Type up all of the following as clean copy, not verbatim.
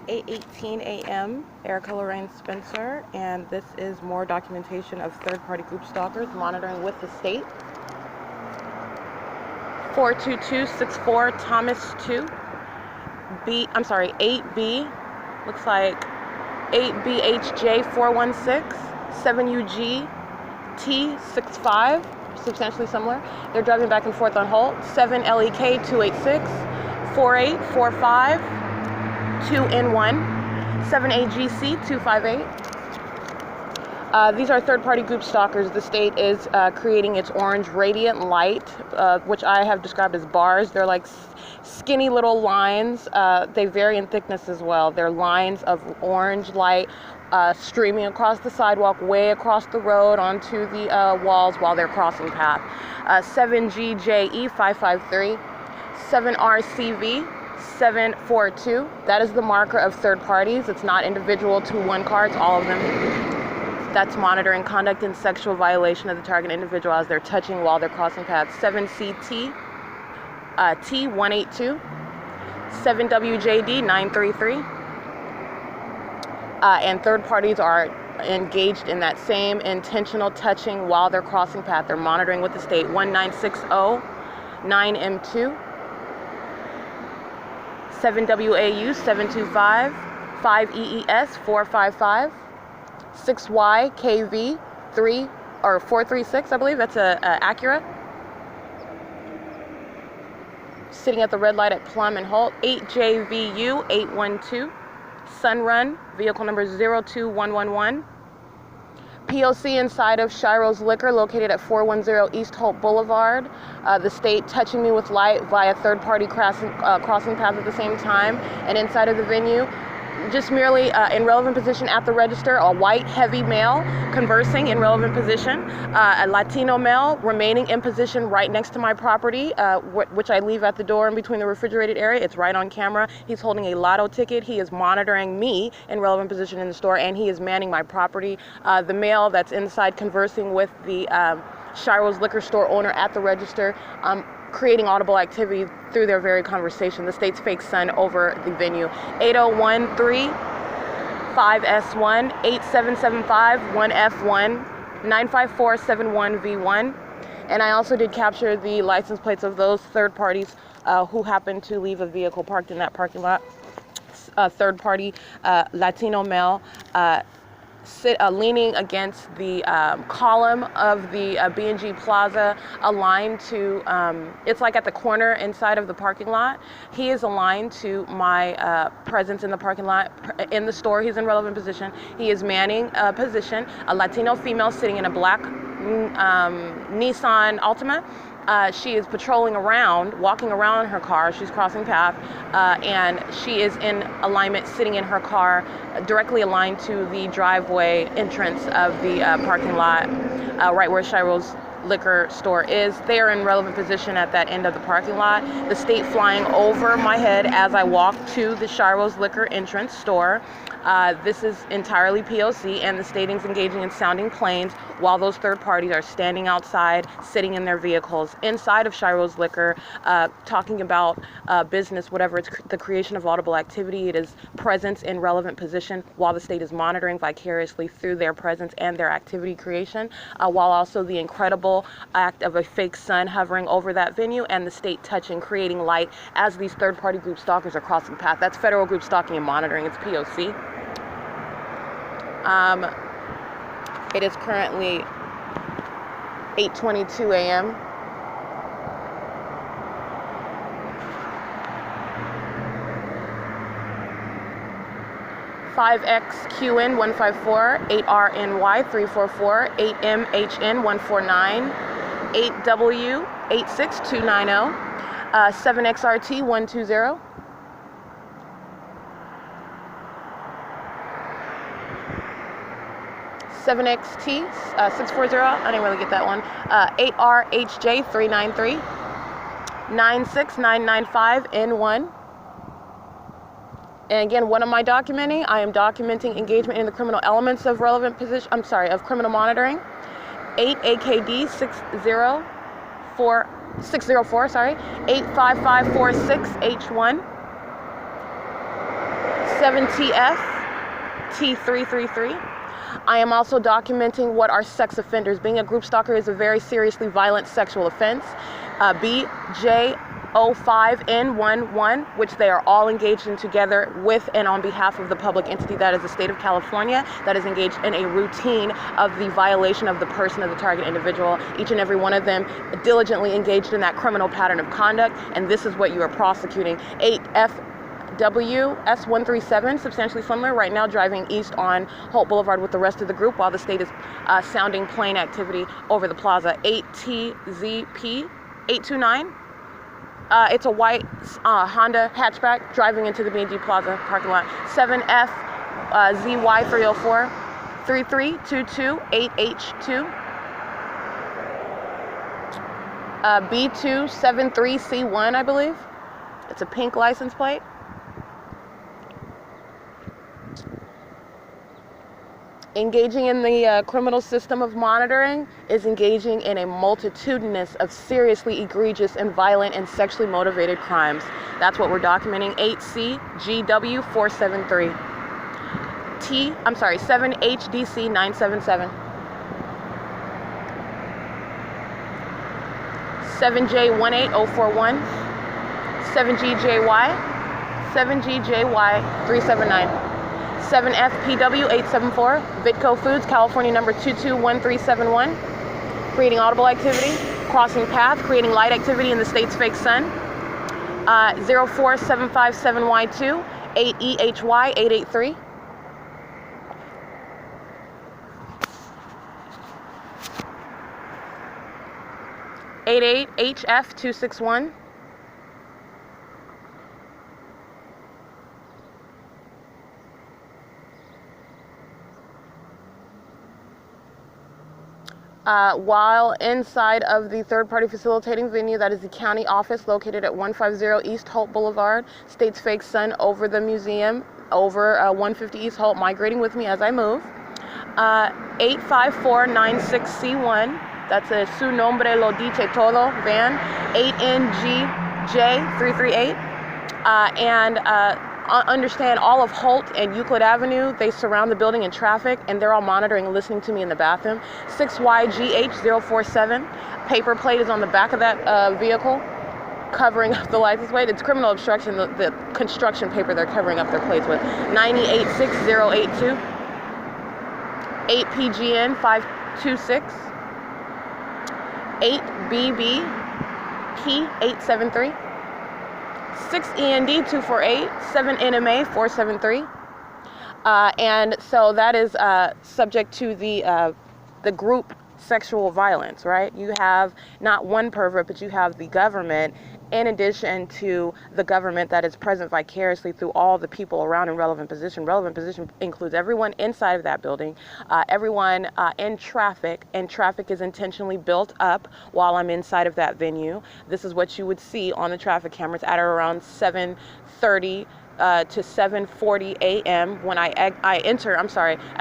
8:18 a.m. Erica Lorraine Spencer, and this is more documentation of third-party group stalkers monitoring with the state. 42264 Thomas 2 8B, looks like 8BHJ 416 7UG T65, substantially similar. They're driving back and forth on HOLT. 7LEK 286 4845 2N1 7AGC 258. These are third-party group stalkers. The state is creating its orange radiant light, which I have described as bars. They're like skinny little lines. They vary in thickness as well. They're lines of orange light streaming across the sidewalk, way across the road onto the walls while they're crossing path. 7GJE 553, 7RCV 742. That is the marker of third parties. It's not individual to one car, it's all of them. That's monitoring conduct in sexual violation of the target individual as they're touching while they're crossing paths. 7CT T182, 7WJD 933. And third parties are engaged in that same intentional touching while they're crossing path. They're monitoring with the state. 1960 9M2, 7WAU 725, 5EES 455, 6YKV 436, I believe that's a Acura. Sitting at the red light at Plum and Holt. 8JVU 812, Sunrun, vehicle number 02111. P.O.C. inside of SCHIRO'S Liquor, located at 410 East Holt Boulevard. The state touching me with light via third-party crossing path at the same time. And inside of the venue, just merely in relevant position at the register, a white, heavy male conversing in relevant position, a Latino male remaining in position right next to my property, which I leave at the door in between the refrigerated area. It's right on camera. He's holding a lotto ticket. He is monitoring me in relevant position in the store, and he is manning my property. The male that's inside conversing with the SCHIRO'S liquor store owner at the register, creating audible activity through their very conversation. The state's fake sun over the venue. 8013 5S1 8775 1F1 95471V1. And I also did capture the license plates of those third parties who happened to leave a vehicle parked in that parking lot. Third party Latino male leaning against the column of the B&G Plaza, aligned to, it's like at the corner inside of the parking lot. He is aligned to my presence in the parking lot. In the store, he's in relevant position. He is manning a position, a Latino female sitting in a black Nissan Altima. She is patrolling around, walking around her car. She's crossing path, and she is in alignment, sitting in her car, directly aligned to the driveway entrance of the parking lot, right where SCHIRO'S liquor store is. They are in relevant position at that end of the parking lot. The state flying over my head as I walk to the SCHIRO'S liquor entrance store. This is entirely P.O.C. and the state is engaging in sounding planes while those third parties are standing outside, sitting in their vehicles inside of SCHIRO'S liquor, talking about business, whatever. It's the creation of audible activity. It is presence in relevant position while the state is monitoring vicariously through their presence and their activity creation, while also the incredible act of a fake sun hovering over that venue and the state touching, creating light as these third-party group stalkers are crossing path. That's federal group stalking and monitoring. It's P.O.C. It is currently 8:22 a.m. (5XQN 154, 8RNY 344, 8MHN 149, 8W 86290, 7XRT 120. 7XT 640, I didn't really get that one. 8RHJ 393, 96995 N1. And again, what am I documenting? I am documenting engagement in the criminal elements of relevant position. Of criminal monitoring. 8 AKD 604, 85546 H1. 7TF T333. I am also documenting what are sex offenders. Being a group stalker is a very seriously violent sexual offense. BJ05N11, which they are all engaged in together with and on behalf of the public entity that is the state of California, that is engaged in a routine of the violation of the person of the target individual. Each and every one of them diligently engaged in that criminal pattern of conduct, and this is what you are prosecuting. 8FWS137, substantially similar, right now driving east on Holt Boulevard with the rest of the group while the state is sounding plane activity over the plaza. 8TZP829. It's a white Honda hatchback driving into the B&G Plaza parking lot. 7FZY304 33228H2. B273C1, I believe. It's a pink license plate. Engaging in the criminal system of monitoring is engaging in a multitudinous of seriously egregious and violent and sexually motivated crimes. That's what we're documenting. 8CGW473. 7HDC977. 7J18041. 7GJY. 7GJY379. 7FPW874, Vitco Foods, California number 221371, creating audible activity, crossing path, creating light activity in the state's fake sun. 04757Y2, 8EHY883. HF261. While inside of the third-party facilitating venue, that is the county office located at 150 East Holt Boulevard, state's fake sun over the museum, over 150 East Holt, migrating with me as I move. 85496C1, that's a Su Nombre Lo Dice Todo van, 8NGJ338, and understand all of Holt and Euclid Avenue. They surround the building in traffic, and they're all monitoring and listening to me in the bathroom. 6YGH047. Paper plate is on the back of that vehicle, covering up the license plate. It's criminal obstruction, the construction paper they're covering up their plates with. 9086082. 8PGN526. 8BBP873. 6END248, 7NMA473, and so that is subject to the group sexual violence, right? You have not one pervert, but you have the government, in addition to the government that is present vicariously through all the people around in relevant position. Relevant position includes everyone inside of that building, everyone in traffic, and traffic is intentionally built up while I'm inside of that venue. This is what you would see on the traffic cameras at around 7:30 to 7:40 a.m. when I enter, at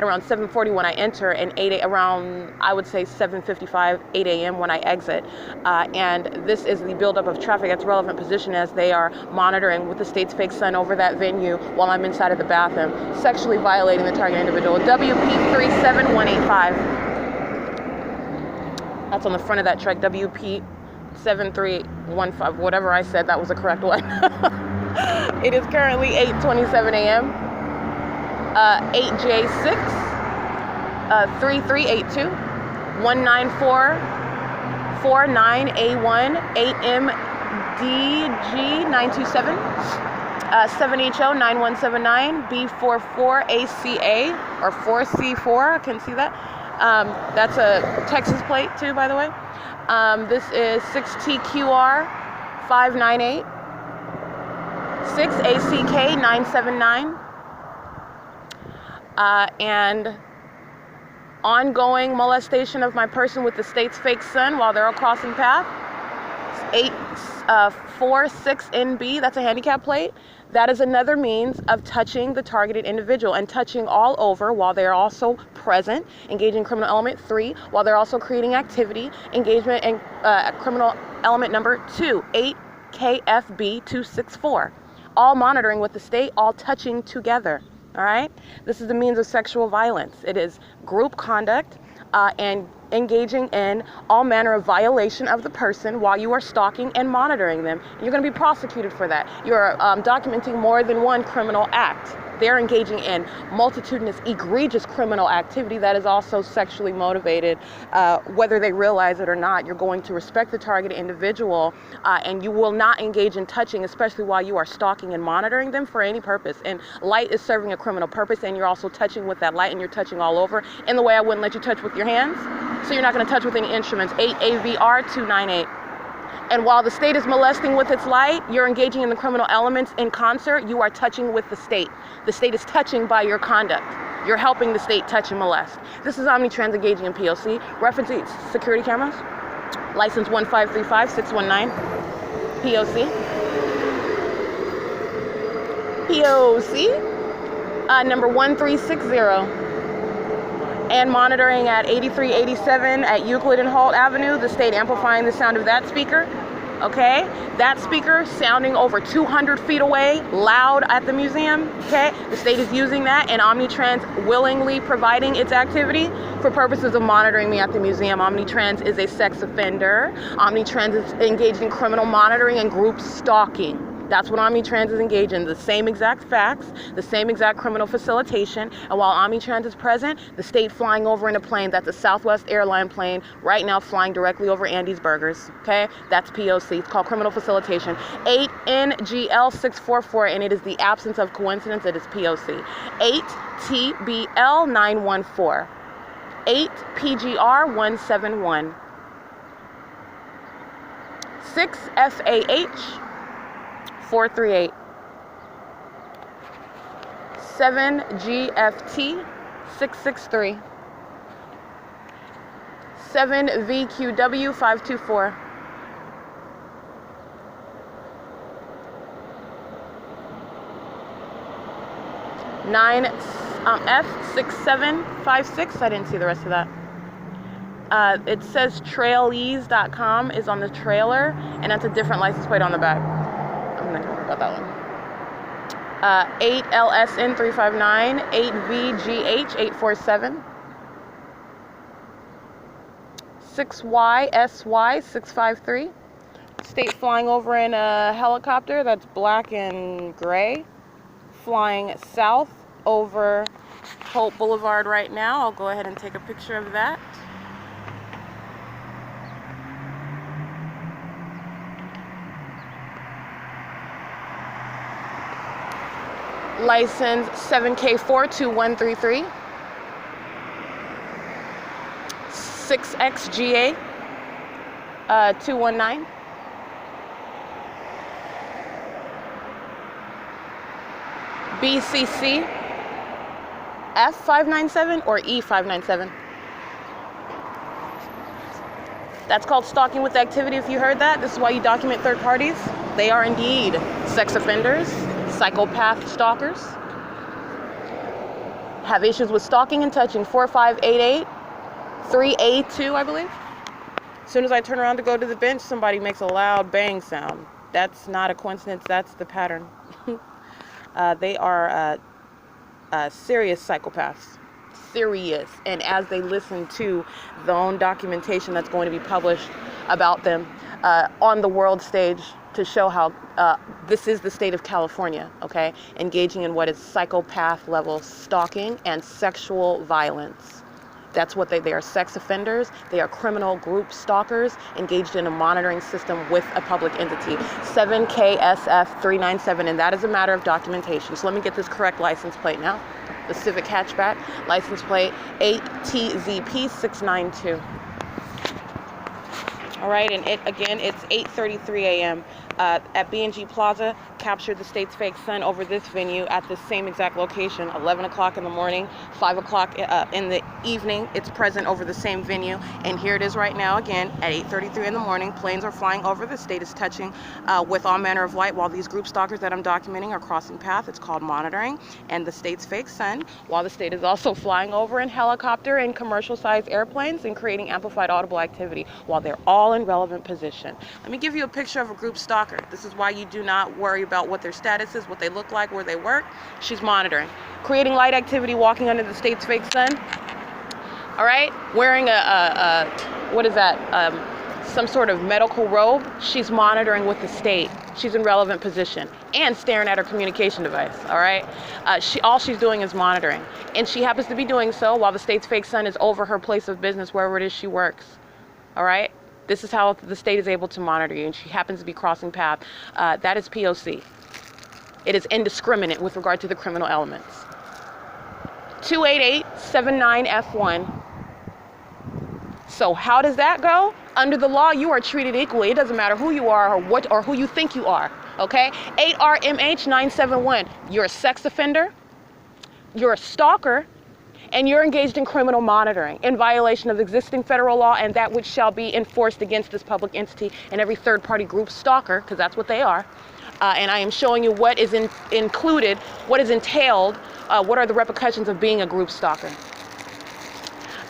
around 7:40 when I enter, and around, I would say 7:55, 8 a.m. when I exit. And this is the buildup of traffic at the relevant position as they are monitoring with the state's fake sun over that venue while I'm inside of the bathroom, sexually violating the target individual. WP37185. That's on the front of that truck, WP7315, whatever I said, that was the correct one. It is currently 8:27 a.m. 8J6 3382 19449A1 8MDG927 7HO9179 B44ACA or 4C4. I couldn't see that. That's a Texas plate too, by the way. This is 6TQR598 6ACK979, and ongoing molestation of my person with the state's fake sun while they're all crossing path. 846NB, that's a handicap plate. That is another means of touching the targeted individual and touching all over while they're also present, engaging criminal element 3, while they're also creating activity, engagement in criminal element number 2, 8KFB264. all monitoring with the state, all touching together. All right? This is the means of sexual violence. It is group conduct and engaging in all manner of violation of the person while you are stalking and monitoring them. You're going to be prosecuted for that. You're documenting more than one criminal act. They're engaging in multitudinous, egregious criminal activity that is also sexually motivated. Whether they realize it or not, you're going to respect the targeted individual, and you will not engage in touching, especially while you are stalking and monitoring them for any purpose. And light is serving a criminal purpose, and you're also touching with that light, and you're touching all over in the way I wouldn't let you touch with your hands. So you're not going to touch with any instruments. 8 AVR 298. And while the state is molesting with its light, you're engaging in the criminal elements in concert. You are touching with the state. The state is touching by your conduct. You're helping the state touch and molest. This is Omnitrans engaging in P.O.C. Referencing security cameras. License 1535619. P.O.C. P.O.C. Number 1360. And monitoring at 8387 at Euclid and HOLT Avenue, the state amplifying the sound of that speaker, okay? That speaker sounding over 200 feet away, loud at the museum, okay? The state is using that, and Omnitrans willingly providing its activity for purposes of monitoring me at the museum. Omnitrans is a sex offender. Omnitrans is engaged in criminal monitoring and group stalking. That's what Omnitrans is engaged in, the same exact facts, the same exact criminal facilitation. And while Omnitrans is present, the state flying over in a plane that's a Southwest airline plane right now flying directly over Andy's Burgers, okay? That's P.O.C. It's called criminal facilitation. 8 NGL 644, and it is the absence of coincidence. It is P.O.C. 8 TBL 914. 8 PGR 171. 6 FAH 438. 7 GFT 663. 7 VQW 524. 9 F6756. I didn't see the rest of that. It says trailese.com is on the trailer, and that's a different license plate on the back. I'm not gonna worry about that one. 8 LSN 359, 8 VGH 847, 6 YSY 653. State flying over in a helicopter that's black and gray, flying south over Holt Boulevard right now. I'll go ahead and take a picture of that. License 7K42133. 6XGA 219. BCC F597 or E597. That's called stalking with activity. If you heard that, this is why you document third parties. They are indeed sex offenders, psychopath stalkers. Have issues with stalking and touching. 4588 3A2, I believe. As soon as I turn around to go to the bench, somebody makes a loud bang sound. That's not a coincidence, that's the pattern. They are serious psychopaths. Serious. And as they listen to their own documentation that's going to be published about them on the world stage to show how this is the state of California, okay? Engaging in what is psychopath level stalking and sexual violence. That's what they are sex offenders. They are criminal group stalkers engaged in a monitoring system with a public entity. 7KSF397, and that is a matter of documentation. So let me get this correct license plate now. The Civic hatchback, license plate 8TZP692. All right, and it's 8:33 a.m. At B&G Plaza, captured the state's fake sun over this venue at the same exact location, 11 o'clock in the morning, 5 o'clock in the evening. It's present over the same venue, and here it is right now again at 8:33 in the morning. Planes are flying over. The state is touching with all manner of light while these group stalkers that I'm documenting are crossing path. It's called monitoring, and the state's fake sun, while the state is also flying over in helicopter and commercial-sized airplanes and creating amplified audible activity while they're all all in relevant position. Let me give you a picture of a group stalker. This is why you do not worry about what their status is, what they look like, where they work. She's monitoring. Creating light activity, walking under the state's fake sun. All right? Wearing what is that? Some sort of medical robe. She's monitoring with the state. She's in relevant position and staring at her communication device. All right? All she's doing is monitoring. And she happens to be doing so while the state's fake sun is over her place of business, wherever it is she works. All right? This is how the state is able to monitor you, and she happens to be crossing paths. That is P.O.C. It is indiscriminate with regard to the criminal elements. 288-79F1. So how does that go? Under the law, you are treated equally. It doesn't matter who you are or who you think you are. Okay? 8RMH971. You're a sex offender. You're a stalker. And you're engaged in criminal monitoring in violation of existing federal law and that which shall be enforced against this public entity and every third-party group stalker, because that's what they are. And I am showing you what is included, what is entailed, what are the repercussions of being a group stalker.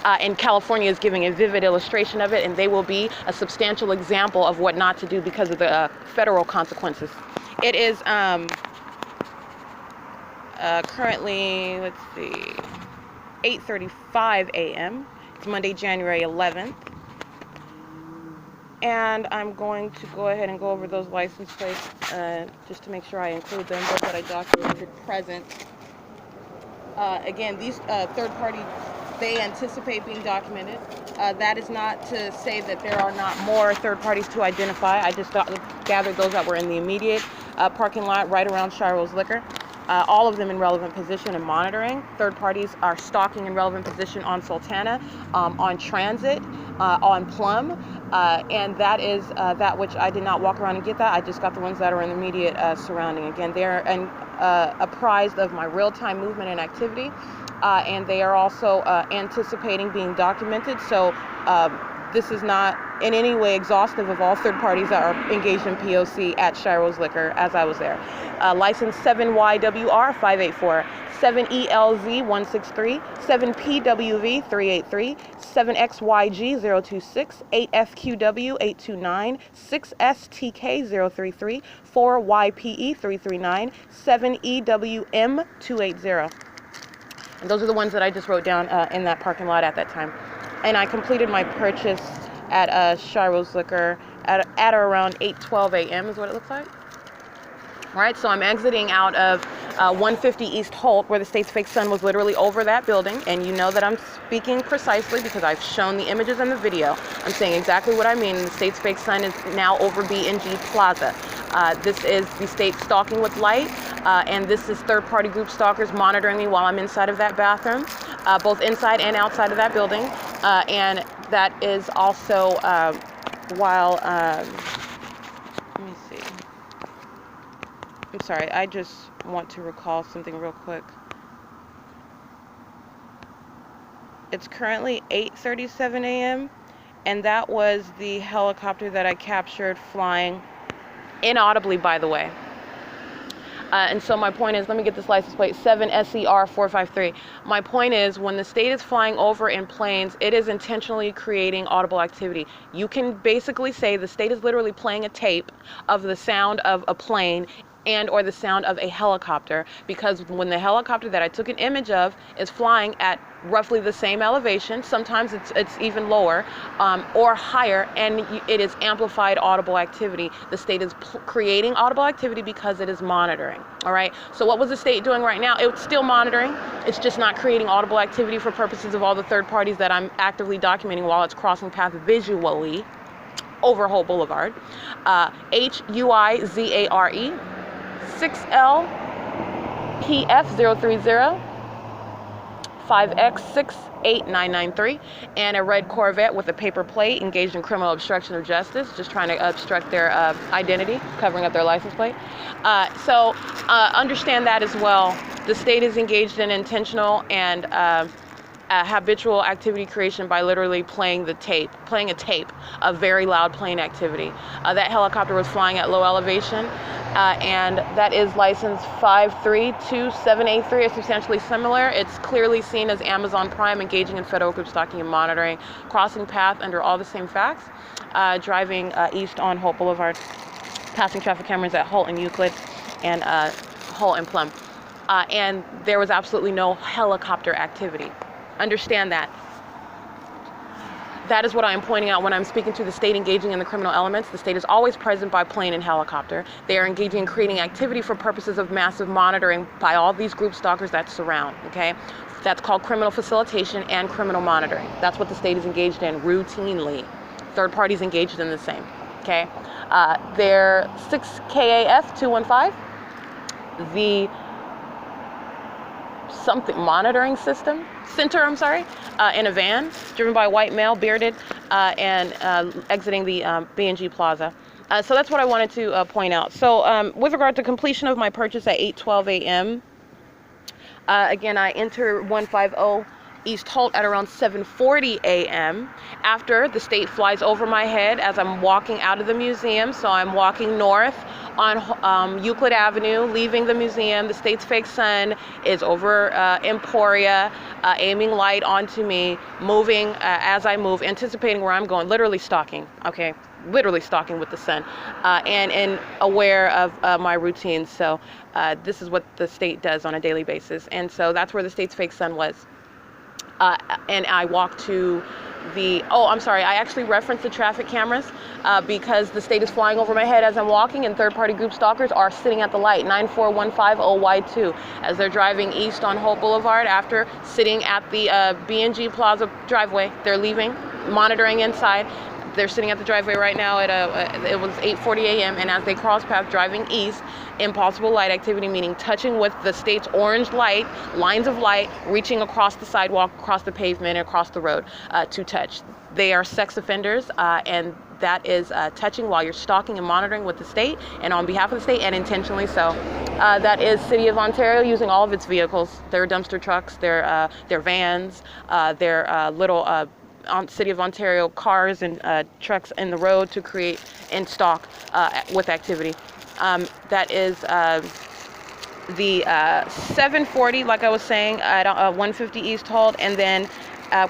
And California is giving a vivid illustration of it, and they will be a substantial example of what not to do because of the federal consequences. It is currently, let's see, 8:35 a.m. It's Monday, January 11th. And I'm going to go ahead and go over those license plates just to make sure I include them, those that I documented present. Again, these third party, they anticipate being documented. That is not to say that there are not more third parties to identify. I just gathered those that were in the immediate parking lot right around SCHIRO'S Liquor. All of them in relevant position and monitoring. Third parties are stalking in relevant position on Sultana, on Transit, on Plum, and that is that which I did not walk around and get that. I just got the ones that are in the immediate surrounding. Again, they're apprised of my real-time movement and activity, and they are also anticipating being documented. So this is not in any way exhaustive of all third parties that are engaged in P.O.C. at SCHIRO'S Liquor as I was there. License 7YWR584, 7ELZ163, 7PWV383, 7XYG026, 8FQW829, 6STK033, 4YPE339, 7EWM280. And those are the ones that I just wrote down in that parking lot at that time. And I completed my purchase at SCHIRO'S Liquor at or around 8:12 a.m. is what it looks like. All right, so I'm exiting out of 150 East Holt, where the state's fake sun was literally over that building. And you know that I'm speaking precisely because I've shown the images and the video. I'm saying exactly what I mean. The state's fake sun is now over B&G Plaza. This is the state stalking with light, and this is third-party group stalkers monitoring me while I'm inside of that bathroom, both inside and outside of that building. And that is also while, let me see. I'm sorry, I just want to recall something real quick. It's currently 8:37 a.m. and that was the helicopter that I captured flying inaudibly, by the way. And so my point is, let me get this license plate, 7SER453. My point is, when the state is flying over in planes, it is intentionally creating audible activity. You can basically say the state is literally playing a tape of the sound of a plane and or the sound of a helicopter, because when the helicopter that I took an image of is flying at roughly the same elevation, sometimes it's even lower or higher, and it is amplified audible activity. The state is creating audible activity because it is monitoring. All right, so what was the state doing right now? It's still monitoring. It's just not creating audible activity for purposes of all the third parties that I'm actively documenting while it's crossing path visually over Holt Boulevard. HUIZARE 6LPF030 5X68993, and a red Corvette with a paper plate engaged in criminal obstruction of justice, just trying to obstruct their identity, covering up their license plate. So understand that as well. The state is engaged in intentional and habitual activity creation by literally playing a tape of very loud plane activity. That helicopter was flying at low elevation. and that is license 532783, is substantially similar. It's clearly seen as Amazon Prime, engaging in federal group stalking and monitoring, crossing path under all the same facts, driving east on Holt Boulevard, passing traffic cameras at HOLT and Euclid, and HOLT and Plum. And there was absolutely no helicopter activity. Understand that. That is what I am pointing out when I'm speaking to the state engaging in the criminal elements. The state is always present by plane and helicopter. They are engaging in creating activity for purposes of massive monitoring by all these group stalkers that surround, okay? That's called criminal facilitation and criminal monitoring. That's what the state is engaged in routinely. Third parties engaged in the same, okay? Their 6 KAF 215, the monitoring center, in a van driven by a white male, bearded, and exiting the B&G Plaza. So that's what I wanted to point out. So with regard to completion of my purchase at 8:12 a.m., again, I enter 150 East Holt at around 7:40 a.m. after the state flies over my head as I'm walking out of the museum. So I'm walking north on Euclid Avenue, leaving the museum. The state's fake sun is over Emporia, aiming light onto me, moving as I move, anticipating where I'm going, literally stalking, okay? Literally stalking with the sun, and aware of my routines. So this is what the state does on a daily basis. And so that's where the state's fake sun was. And I walked to the, I actually referenced the traffic cameras because the state is flying over my head as I'm walking, and third-party group stalkers are sitting at the light, 94150Y2, as they're driving east on Holt Boulevard after sitting at the B&G Plaza driveway. They're leaving, monitoring inside. They're sitting at the driveway right now at it was 8:40 a.m. and as they cross path driving east, impossible light activity, meaning touching with the state's orange light, lines of light, reaching across the sidewalk, across the pavement, and across the road to touch. They are sex offenders, and that is touching while you're stalking and monitoring with the state and on behalf of the state, and intentionally so. That is City of Ontario using all of its vehicles, their dumpster trucks, their vans, their little City of Ontario cars and trucks in the road to create and stalk with activity. That is the 740, like I was saying, at 150 East Holt, and then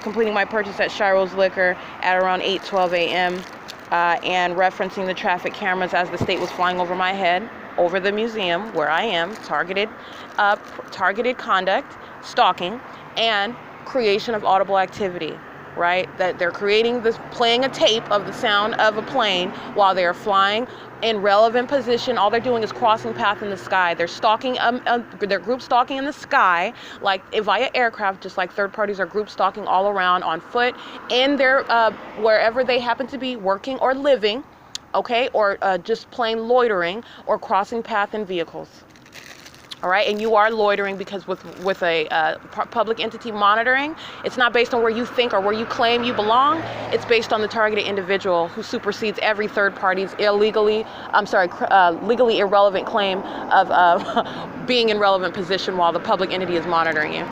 completing my purchase at SCHIRO'S Liquor at around 8:12 a.m. And referencing the traffic cameras as the state was flying over my head, over the museum where I am, targeted conduct, stalking, and creation of audible activity. Right, that they're creating this, playing a tape of the sound of a plane while they're flying in relevant position. All they're doing is crossing path in the sky. They're stalking, they're group stalking in the sky, like via aircraft, just like third parties are group stalking all around on foot in their wherever they happen to be working or living, okay, or just plain loitering or crossing path in vehicles. All right, and you are loitering because with a public entity monitoring, it's not based on where you think or where you claim you belong. It's based on the targeted individual who supersedes every third party's legally irrelevant claim of being in relevant position while the public entity is monitoring you.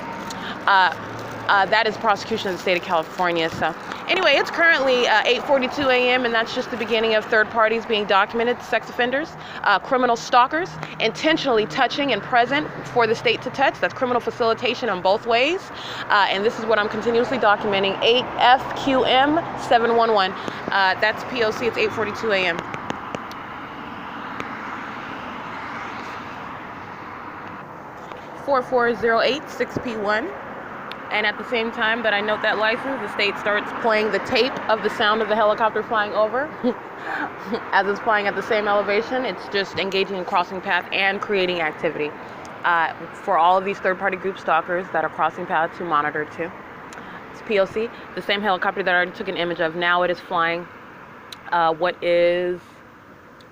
That is prosecution in the state of California. So anyway, it's currently 8:42 a.m. and that's just the beginning of third parties being documented, sex offenders, criminal stalkers, intentionally touching and present for the state to touch. That's criminal facilitation on both ways. And this is what I'm continuously documenting, 8FQM 711. That's P.O.C. It's 8:42 a.m. (4408 6P1). And at the same time that I note that license, the state starts playing the tape of the sound of the helicopter flying over. As it's flying at the same elevation, it's just engaging in crossing path and creating activity for all of these third-party group stalkers that are crossing path to monitor too. It's P.O.C., the same helicopter that I already took an image of. Now it is flying what is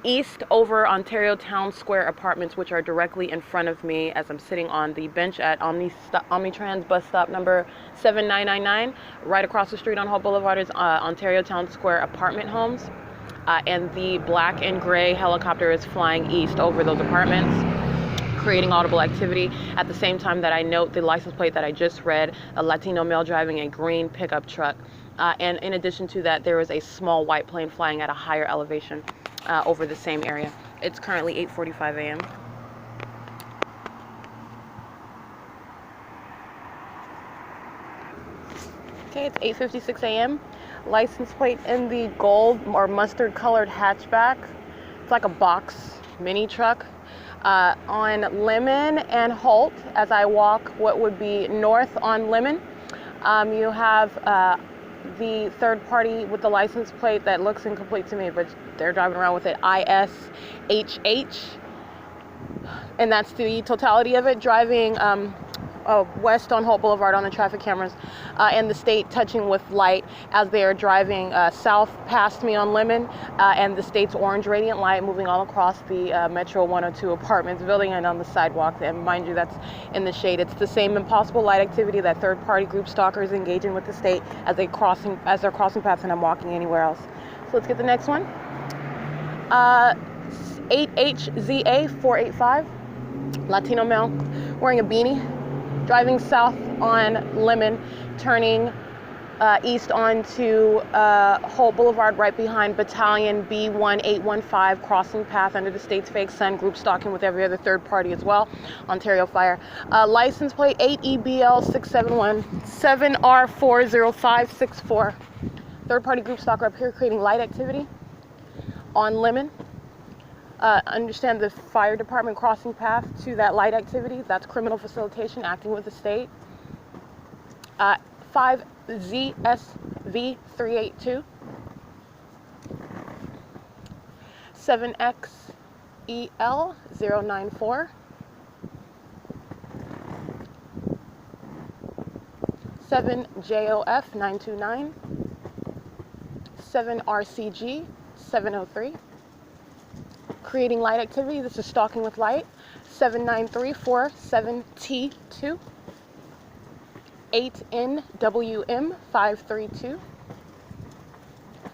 east over Ontario Town Square Apartments, which are directly in front of me as I'm sitting on the bench at Omnitrans bus stop number 7999. Right across the street on Holt Boulevard is Ontario Town Square apartment homes. And the black and gray helicopter is flying east over those apartments, creating audible activity. At the same time that I note the license plate that I just read, a Latino male driving a green pickup truck. And in addition to that, there is a small white plane flying at a higher elevation. over the same area. It's currently 8:45 a.m. Okay, it's 8:56 a.m. License plate in the gold or mustard colored hatchback. It's like a box mini truck. On Lemon and Holt, as I walk what would be north on Lemon, you have the third party with the license plate that looks incomplete to me, but they're driving around with it, I.I.S, and that's the totality of it, driving west on Holt Boulevard on the traffic cameras, and the state touching with light as they are driving south past me on Lemon, and the state's orange radiant light moving all across the Metro 102 apartments building and on the sidewalk. And mind you, that's in the shade. It's the same impossible light activity that third-party group stalkers engaging with the state as they're crossing paths, and I'm walking anywhere else. So let's get the next one. 8HZA 485, Latino male, wearing a beanie, driving south on Lemon, turning east onto Holt Boulevard right behind Battalion B1815, crossing path under the state's fake sun, group stalking with every other third party as well. Ontario Fire. License plate 8EBL671 7R40564. Third party group stalker up here creating light activity on Lemon. Understand the fire department crossing path to that light activity. That's criminal facilitation, acting with the state. 5ZSV382. 7XEL094. 7JOF929. 7RCG703. Creating light activity. This is stalking with light. 79347T2. 8NWM532.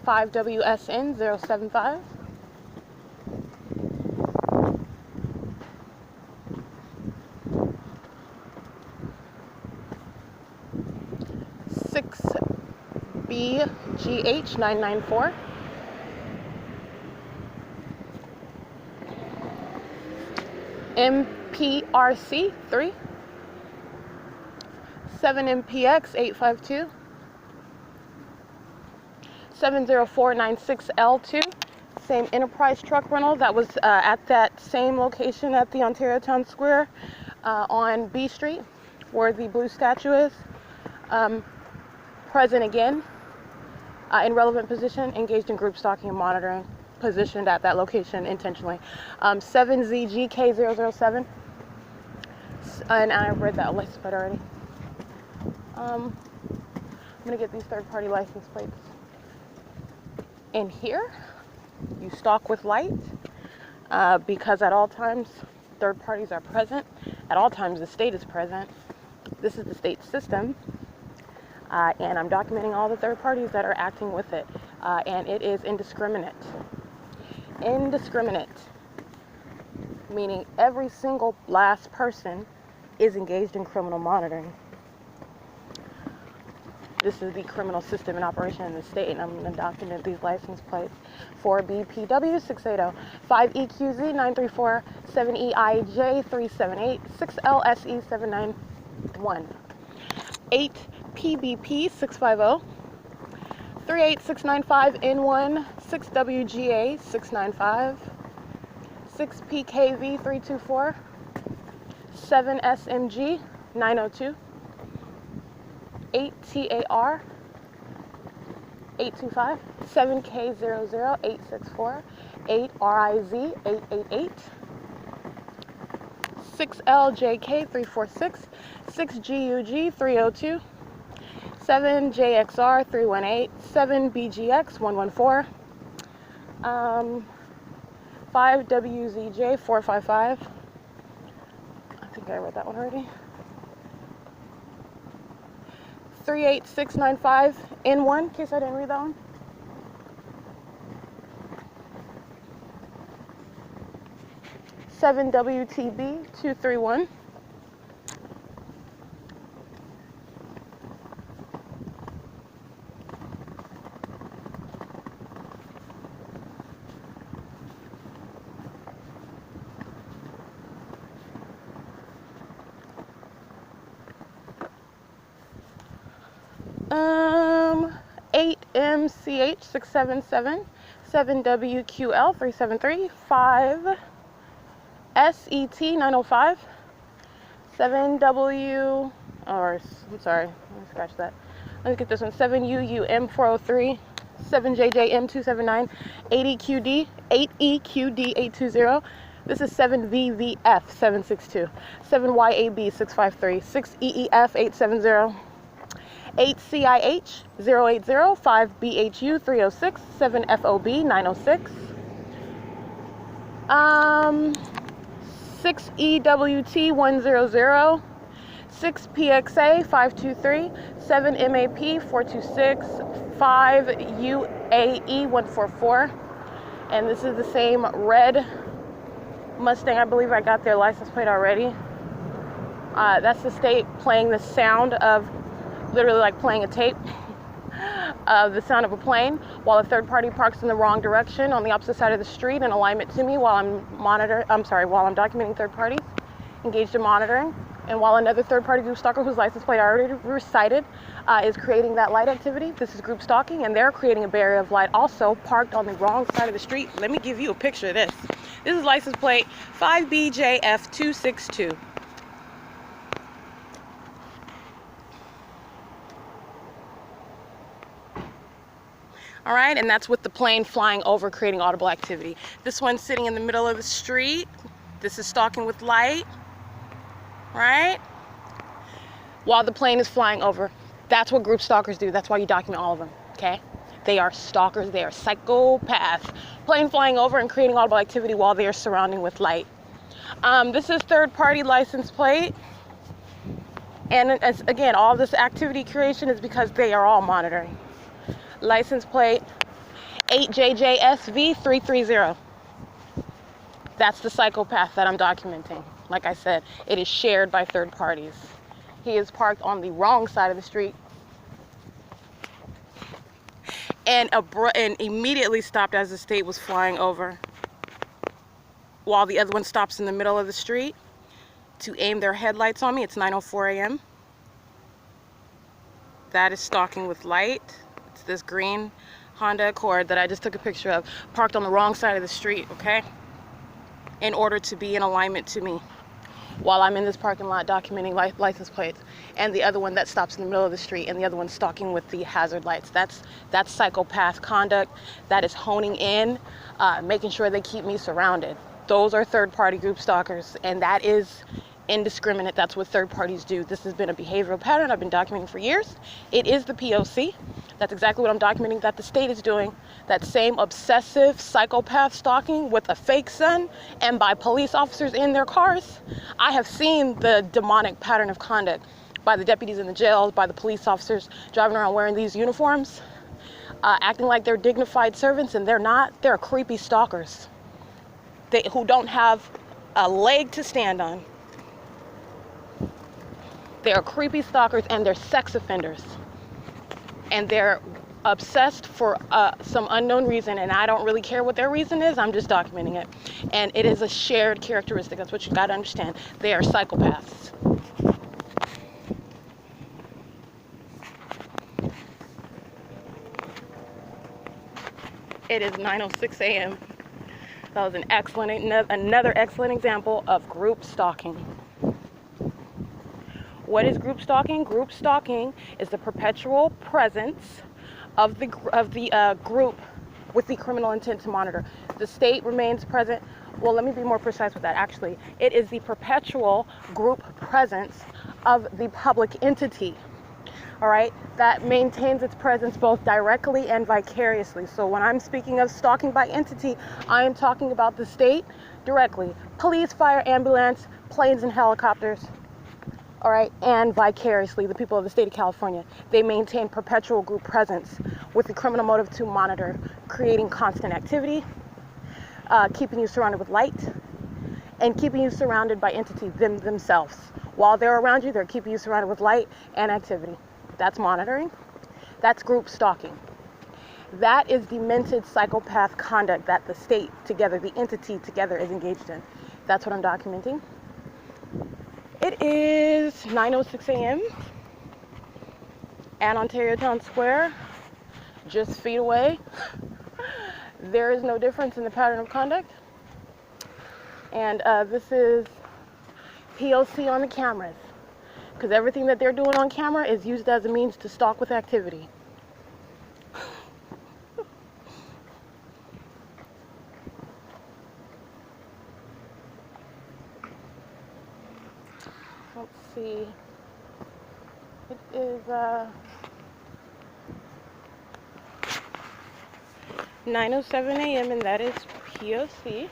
5WSN075. 6BGH994. MPRC3. 7MPX852. 70496L2. Same enterprise truck rental that was at that same location at the Ontario Town Square on B Street, where the blue statue is. Present again, in relevant position, engaged in group stalking and monitoring, positioned at that location intentionally. 7ZGK007, and I've read that license plate already. I'm gonna get these third-party license plates in here. You stalk with light, because at all times third parties are present. At all times the state is present. This is the state system. And I'm documenting all the third parties that are acting with it. And it is indiscriminate. Indiscriminate. Meaning every single last person is engaged in criminal monitoring. This is the criminal system in operation in the state, and I'm going to document these license plates. 4BPW680, 5EQZ934, 7EIJ378, 6LSE791, 8PBP650, 38695N1, 6WGA695, 6PKV324, 7SMG902, 8TAR 825, 7K00864, 8RIZ 888, 6LJK 346, 6GUG 302, 7JXR 318, 7BGX 114, 5WZJ 455. I think I read that one already. 38695 N1, in case I didn't read that one. Seven WTB 231. MCH 677, 7WQL 373, 5 SET 905, 7W, or I'm sorry, let me scratch that. Let's get this one, 7UUM 403, 7JJM 279, 8EQD 820. This is 7VVF 762, 7YAB 653, 6EEF 870, 8CIH 080, 5BHU 306, 7FOB 906, 6EWT 100, 6PXA 523, 7MAP 426, 5UAE 144, and this is the same red Mustang. I believe I got their license plate already. That's the state playing the sound of, literally like playing a tape of the sound of a plane, while a third party parks in the wrong direction on the opposite side of the street in alignment to me while I'm documenting third parties engaged in monitoring, and while another third party group stalker whose license plate I already recited is creating that light activity. This is group stalking, and they're creating a barrier of light also parked on the wrong side of the street. Let me give you a picture of this. This is license plate 5BJF262. All right, and that's with the plane flying over, creating audible activity. This one's sitting in the middle of the street. This is stalking with light, right? While the plane is flying over. That's what group stalkers do. That's why you document all of them, okay? They are stalkers, they are psychopaths. Plane flying over and creating audible activity while they are surrounding with light. This is third party license plate. And again, all this activity creation is because they are all monitoring. License plate 8JJSV330. That's the psychopath that I'm documenting. Like I said, it is shared by third parties. He is parked on the wrong side of the street and immediately stopped as the state was flying over, while the other one stops in the middle of the street to aim their headlights on me. It's 9:04 a.m. That is stalking with light. It's this green Honda Accord that I just took a picture of, parked on the wrong side of the street, okay? In order to be in alignment to me while I'm in this parking lot documenting license plates, and the other one that stops in the middle of the street, and the other one stalking with the hazard lights. That's psychopath conduct. That is honing in, making sure they keep me surrounded. Those are third-party group stalkers, and that is indiscriminate. That's what third parties do. This has been a behavioral pattern I've been documenting for years. It is the P.O.C. That's exactly what I'm documenting that the state is doing. That same obsessive psychopath stalking with a fake sun and by police officers in their cars. I have seen the demonic pattern of conduct by the deputies in the jails, by the police officers driving around wearing these uniforms, acting like they're dignified servants, and they're not. They're creepy stalkers who don't have a leg to stand on. They are creepy stalkers, and they're sex offenders. And they're obsessed for some unknown reason, and I don't really care what their reason is. I'm just documenting it. And it is a shared characteristic. That's what you got to understand. They are psychopaths. It is 9:06 a.m. That was another excellent example of group stalking. What is group stalking? Group stalking is the perpetual presence of the group with the criminal intent to monitor. The state remains present. Well, let me be more precise with that. Actually, it is the perpetual group presence of the public entity. All right, that maintains its presence both directly and vicariously. So when I'm speaking of stalking by entity, I am talking about the state directly. Police, fire, ambulance, planes and helicopters. All right, and vicariously, the people of the state of California. They maintain perpetual group presence with the criminal motive to monitor, creating constant activity, keeping you surrounded with light, and keeping you surrounded by entities themselves. While they're around you, they're keeping you surrounded with light and activity. That's monitoring. That's group stalking. That is demented psychopath conduct that the state together, the entity together, is engaged in. That's what I'm documenting. It is 9:06 a.m. at Ontario Town Square. just feet away. There is no difference in the pattern of conduct. And this is P.O.C. on the cameras, because everything that they're doing on camera is used as a means to stalk with activity. Let's see. It is 9:07 a.m. and that is P.O.C.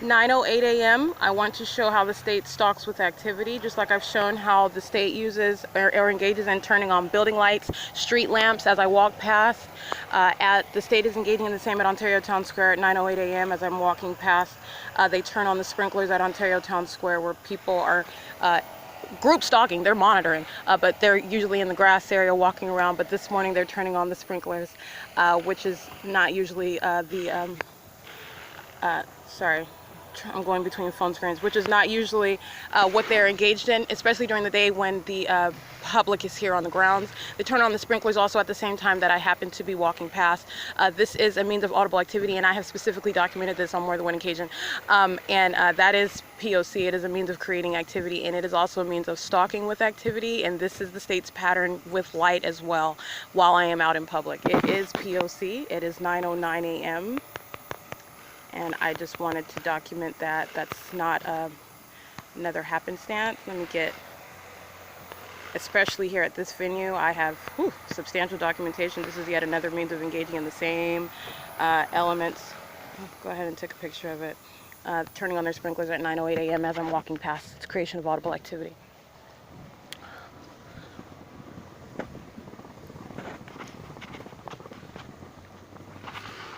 9:08 a.m. I want to show how the state stalks with activity, just like I've shown how the state uses or engages in turning on building lights, street lamps as I walk past. The state is engaging in the same at Ontario Town Square at 9:08 a.m. as I'm walking past. They turn on the sprinklers at Ontario Town Square where people are group stalking. They're monitoring, but they're usually in the grass area walking around. But this morning they're turning on the sprinklers, which is not usually sorry. I'm going between phone screens, which is not usually what they're engaged in, especially during the day when the public is here on the grounds. They turn on the sprinklers also at the same time that I happen to be walking past. This is a means of audible activity, and I have specifically documented this on more than one occasion. That is P.O.C. It is a means of creating activity, and it is also a means of stalking with activity, and this is the state's pattern with light as well while I am out in public. It is P.O.C. It is 9:09 a.m. And I just wanted to document that. That's not another happenstance. Let me get, especially here at this venue, I have substantial documentation. This is yet another means of engaging in the same elements. Go ahead and take a picture of it. Turning on their sprinklers at 9:08 a.m. as I'm walking past. It's creation of audible activity.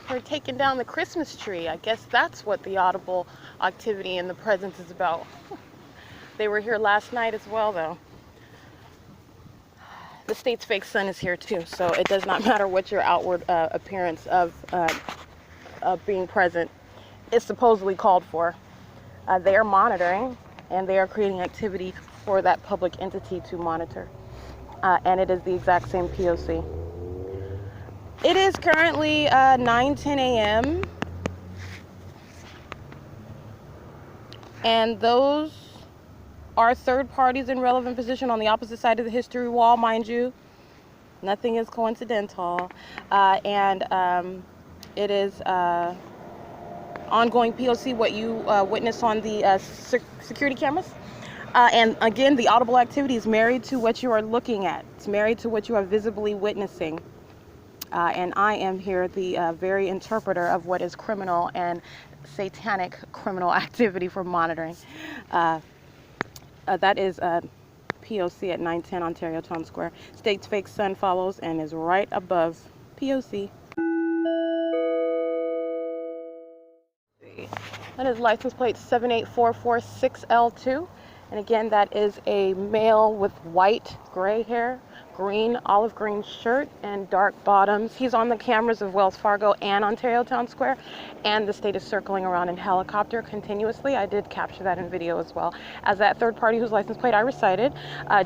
We're taking down the Christmas tree. I guess that's what the audible activity and the presence is about. They were here last night as well, though. The state's fake sun is here too, so it does not matter what your outward appearance of being present is supposedly called for. They are monitoring, and they are creating activity for that public entity to monitor. And it is the exact same P.O.C. It is currently 9:10 a.m. And those are third parties in relevant position on the opposite side of the history wall, mind you. Nothing is coincidental. It is ongoing P.O.C. what you witness on the security cameras. And again, the audible activity is married to what you are looking at. It's married to what you are visibly witnessing. And I am here the very interpreter of what is criminal and satanic criminal activity for monitoring. That is P.O.C. at 910 Ontario Town Square. State's fake sun follows and is right above P.O.C. That is license plate 78446L2. And again, that is a male with white, gray hair, green, olive green shirt, and dark bottoms. He's on the cameras of Wells Fargo and Ontario Town Square, and the state is circling around in helicopter continuously. I did capture that in video as well. As that third party whose license plate I recited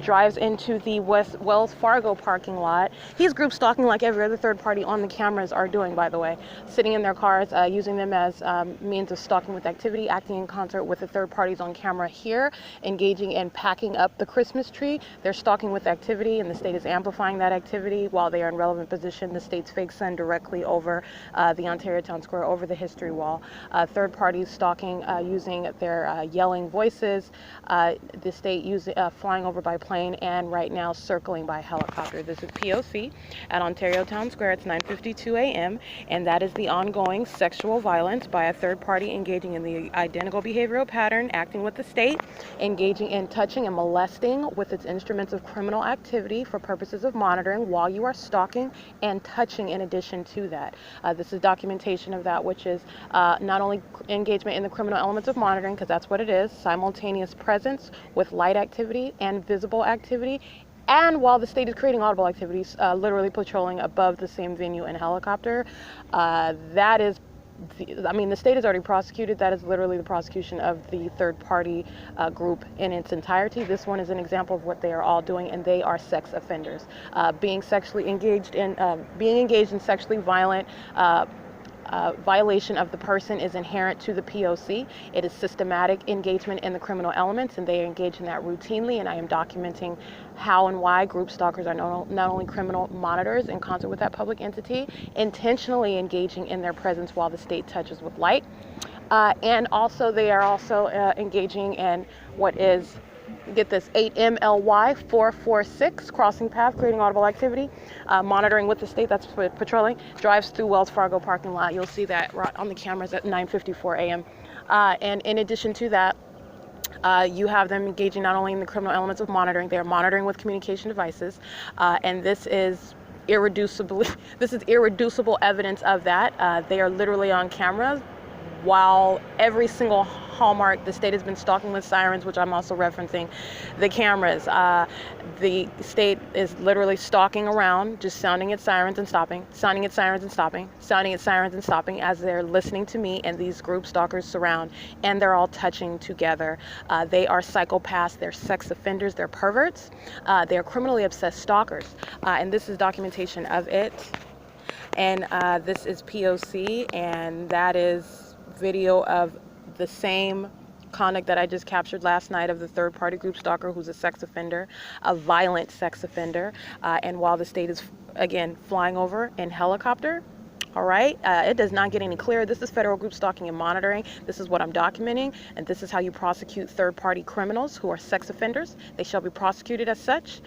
drives into the Wells Fargo parking lot. He's group stalking like every other third party on the cameras are doing, by the way, sitting in their cars, using them as means of stalking with activity, acting in concert with the third parties on camera here, engaging in packing up the Christmas tree. They're stalking with activity, and the state is amplifying that activity while they are in relevant position. The state's fake sun directly over the Ontario Town Square, over the history wall. Third parties stalking using their yelling voices. The state flying over by plane, and right now circling by helicopter. This is P.O.C. at Ontario Town Square. It's 9:52 a.m. and that is the ongoing sexual violence by a third party engaging in the identical behavioral pattern, acting with the state, engaging in touching and molesting with its instruments of criminal activity for purposes of monitoring while you are stalking, and touching in addition to that. This is documentation of that, which is not only engagement in the criminal elements of monitoring, because that's what it is, simultaneous presence with light activity and visible activity, and while the state is creating audible activities, literally patrolling above the same venue in helicopter. That is the state has already prosecuted. That is literally the prosecution of the third party group in its entirety. This one is an example of what they are all doing, and they are sex offenders. Being engaged in sexually violent violation of the person is inherent to the P.O.C. It is systematic engagement in the criminal elements, and they engage in that routinely, and I am documenting how and why group stalkers are not only criminal monitors in concert with that public entity, intentionally engaging in their presence while the state touches with light, and also they are also engaging in what is, get this, 8 MLY 446, crossing path, creating audible activity, monitoring with the state, that's patrolling, drives through Wells Fargo parking lot. You'll see that right on the cameras at 9:54 a.m. And in addition to that, you have them engaging not only in the criminal elements of monitoring, they are monitoring with communication devices, and this is irreducible evidence of that. They are literally on camera, while every single hallmark, the state has been stalking with sirens, which I'm also referencing the cameras. The state is literally stalking around, just sounding its sirens and stopping, sounding its sirens and stopping, sounding its sirens and stopping as they're listening to me, and these group stalkers surround, and they're all touching together. They are psychopaths, they're sex offenders, they're perverts, they're criminally obsessed stalkers, and this is documentation of it. And this is P.O.C, and that is video of the same conduct that I just captured last night of the third party group stalker who's a sex offender, a violent sex offender, and while the state is again flying over in helicopter. All right, it does not get any clearer. This is federal group stalking and monitoring. This is what I'm documenting, and this is how you prosecute third-party criminals who are sex offenders. They shall be prosecuted as such.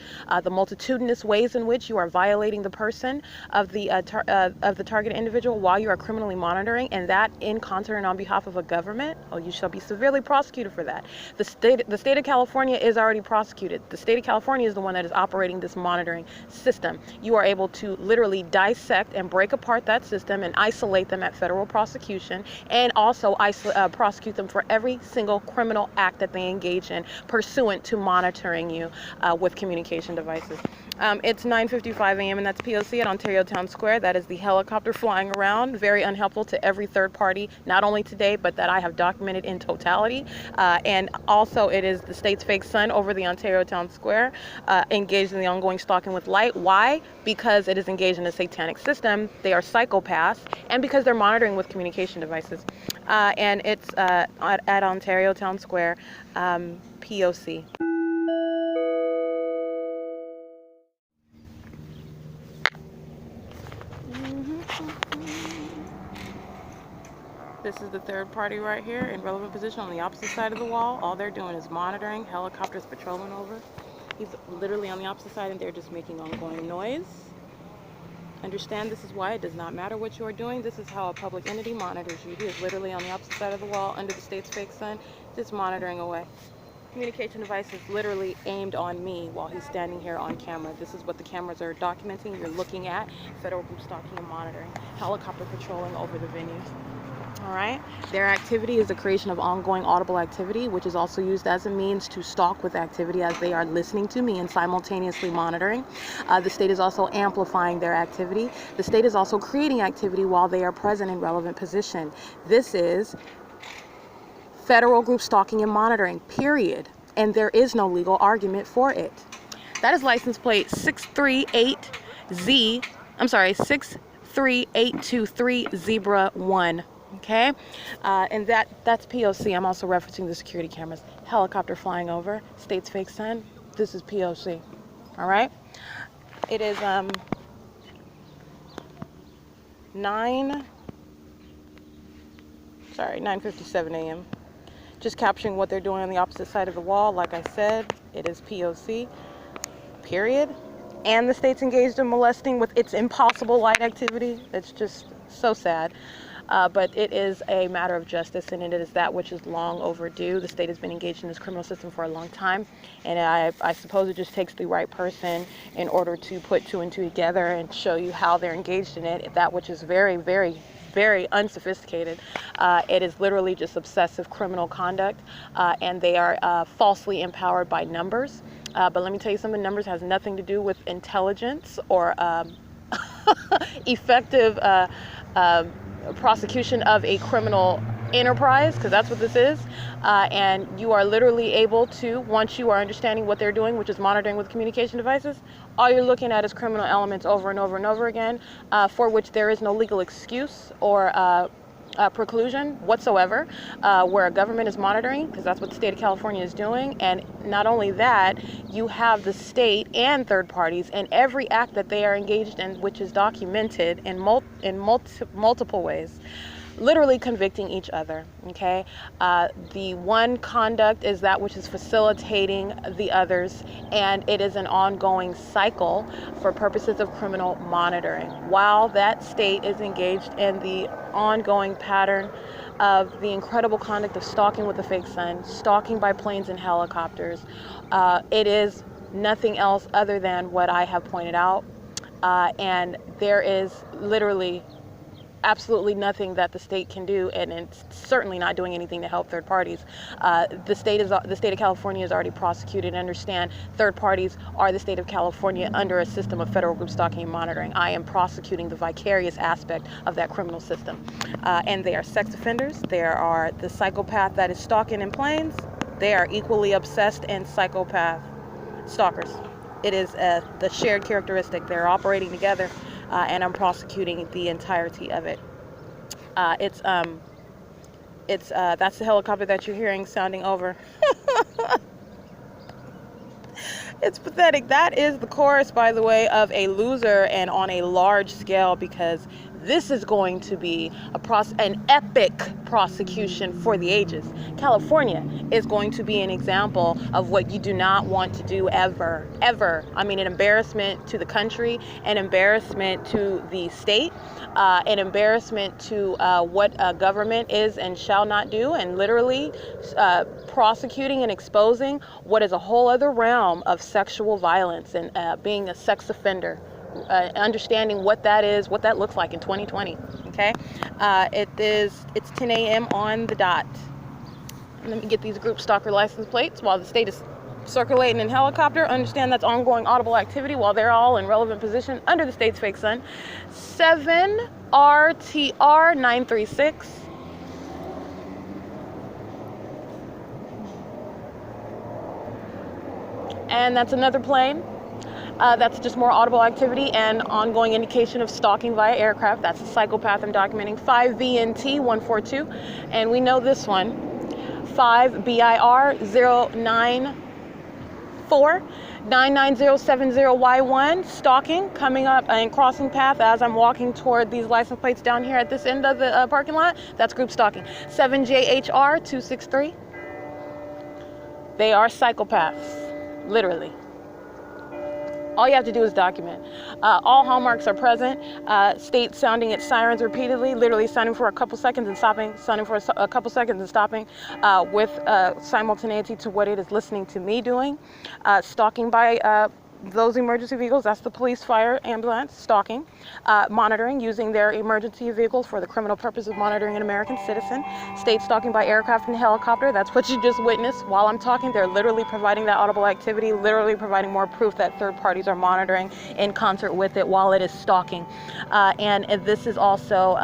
The multitudinous ways in which you are violating the person of the target individual while you are criminally monitoring, and that in concert and on behalf of a government, you shall be severely prosecuted for that. The state of California is already prosecuted. The state of California is the one that is operating this monitoring system. You are able to literally dissect and break apart that system and isolate them at federal prosecution, and also prosecute them for every single criminal act that they engage in pursuant to monitoring you with communication devices. It's 9:55 a.m. and that's P.O.C. at Ontario Town Square. That is the helicopter flying around, very unhelpful to every third party, not only today, but that I have documented in totality. And also it is the state's fake son over the Ontario Town Square, engaged in the ongoing stalking with light. Why? Because it is engaged in a satanic system. They are psychopaths, and because they're monitoring with communication devices. And it's at Ontario Town Square, P.O.C. This is the third party right here in relevant position on the opposite side of the wall. All they're doing is monitoring. Helicopters patrolling over. He's literally on the opposite side, and they're just making ongoing noise. Understand, this is why it does not matter what you are doing. This is how a public entity monitors you. He is literally on the opposite side of the wall under the state's fake sun, just monitoring away. Communication device is literally aimed on me while he's standing here on camera. This is what the cameras are documenting. You're looking at federal group stalking and monitoring. Helicopter patrolling over the venue. All right. Their activity is the creation of ongoing audible activity, which is also used as a means to stalk with activity as they are listening to me and simultaneously monitoring. The state is also amplifying their activity. The state is also creating activity while they are present in relevant position. This is federal group stalking and monitoring, period. And there is no legal argument for it. That is license plate 63823 Zebra 1. Okay, and that's P.O.C. I'm also referencing the security cameras. Helicopter flying over, state's fake sun. This is P.O.C. All right, it is 9:57 a.m. Just capturing what they're doing on the opposite side of the wall. Like I said, it is P.O.C. period. And the state's engaged in molesting with its impossible light activity. It's just so sad. But it is a matter of justice, and it is that which is long overdue. The state has been engaged in this criminal system for a long time, and I suppose it just takes the right person in order to put two and two together and show you how they're engaged in it, that which is very, very, very unsophisticated. It is literally just obsessive criminal conduct, and they are falsely empowered by numbers. But let me tell you something, numbers has nothing to do with intelligence or effective prosecution of a criminal enterprise, because that's what this is, and you are literally able to, once you are understanding what they're doing, which is monitoring with communication devices, all you're looking at is criminal elements over and over and over again, for which there is no legal excuse or preclusion whatsoever, where a government is monitoring, because that's what the state of California is doing. And not only that, you have the state and third parties and every act that they are engaged in, which is documented in multiple ways, literally convicting each other. Okay, the one conduct is that which is facilitating the others, and it is an ongoing cycle for purposes of criminal monitoring, while that state is engaged in the ongoing pattern of the incredible conduct of stalking with a fake sun, stalking by planes and helicopters. It is nothing else other than what I have pointed out, and there is literally absolutely nothing that the state can do, and it's certainly not doing anything to help third parties. The state of California is already prosecuted. Understand, third parties are the state of California under a system of federal group stalking and monitoring. I am prosecuting the vicarious aspect of that criminal system, and they are sex offenders. There are the psychopath that is stalking in planes. They are equally obsessed and psychopath stalkers. It is the shared characteristic. They're operating together. And I'm prosecuting the entirety of it. That's the helicopter that you're hearing sounding over. It's pathetic. That is the chorus, by the way, of a loser, and on a large scale, because this is going to be an epic prosecution for the ages. California is going to be an example of what you do not want to do ever, ever. I mean, an embarrassment to the country, an embarrassment to the state, an embarrassment to what government is and shall not do, and literally prosecuting and exposing what is a whole other realm of sexual violence and being a sex offender. Understanding what that is, what that looks like in 2020. Okay, it's 10 a.m. on the dot. Let me get these group stalker license plates while the state is circulating in helicopter. Understand that's ongoing audible activity while they're all in relevant position under the state's fake sun. 7 RTR 936. And that's another plane. That's just more audible activity and ongoing indication of stalking via aircraft. That's the psychopath I'm documenting. 5VNT 142. And we know this one. 5BIR 094 99070Y1. Stalking, coming up and crossing path as I'm walking toward these license plates down here at this end of the parking lot. That's group stalking. 7JHR 263. They are psychopaths, literally. All you have to do is document. All hallmarks are present. State sounding its sirens repeatedly, literally sounding for a couple seconds and stopping, sounding for a couple seconds and stopping, with simultaneity to what it is listening to me doing. Stalking by those emergency vehicles, that's the police, fire, ambulance, stalking. Monitoring, using their emergency vehicles for the criminal purpose of monitoring an American citizen. State stalking by aircraft and helicopter, that's what you just witnessed. While I'm talking, they're literally providing that audible activity, literally providing more proof that third parties are monitoring in concert with it while it is stalking. And this is also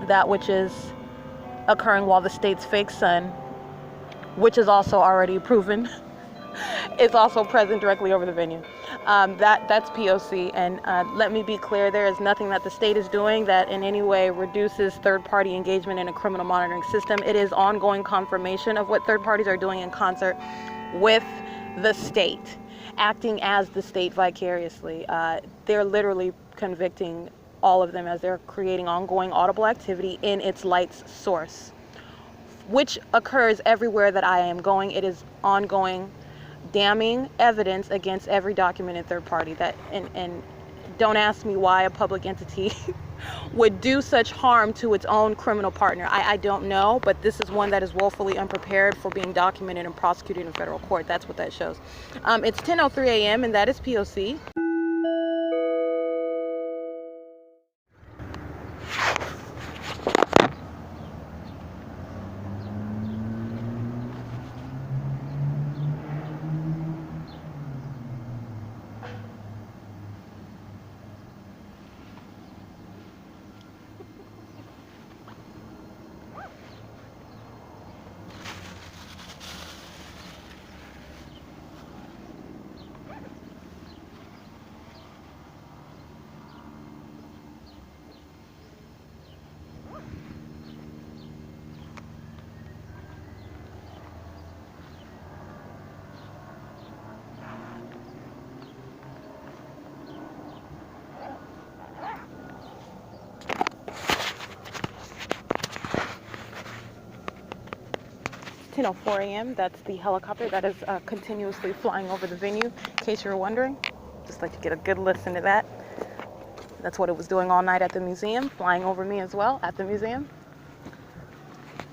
that which is occurring while the state's fake sun, which is also already proven, is also present directly over the venue. That's P.O.C. And let me be clear, there is nothing that the state is doing that in any way reduces third-party engagement in a criminal monitoring system. It is ongoing confirmation of what third parties are doing in concert with the state, acting as the state vicariously. They're literally convicting all of them as they're creating ongoing audible activity in its light's source, which occurs everywhere that I am going. It is ongoing damning evidence against every documented third party. That and don't ask me why a public entity would do such harm to its own criminal partner. I don't know, but this is one that is woefully unprepared for being documented and prosecuted in federal court. That's what that shows. It's 10:03 a.m. and that is P.O.C. 10:04 a.m. That's the helicopter that is continuously flying over the venue, in case you're wondering. Just like to get a good listen to that. That's what it was doing all night at the museum, flying over me as well at the museum.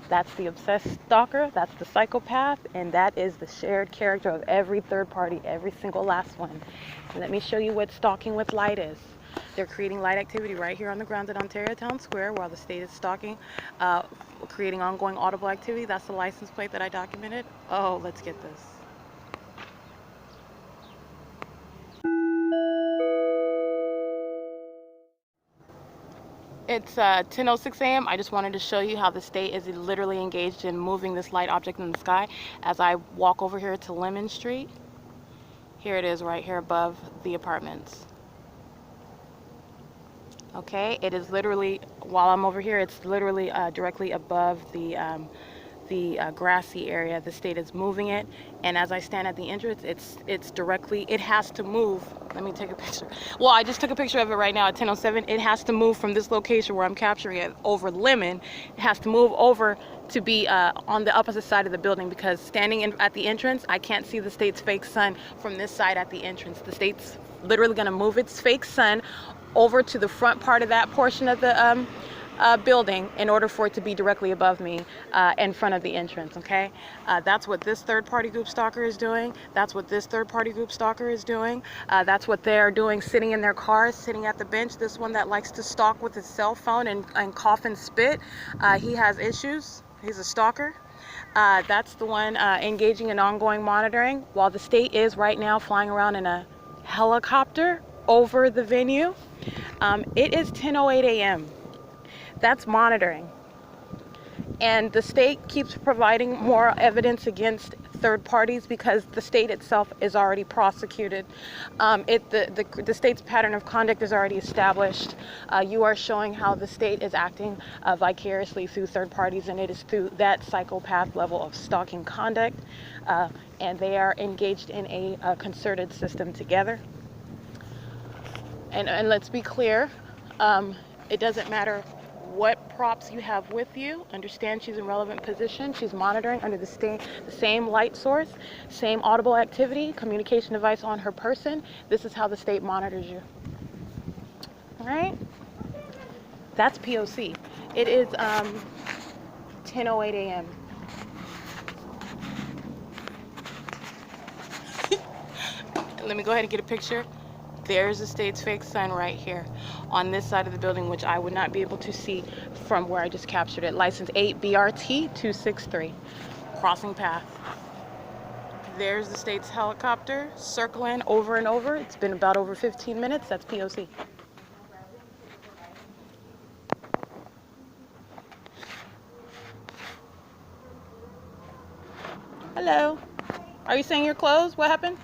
That's the obsessed stalker, that's the psychopath, and that is the shared character of every third party, every single last one. And let me show you what stalking with light is. They're creating light activity right here on the grounds at Ontario Town Square while the state is stalking, creating ongoing audible activity. That's the license plate that I documented. Oh, let's get this. It's 10:06 a.m. I just wanted to show you how the state is literally engaged in moving this light object in the sky. As I walk over here to Lemon Street, here it is right here above the apartments. Okay, it is literally, while I'm over here, it's literally directly above the grassy area. The state is moving it, and as I stand at the entrance, it's directly, it has to move. Let me take a picture. Well, I just took a picture of it right now at 10:07. It has to move from this location where I'm capturing it over Lemon. It has to move over to be on the opposite side of the building, because standing at the entrance, I can't see the state's fake sun from this side at the entrance. The state's literally going to move its fake sun over to the front part of that portion of the building in order for it to be directly above me in front of the entrance. Okay, that's what this third-party group stalker is doing. That's what this third-party group stalker is doing. That's what they're doing sitting in their cars, sitting at the bench. This one that likes to stalk with his cell phone and cough and spit, he has issues. He's a stalker. That's the one engaging in ongoing monitoring while the state is right now flying around in a helicopter over the venue. It is 10:08 a.m. That's monitoring. And the state keeps providing more evidence against third parties because the state itself is already prosecuted. The state's pattern of conduct is already established. You are showing how the state is acting vicariously through third parties, and it is through that psychopath level of stalking conduct. And they are engaged in a concerted system together. And let's be clear, it doesn't matter what props you have with you. Understand she's in relevant position. She's monitoring under the same light source, same audible activity, communication device on her person. This is how the state monitors you. All right? That's P.O.C. It is 10:08 a.m. Let me go ahead and get a picture. There's the state's fake sun right here on this side of the building, which I would not be able to see from where I just captured it. License 8 BRT 263, crossing path. There's the state's helicopter circling over and over. It's been about over 15 minutes. That's P.O.C. Hello. Are you saying you're closed? What happened?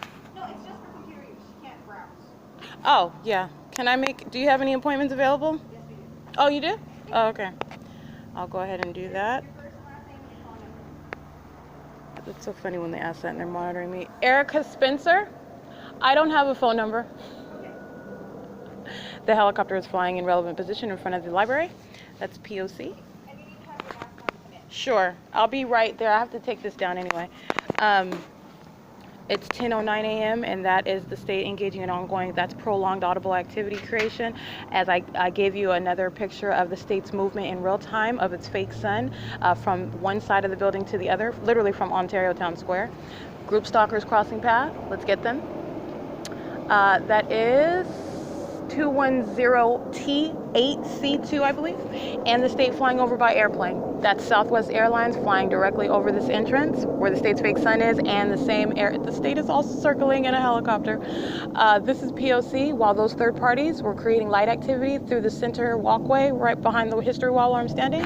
Oh, yeah. Do you have any appointments available? Yes, we do. Oh, you do? Oh, okay. I'll go ahead and do that. It's so funny when they ask that and they're monitoring me. Erica Spencer? I don't have a phone number. The helicopter is flying in relevant position in front of the library. That's P.O.C. Sure. I'll be right there. I have to take this down anyway. It's 10:09 a.m. and that is the state engaging in ongoing, that's prolonged audible activity creation. As I gave you another picture of the state's movement in real time of its fake sun from one side of the building to the other, literally from Ontario Town Square. Group stalkers crossing path. Let's get them. That is 210T8C2, I believe, and the state flying over by airplane. That's Southwest Airlines flying directly over this entrance where the state's fake sun is, and the state is also circling in a helicopter. This is P.O.C. while those third parties were creating light activity through the center walkway right behind the history wall where I'm standing.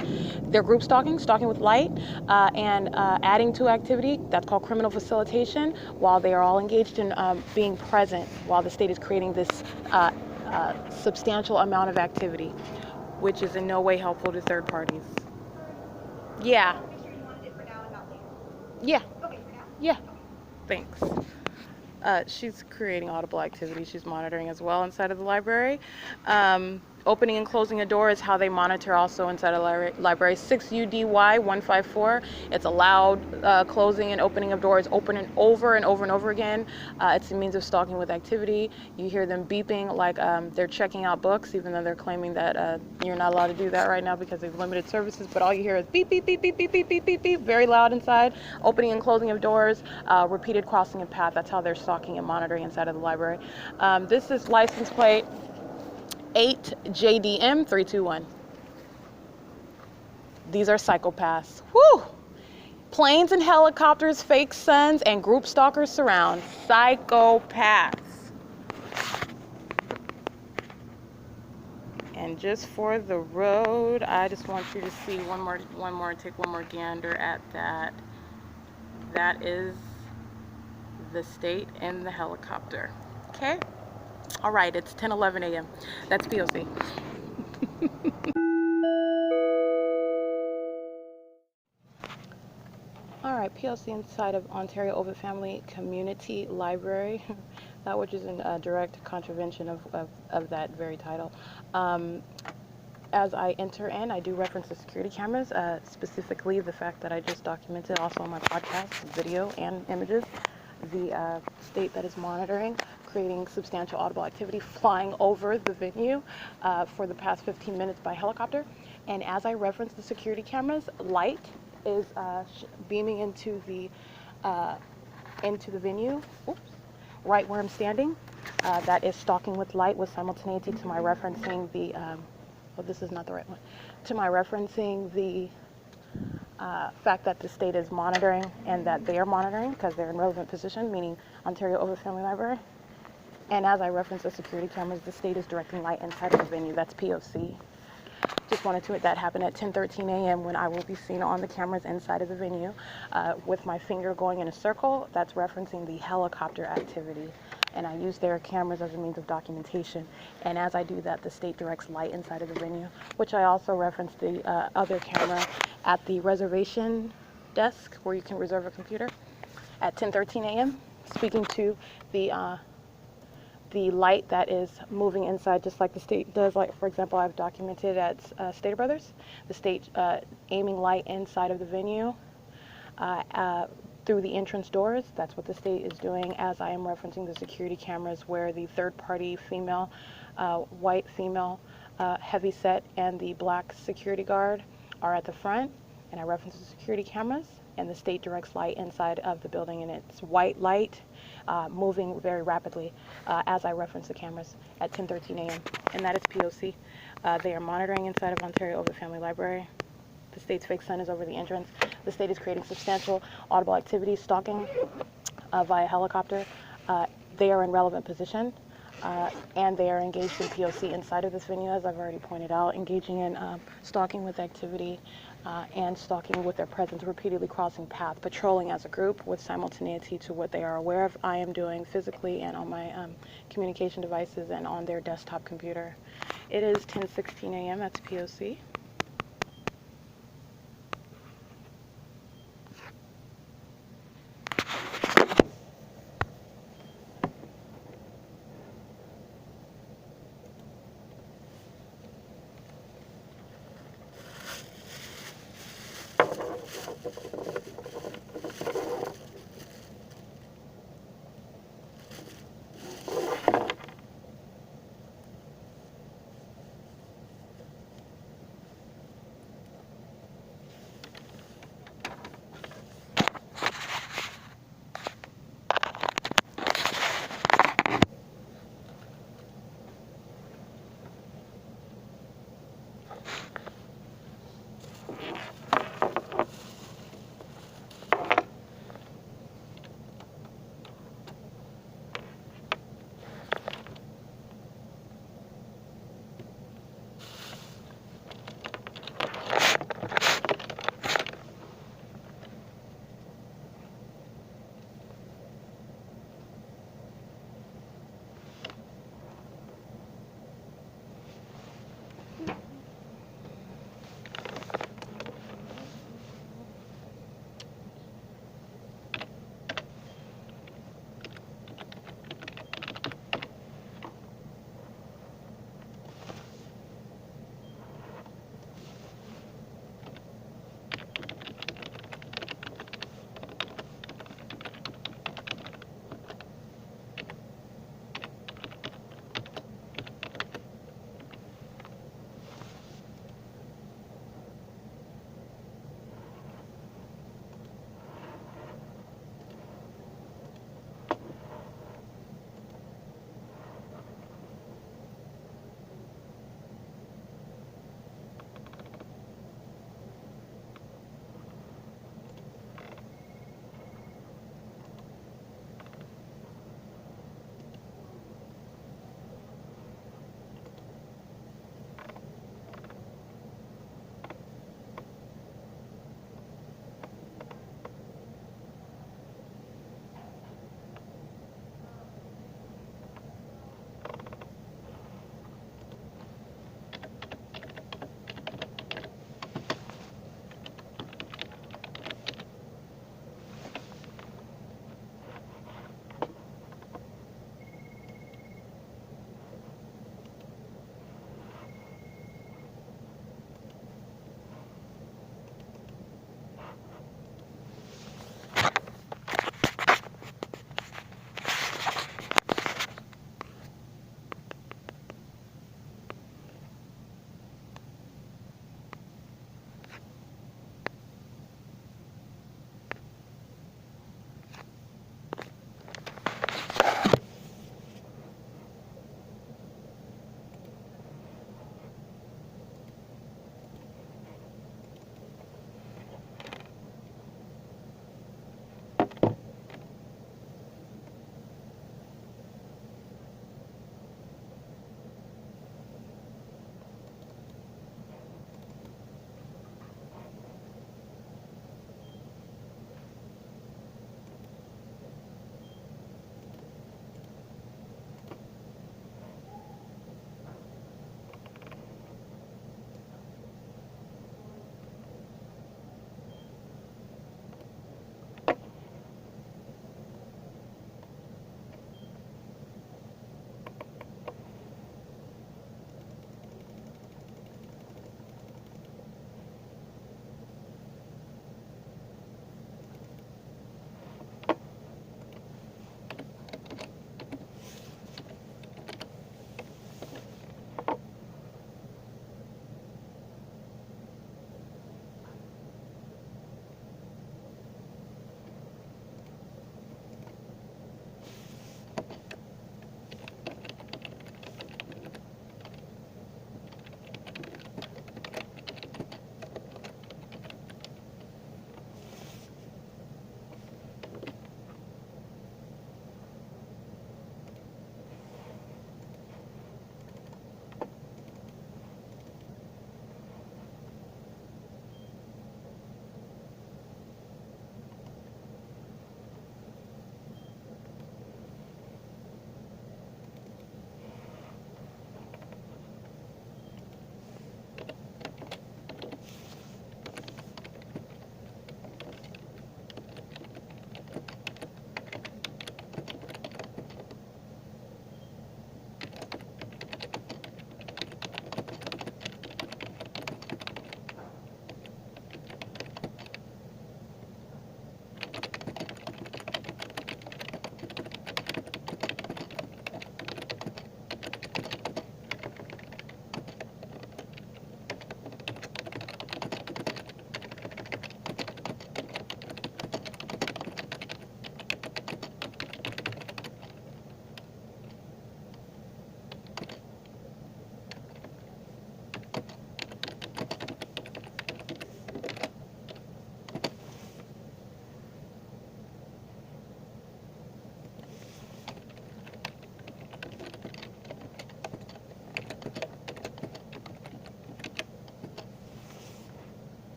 They're group stalking with light, and adding to activity. That's called criminal facilitation, while they are all engaged in being present while the state is creating this substantial amount of activity, which is in no way helpful to third parties. Yeah. Make sure you wanted it for now and not later. Yeah. Okay, for now? Yeah. Thanks. She's creating audible activity. She's monitoring as well inside of the library. Opening and closing a door is how they monitor also inside a library. 6UDY 154. It's a loud closing and opening of doors, opening over and over and over again. It's a means of stalking with activity. You hear them beeping like they're checking out books, even though they're claiming that you're not allowed to do that right now because they've limited services. But all you hear is beep, beep, beep, beep, beep, beep, beep, beep, beep, very loud inside. Opening and closing of doors, repeated crossing of path. That's how they're stalking and monitoring inside of the library. This is license plate 8JDM321. These are psychopaths. Whew! Planes and helicopters, fake suns, and group stalkers surround. Psychopaths. And just for the road, I just want you to see take one more gander at that. That is the state and the helicopter. Okay? All right, it's 10:11 a.m. That's P.O.C. All right, P.O.C. inside of Ontario OVITT Family Community Library, that which is in direct contravention of that very title. As I enter in, I do reference the security cameras, specifically the fact that I just documented also on my podcast, video and images, the state that is monitoring, creating substantial audible activity, flying over the venue for the past 15 minutes by helicopter. And as I reference the security cameras, light is beaming into the venue. Oops. Right where I'm standing. That is stalking with light with simultaneity to my referencing the, well, this is not the right one, to my referencing the fact that the state is monitoring and that they are monitoring because they're in relevant position, meaning Ontario OVITT Family Library. And as I reference the security cameras, the state is directing light inside of the venue. That's P.O.C. Just wanted to, that happened at 10:13 a.m. when I will be seen on the cameras inside of the venue with my finger going in a circle. That's referencing the helicopter activity. And I use their cameras as a means of documentation. And as I do that, the state directs light inside of the venue, which I also reference the other camera at the reservation desk where you can reserve a computer at 10:13 a.m. speaking to the light that is moving inside just like the state does. Like, for example, I've documented at Stater Brothers, the state aiming light inside of the venue through the entrance doors. That's what the state is doing as I am referencing the security cameras where the third-party female, white female, heavy set, and the black security guard are at the front. And I reference the security cameras, and the state directs light inside of the building, and it's white light moving very rapidly as I reference the cameras at 10:13 a.m. And that is P.O.C. They are monitoring inside of Ontario OVITT Family Library. The state's fake sun is over the entrance. The state is creating substantial audible activity, stalking via helicopter. They are in relevant position. And they are engaged in P.O.C. inside of this venue, as I've already pointed out, engaging in stalking with activity and stalking with their presence, repeatedly crossing path, patrolling as a group with simultaneity to what they are aware of I am doing physically and on my communication devices and on their desktop computer. It is 10:16 a.m. That's P.O.C.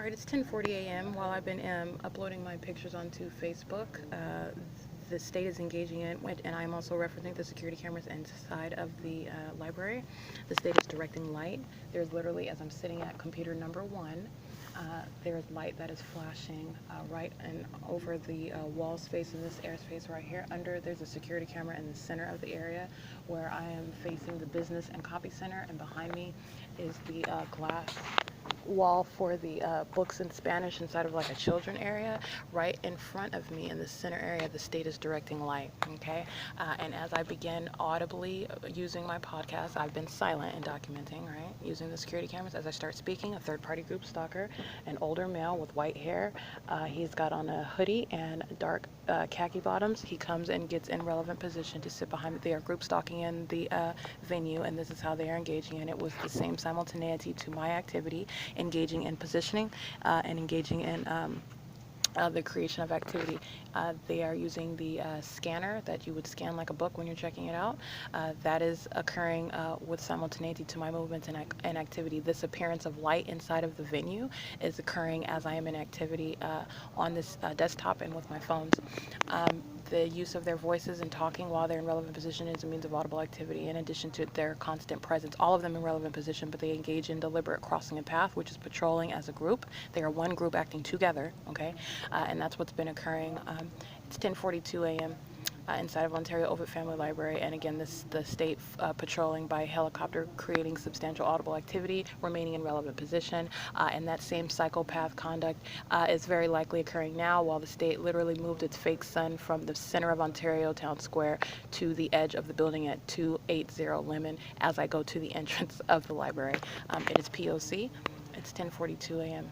All right, it's 10:40 a.m. While I've been uploading my pictures onto Facebook, the state is engaging in, and I'm also referencing the security cameras inside of the library. The state is directing light. There's literally, as I'm sitting at computer number 1, there's light that is flashing right and over the wall space in this airspace right here. There's a security camera in the center of the area where I am facing the business and copy center, and behind me is the glass wall for the books in Spanish inside of like a children area. Right in front of me in the center area, the state is directing light. Okay, and as I begin audibly using my podcast, I've been silent and documenting, right, using the security cameras. As I start speaking, a third-party group stalker, an older male with white hair, he's got on a hoodie and dark khaki bottoms. He comes and gets in relevant position to sit behind. They are group stalking in the venue, and this is how they are engaging in it, with the same simultaneity to my activity, engaging in positioning and engaging in the creation of activity. They are using the scanner that you would scan like a book when you're checking it out. That is occurring with simultaneity to my movements and activity. This appearance of light inside of the venue is occurring as I am in activity on this desktop and with my phones. The use of their voices and talking while they're in relevant position is a means of audible activity, in addition to their constant presence. All of them in relevant position, but they engage in deliberate crossing a path, which is patrolling as a group. They are one group acting together, okay? And that's what's been occurring. It's 10:42 a.m. Inside of Ontario OVITT Family Library, and again, the state patrolling by helicopter, creating substantial audible activity, remaining in relevant position, and that same psychopath conduct is very likely occurring now, while the state literally moved its fake sun from the center of Ontario Town Square to the edge of the building at 280 Lemon as I go to the entrance of the library. It is P.O.C. It's 10:42 a.m.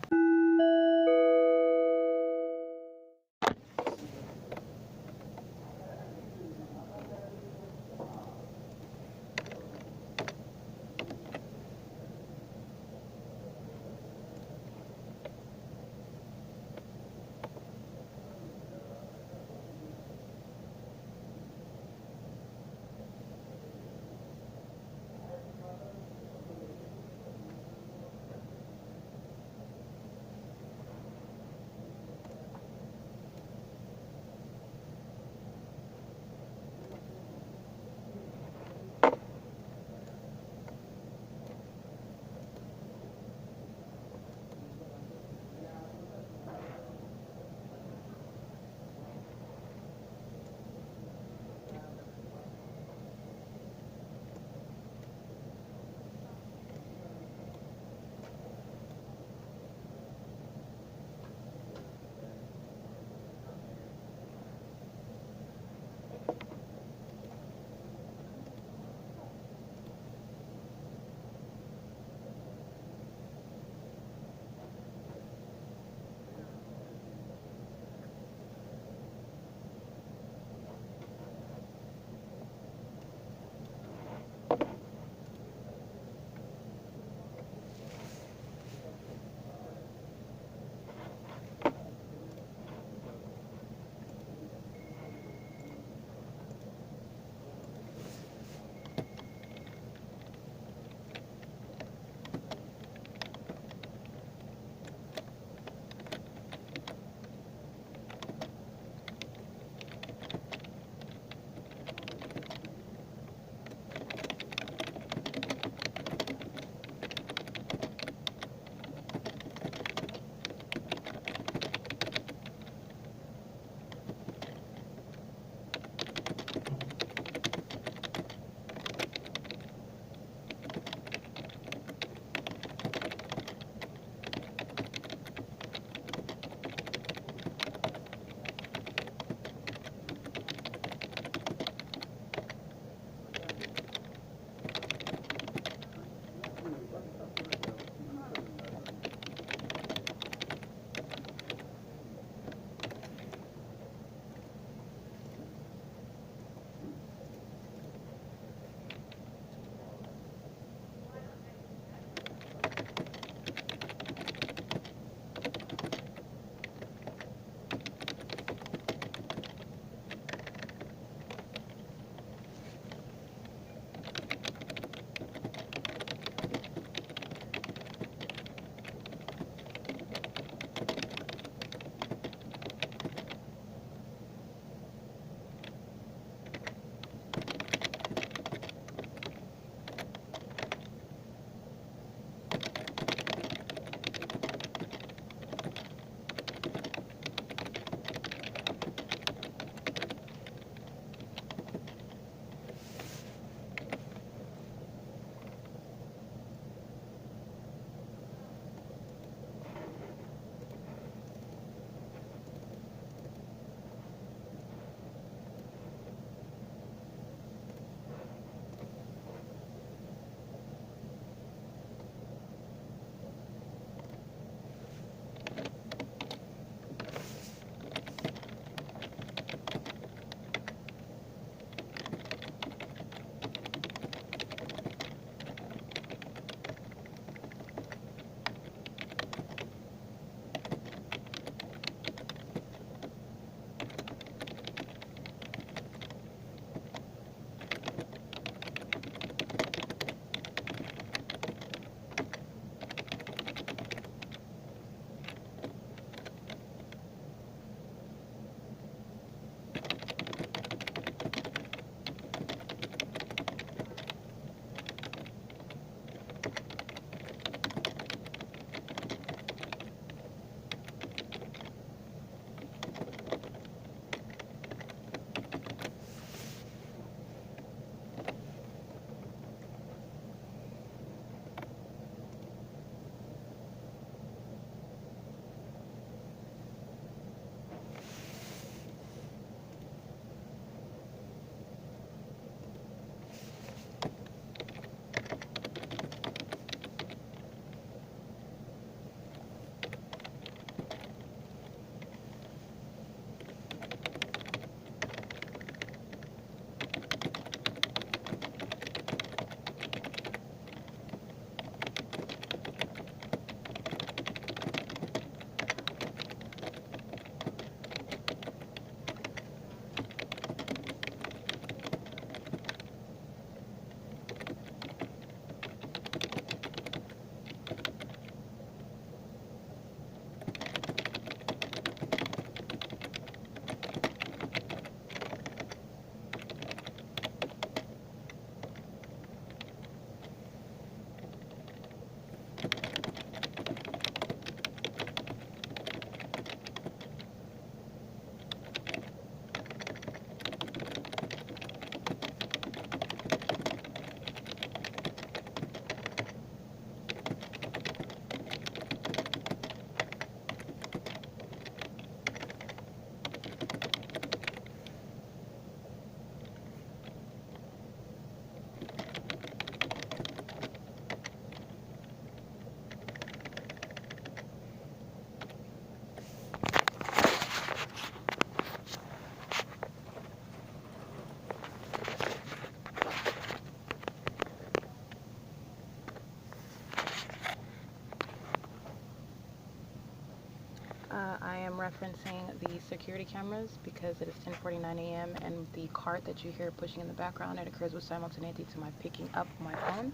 referencing the security cameras because it is 10:49 a.m. and the cart that you hear pushing in the background, it occurs with simultaneity to my picking up my phone.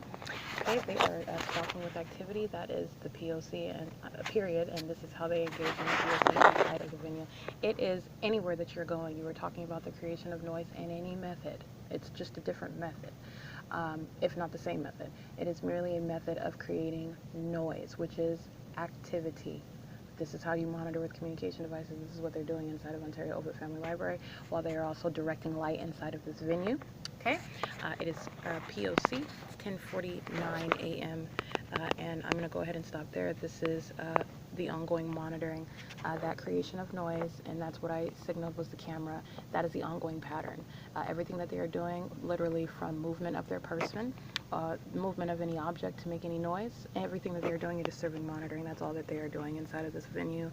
Okay, they are stalking with activity. That is the P.O.C. and period, and this is how they engage in the P.O.C. inside of the venue. It is anywhere that you're going. You were talking about the creation of noise in any method. It's just a different method. If not the same method. It is merely a method of creating noise, which is activity. This is how you monitor with communication devices. This is what they're doing inside of Ontario OVITT Family Library, while they are also directing light inside of this venue. Okay, it is P.O.C. It's 10:49 a.m. And I'm going to go ahead and stop there. This is the ongoing monitoring, that creation of noise, and that's what I signaled was the camera. That is the ongoing pattern. Everything that they are doing, literally from movement of their person, movement of any object to make any noise, everything that they are doing, it is serving monitoring. That's all that they are doing inside of this venue.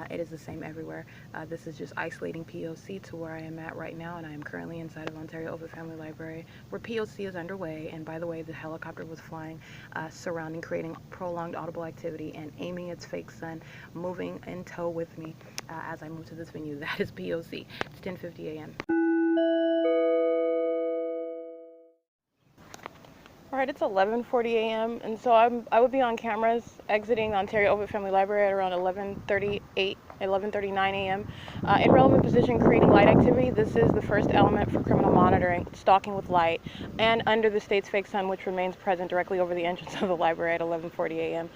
It is the same everywhere. This is just isolating P.O.C. to where I am at right now, and I am currently inside of Ontario OVITT Family Library, where P.O.C. is underway. And by the way, the helicopter was flying, surrounding, creating prolonged audible activity, and aiming its fake sun, moving in tow with me as I move to this venue. That is P.O.C. It's 10:50 a.m. All right, it's 11:40 a.m. and so I would be on cameras exiting the Ontario OVITT Family Library at around 11:39 a.m. In relevant position, creating light activity. This is the first element for criminal monitoring, stalking with light, and under the state's fake sun, which remains present directly over the entrance of the library at 11:40 a.m.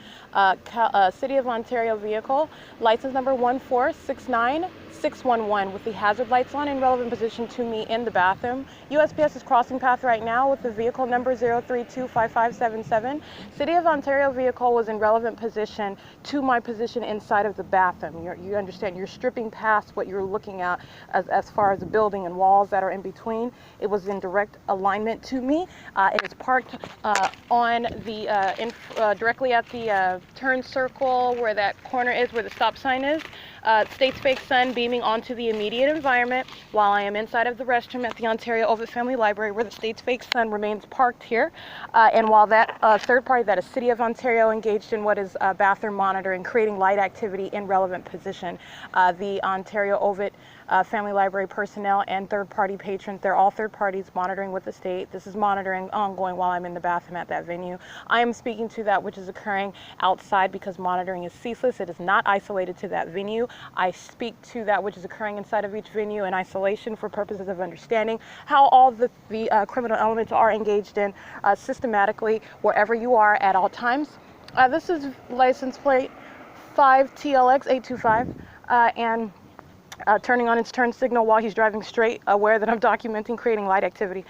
City of Ontario vehicle, license number 1469611 with the hazard lights on, in relevant position to me in the bathroom. USPS is crossing path right now with the vehicle number 0325577. City of Ontario vehicle was in relevant position to my position inside of the bathroom. You understand, you're stripping past what you're looking at as far as the building and walls that are in between. It was in direct alignment to me. It is parked on the directly at the turn circle where that corner is, where the stop sign is. State's fake sun beaming onto the immediate environment while I am inside of the restroom at the Ontario OVITT Family Library, where the state's fake sun remains parked here. And while that third party, that is City of Ontario, engaged in what is bathroom monitoring, creating light activity in relevant position. The Ontario OVITT Family Library personnel and third-party patrons, they're all third parties monitoring with the state. This is monitoring ongoing while I'm in the bathroom at that venue. I am speaking to that which is occurring outside because monitoring is ceaseless. It is not isolated to that venue. I speak to that which is occurring inside of each venue in isolation for purposes of understanding how all the criminal elements are engaged in systematically wherever you are at all times. This is license plate 5TLX825 and turning on its turn signal while he's driving straight, aware that I'm documenting creating light activity.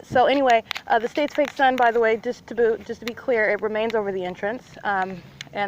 So anyway, the state's fake sun, by the way, just to be clear, it remains over the entrance, and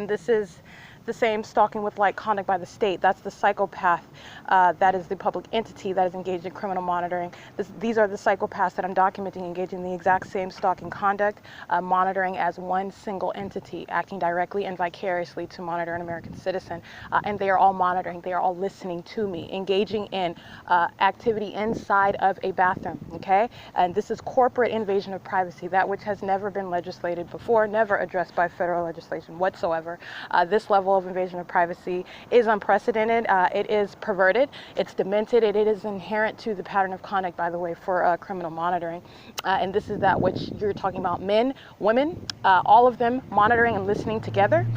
this is the same stalking with light conduct by the state. That's the psychopath. That is the public entity that is engaged in criminal monitoring. These are the psychopaths that I'm documenting engaging in the exact same stalking conduct, monitoring as one single entity, acting directly and vicariously to monitor an American citizen. And they are all monitoring. They are all listening to me, engaging in activity inside of a bathroom, okay? And this is corporate invasion of privacy, that which has never been legislated before, never addressed by federal legislation whatsoever. This level of invasion of privacy is unprecedented. It is perverted. It's demented. It is inherent to the pattern of conduct, by the way, for criminal monitoring. And this is that which you're talking about: men, women, all of them monitoring and listening together,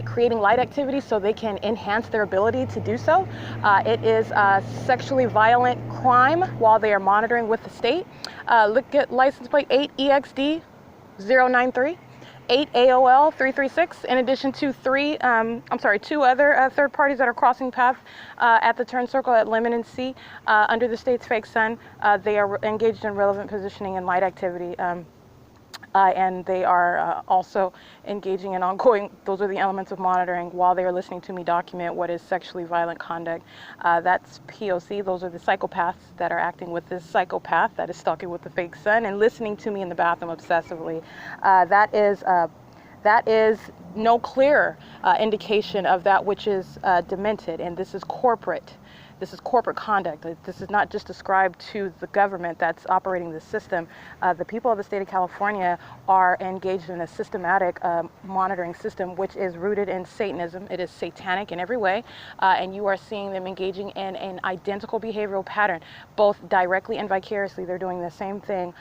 creating light activity so they can enhance their ability to do so. It is sexually violent crime while they are monitoring with the state. Look at license plate 8EXD093. 8 AOL 336, in addition to two other third parties that are crossing path at the turn circle at Lemon and C under the state's fake sun. They are engaged in relevant positioning and light activity. And they are also engaging in ongoing, those are the elements of monitoring while they are listening to me document what is sexually violent conduct. That's P.O.C. Those are the psychopaths that are acting with this psychopath that is stalking with the fake sun and listening to me in the bathroom obsessively. That is no clearer indication of that which is demented, and this is corporate. This is corporate conduct. This is not just ascribed to the government that's operating the system. The people of the state of California are engaged in a systematic monitoring system, which is rooted in Satanism. It is satanic in every way, and you are seeing them engaging in an identical behavioral pattern, both directly and vicariously. They're doing the same thing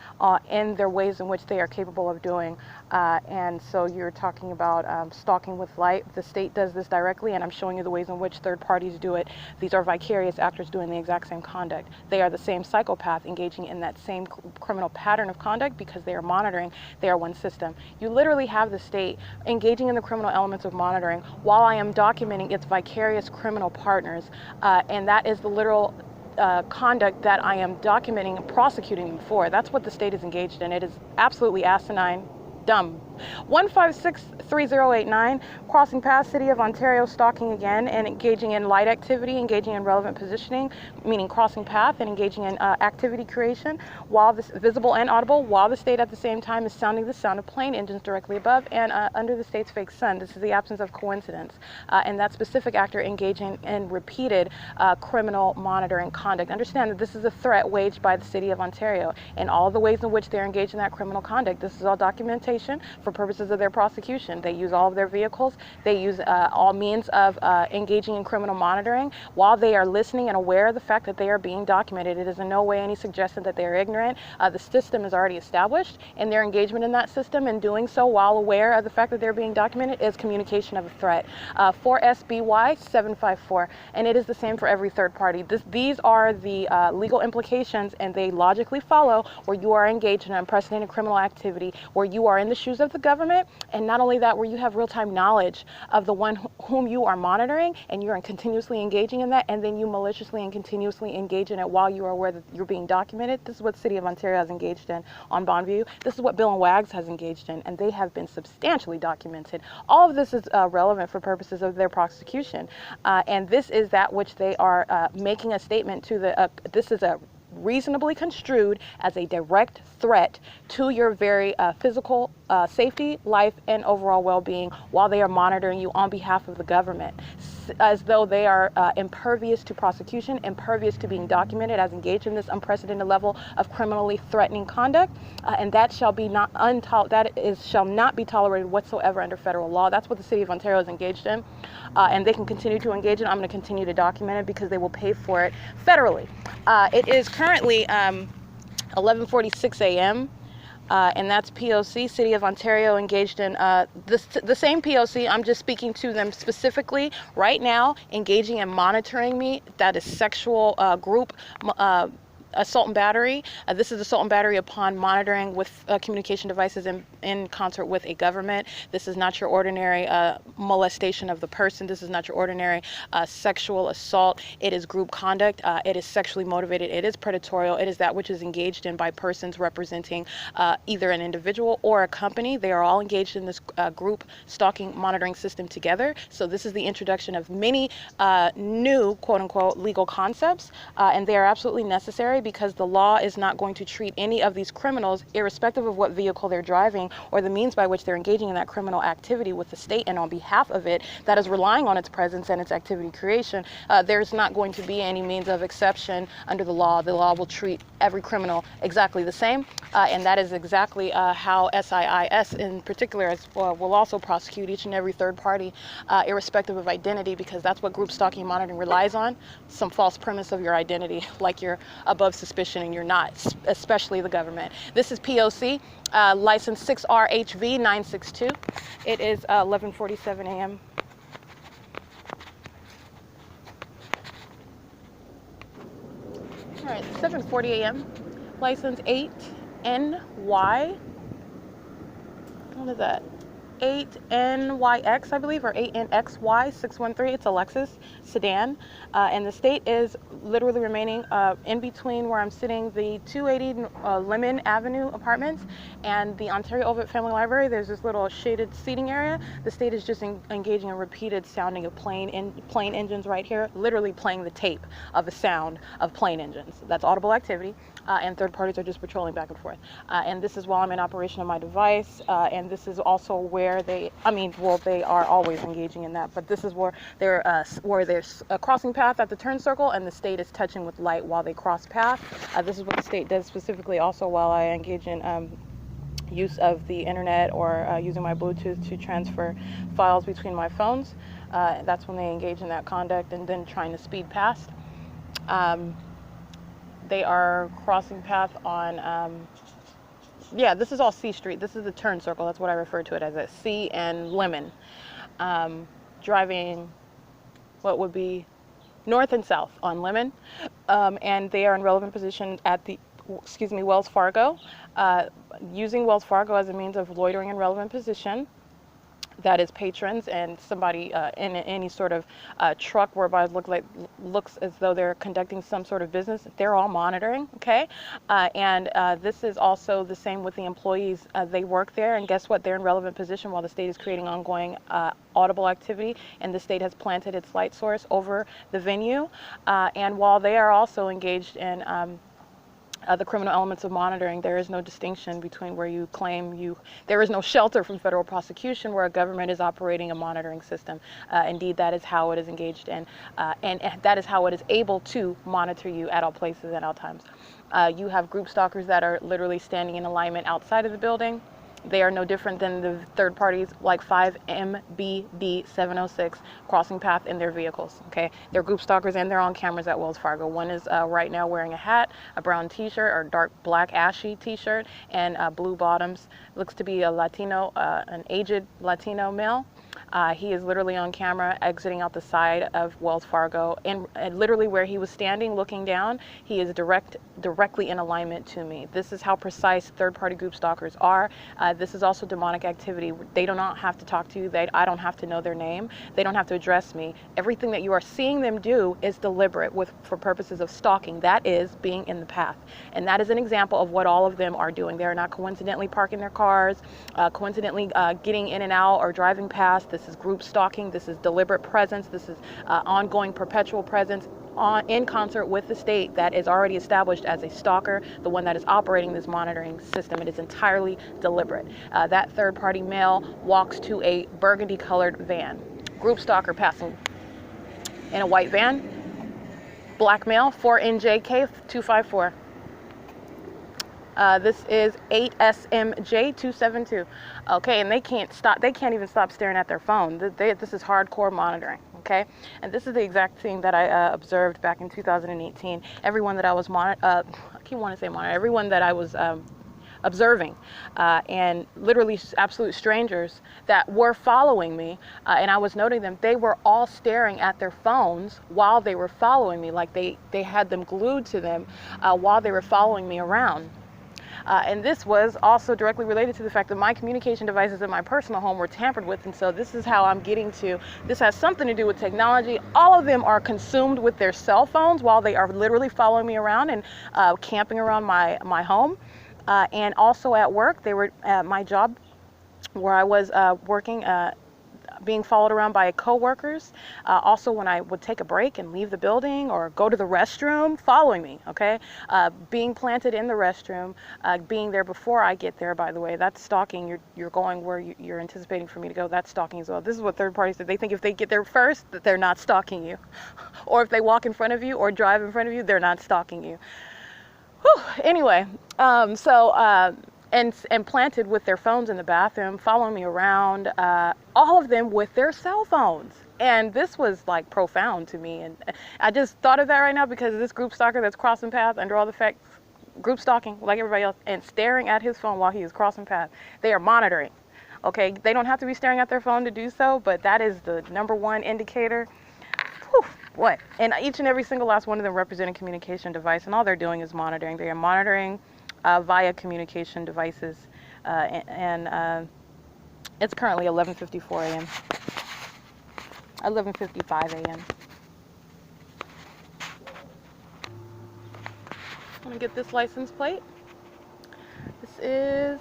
in their ways in which they are capable of doing. And so you're talking about stalking with light. The state does this directly, and I'm showing you the ways in which third parties do it. These are vicarious actors doing the exact same conduct. They are the same psychopath engaging in that same criminal pattern of conduct because they are monitoring. They are one system. You literally have the state engaging in the criminal elements of monitoring while I am documenting its vicarious criminal partners, and that is the literal conduct that I am documenting and prosecuting them for. That's what the state is engaged in. It is absolutely asinine, dumb. 1563089, crossing past City of Ontario, stalking again, and engaging in light activity, engaging in relevant positioning, meaning crossing path, and engaging in activity creation, while this visible and audible, while the state at the same time is sounding the sound of plane engines directly above and under the state's fake sun. This is the absence of coincidence. And that specific actor engaging in repeated criminal monitoring conduct. Understand that this is a threat waged by the City of Ontario and all the ways in which they're engaged in that criminal conduct. This is all documentation for purposes of their prosecution. They use all of their vehicles. They use all means of engaging in criminal monitoring while they are listening and aware of the fact that they are being documented. It is in no way any suggestion that they are ignorant. The system is already established, and their engagement in that system and doing so while aware of the fact that they're being documented is communication of a threat. 4SBY 754, and it is the same for every third party. These are the legal implications, and they logically follow where you are engaged in unprecedented criminal activity, where you are in the shoes of the government, and not only that, where you have real-time knowledge of the one whom you are monitoring, and you're continuously engaging in that, and then you maliciously and continuously engage in it while you are aware that you're being documented. This is what the City of Ontario has engaged in on BONVIEW. This is what Bill and Wags has engaged in, and they have been substantially documented. All of this is relevant for purposes of their prosecution, and this is that which they are making a statement to the, this is a reasonably construed as a direct threat to your very physical safety, life, and overall well-being while they are monitoring you on behalf of the government, as though they are impervious to prosecution, impervious to being documented as engaged in this unprecedented level of criminally threatening conduct, and that shall be shall not be tolerated whatsoever under federal law. That's what the City of Ontario is engaged in, and they can continue to engage in. I'm going to continue to document it because they will pay for it federally. It is currently 11:46 a.m. And that's P.O.C, City of Ontario, engaged in the same P.O.C. I'm just speaking to them specifically right now, engaging in monitoring me. That is sexual group assault and battery. This is assault and battery upon monitoring with communication devices in concert with a government. This is not your ordinary molestation of the person. This is not your ordinary sexual assault. It is group conduct. It is sexually motivated. It is predatorial. It is that which is engaged in by persons representing either an individual or a company. They are all engaged in this group stalking monitoring system together. So this is the introduction of many new quote-unquote legal concepts, and they are absolutely necessary because the law is not going to treat any of these criminals, irrespective of what vehicle they're driving or the means by which they're engaging in that criminal activity with the state and on behalf of it that is relying on its presence and its activity creation. There's not going to be any means of exception under the law. The law will treat every criminal exactly the same, and that is exactly how I.I.S in particular will also prosecute each and every third party, irrespective of identity, because that's what group stalking and monitoring relies on, some false premise of your identity, like you're above suspicion and you're not, especially the government. This is P.O.C, license 6RHV962. It is 11:47 a.m. All right, 7:40 a.m. License 8NY. What is that? 8NYX, I believe, or 8NXY613. It's a Lexus sedan, and the state is literally remaining in between where I'm sitting, the 280 Lemon Avenue apartments and the Ontario OVITT Family Library. There's this little shaded seating area. The state is just engaging in repeated sounding of plane engines right here, literally playing the tape of a sound of plane engines. That's audible activity, and third parties are just patrolling back and forth. And this is while I'm in operation of my device, and this is also where where they, I mean, well, they are always engaging in that, but this is where there's a crossing path at the turn circle and the state is touching with light while they cross path. This is what the state does specifically also while I engage in use of the internet or using my Bluetooth to transfer files between my phones. That's when they engage in that conduct and then trying to speed past. They are crossing path on, yeah, this is all C Street. This is the turn circle. That's what I refer to it as, a C and Lemon. Driving what would be north and south on Lemon. And they are in relevant position at the, Wells Fargo, using Wells Fargo as a means of loitering in relevant position. That is patrons and somebody in any sort of truck whereby it looks as though they're conducting some sort of business. They're all monitoring, okay? And this is also the same with the employees. They work there, and guess what? They're in relevant position while the state is creating ongoing audible activity, and the state has planted its light source over the venue. And while they are also engaged in the criminal elements of monitoring, there is no distinction between where you claim there is no shelter from federal prosecution where a government is operating a monitoring system. Indeed, that is how it is engaged in, and that is how it is able to monitor you at all places at all times. You have group stalkers that are literally standing in alignment outside of the building. They are no different than the third parties like 5MBD706 crossing path in their vehicles, okay? They're group stalkers and they're on cameras at Wells Fargo. One is right now wearing a hat, a brown t-shirt or dark black ashy t-shirt, and blue bottoms. Looks to be a Latino, an aged Latino male. He is literally on camera exiting out the side of Wells Fargo, and literally where he was standing looking down, he is directly in alignment to me. This is how precise third-party group stalkers are. This is also demonic activity. They do not have to talk to you. I don't have to know their name. They don't have to address me. Everything that you are seeing them do is deliberate for purposes of stalking. That is being in the path. And that is an example of what all of them are doing. They are not coincidentally parking their cars, coincidentally getting in and out or driving past. This is group stalking. This is deliberate presence. This is ongoing perpetual presence in concert with the state that is already established as a stalker, the one that is operating this monitoring system. It is entirely deliberate. That third-party male walks to a burgundy-colored van. Group stalker passing in a white van. Black male, 4NJK254. This is 8SMJ272. Okay, and they can't even stop staring at their phone. This is hardcore monitoring, okay? And this is the exact thing that I observed back in 2018. Everyone that I was everyone that I was observing, and literally absolute strangers that were following me, and I was noting them, they were all staring at their phones while they were following me, like they had them glued to them while they were following me around. And this was also directly related to the fact that my communication devices in my personal home were tampered with, and so this is how I'm getting to, this has something to do with technology. All of them are consumed with their cell phones while they are literally following me around and camping around my home. And also at work, they were at my job where I was working, being followed around by coworkers. Also when I would take a break and leave the building or go to the restroom, following me, okay? Being planted in the restroom, being there before I get there, by the way, that's stalking. You're going where you're anticipating for me to go. That's stalking as well. This is what third parties do. They think if they get there first, that they're not stalking you. Or if they walk in front of you or drive in front of you, they're not stalking you. Whew. Anyway, and planted with their phones in the bathroom, following me around, all of them with their cell phones. And this was like profound to me. And I just thought of that right now because of this group stalker that's crossing paths under all the facts, group stalking like everybody else, and staring at his phone while he is crossing paths. They are monitoring. Okay, they don't have to be staring at their phone to do so, but that is the #1 indicator. Whew, boy. And each and every single last one of them represent a communication device, and all they're doing is monitoring. They are monitoring via communication devices, and it's currently 11:54 a.m. 11:55 a.m. I'm gonna get this license plate. This is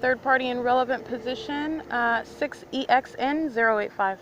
third party in relevant position, 6EXN085.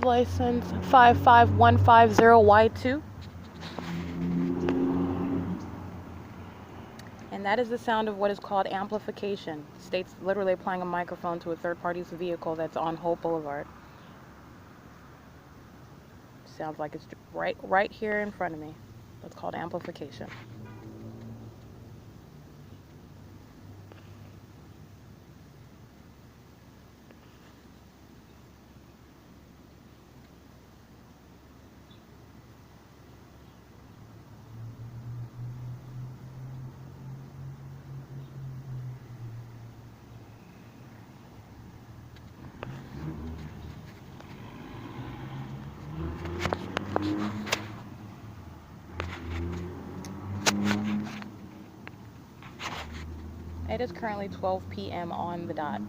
license 55150Y2. And that is the sound of what is called amplification. State's literally applying a microphone to a third party's vehicle that's on Holt Boulevard. Sounds like it's right here in front of me. That's called amplification. It is currently 12 p.m. on the dot.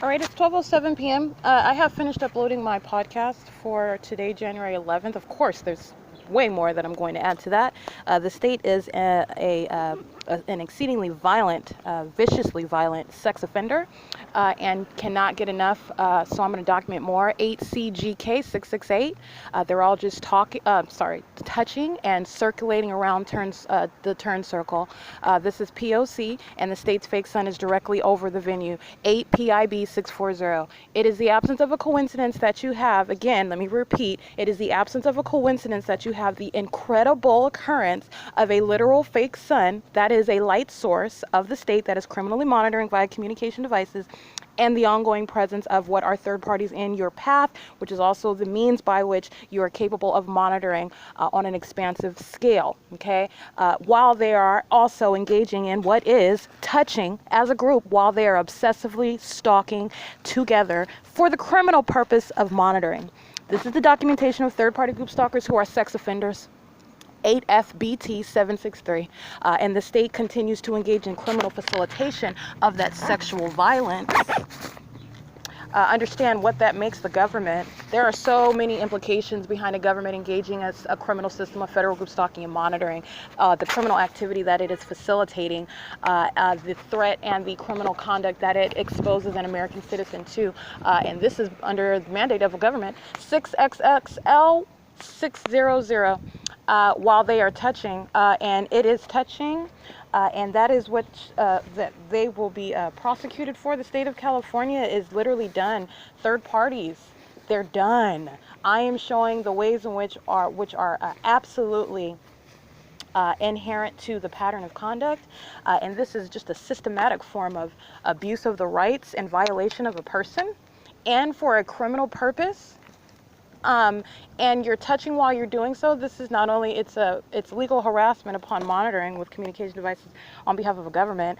All right, it's 12:07 p.m. I have finished uploading my podcast for today, January 11th. Of course, there's way more that I'm going to add to that. The state is an exceedingly violent, viciously violent sex offender and cannot get enough, so I'm going to document more. 8CGK 668. They're all just touching and circulating around the turn circle. This is P.O.C. and the state's fake son is directly over the venue. 8 PIB 640. It is the absence of a coincidence that you have, again, let me repeat, it is the absence of a coincidence that you have the incredible occurrence of a literal fake sun that is a light source of the state that is criminally monitoring via communication devices, and the ongoing presence of what are third parties in your path, which is also the means by which you are capable of monitoring on an expansive scale, okay? While they are also engaging in what is touching as a group while they are obsessively stalking together for the criminal purpose of monitoring. This is the documentation of third-party group stalkers who are sex offenders. 8FBT 763, and the state continues to engage in criminal facilitation of that sexual violence. Understand what that makes the government. There are so many implications behind a government engaging as a criminal system of federal group stalking and monitoring, the criminal activity that it is facilitating, the threat and the criminal conduct that it exposes an American citizen to, and this is under the mandate of a government. 6XXL 600. While they are touching, and it is touching, and that is what that they will be prosecuted for. The state of California is literally done. Third parties, they're done. I am showing the ways in which are absolutely inherent to the pattern of conduct, and this is just a systematic form of abuse of the rights and violation of a person, and for a criminal purpose. And you're touching while you're doing so. This is not only, it's legal harassment upon monitoring with communication devices on behalf of a government.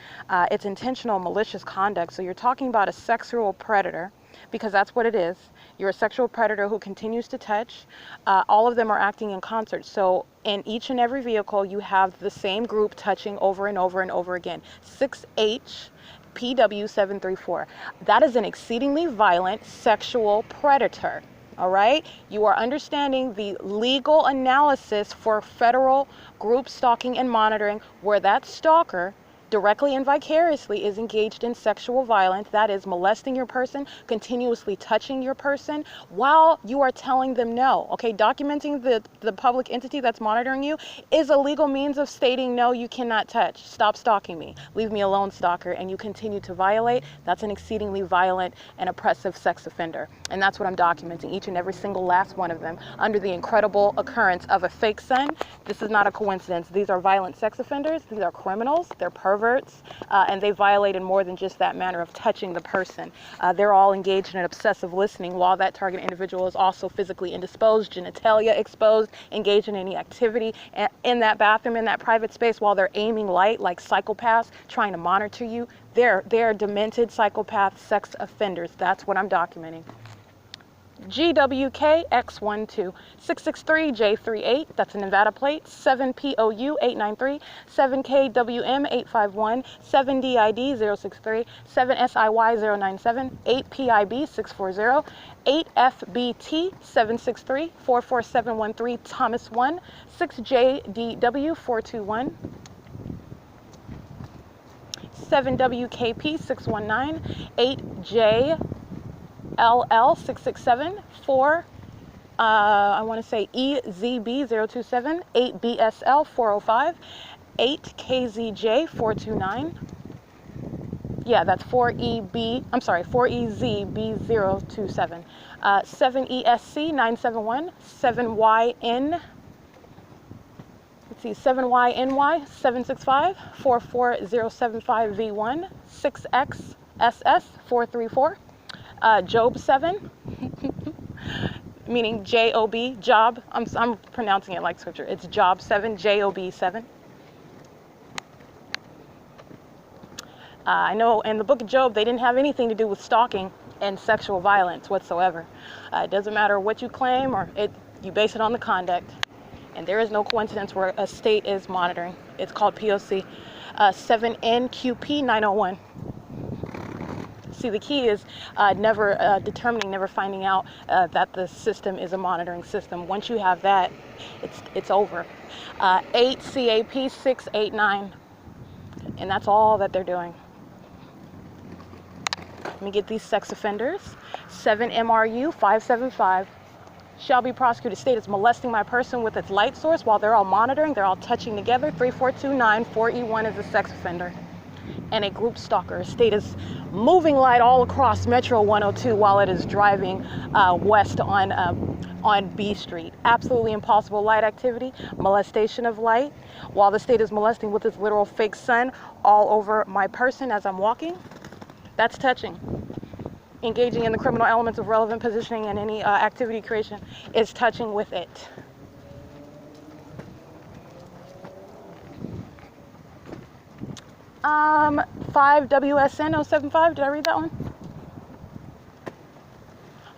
It's intentional malicious conduct. So you're talking about a sexual predator, because that's what it is. You're a sexual predator who continues to touch. All of them are acting in concert. So in each and every vehicle, you have the same group touching over and over and over again. 6H PW 734. That is an exceedingly violent sexual predator. All right, you are understanding the legal analysis for federal group stalking and monitoring, where that stalker directly and vicariously is engaged in sexual violence, that is molesting your person, continuously touching your person while you are telling them no. Okay, documenting the public entity that's monitoring you is a legal means of stating no, you cannot touch. Stop stalking me. Leave me alone, stalker. And you continue to violate. That's an exceedingly violent and oppressive sex offender. And that's what I'm documenting, each and every single last one of them, under the incredible occurrence of a fake son. This is not a coincidence. These are violent sex offenders. These are criminals. They're perverts. And they violated more than just that manner of touching the person. They're all engaged in obsessive listening while that target individual is also physically indisposed, genitalia exposed, engaged in any activity in that bathroom, in that private space, while they're aiming light like psychopaths trying to monitor you. They're demented psychopath sex offenders. That's what I'm documenting. GWK-X12 663J38, that's a Nevada plate, 7POU-893, 7KWM-851, 7DID-063, 7SIY-097, 8PIB-640, 8FBT-763, 44713 Thomas 1, 6JDW-421, 7WKP 619, 8JLL 667, 4 I want to say EZB 027, 8BSL 405, 8KZJ 429. Yeah, that's 4EZB 027. 7ESC 971, 7YN. Let's see, 7YNY 765, 44075V1, 6XSS 434, Job 7, meaning J-O-B, Job. I'm pronouncing it like scripture. It's Job 7, J-O-B 7. I know in the book of Job, they didn't have anything to do with stalking and sexual violence whatsoever. It doesn't matter what you claim, or you base it on the conduct. And there is no coincidence where a state is monitoring. It's called P.O.C. 7NQP 901. See, the key is never finding out that the system is a monitoring system. Once you have that, it's over. 8CAP 689, and that's all that they're doing. Let me get these sex offenders. 7MRU 575. Shall be prosecuted. State is molesting my person with its light source while they're all monitoring. They're all touching together. 3429, 4E1 is a sex offender and a group stalker. State is moving light all across Metro 102 while it is driving west on B Street. Absolutely impossible light activity. Molestation of light while the state is molesting with its literal fake sun all over my person as I'm walking. That's touching. Engaging in the criminal elements of relevant positioning and any activity creation is touching with it. Um, 5WSN 075, did I read that one?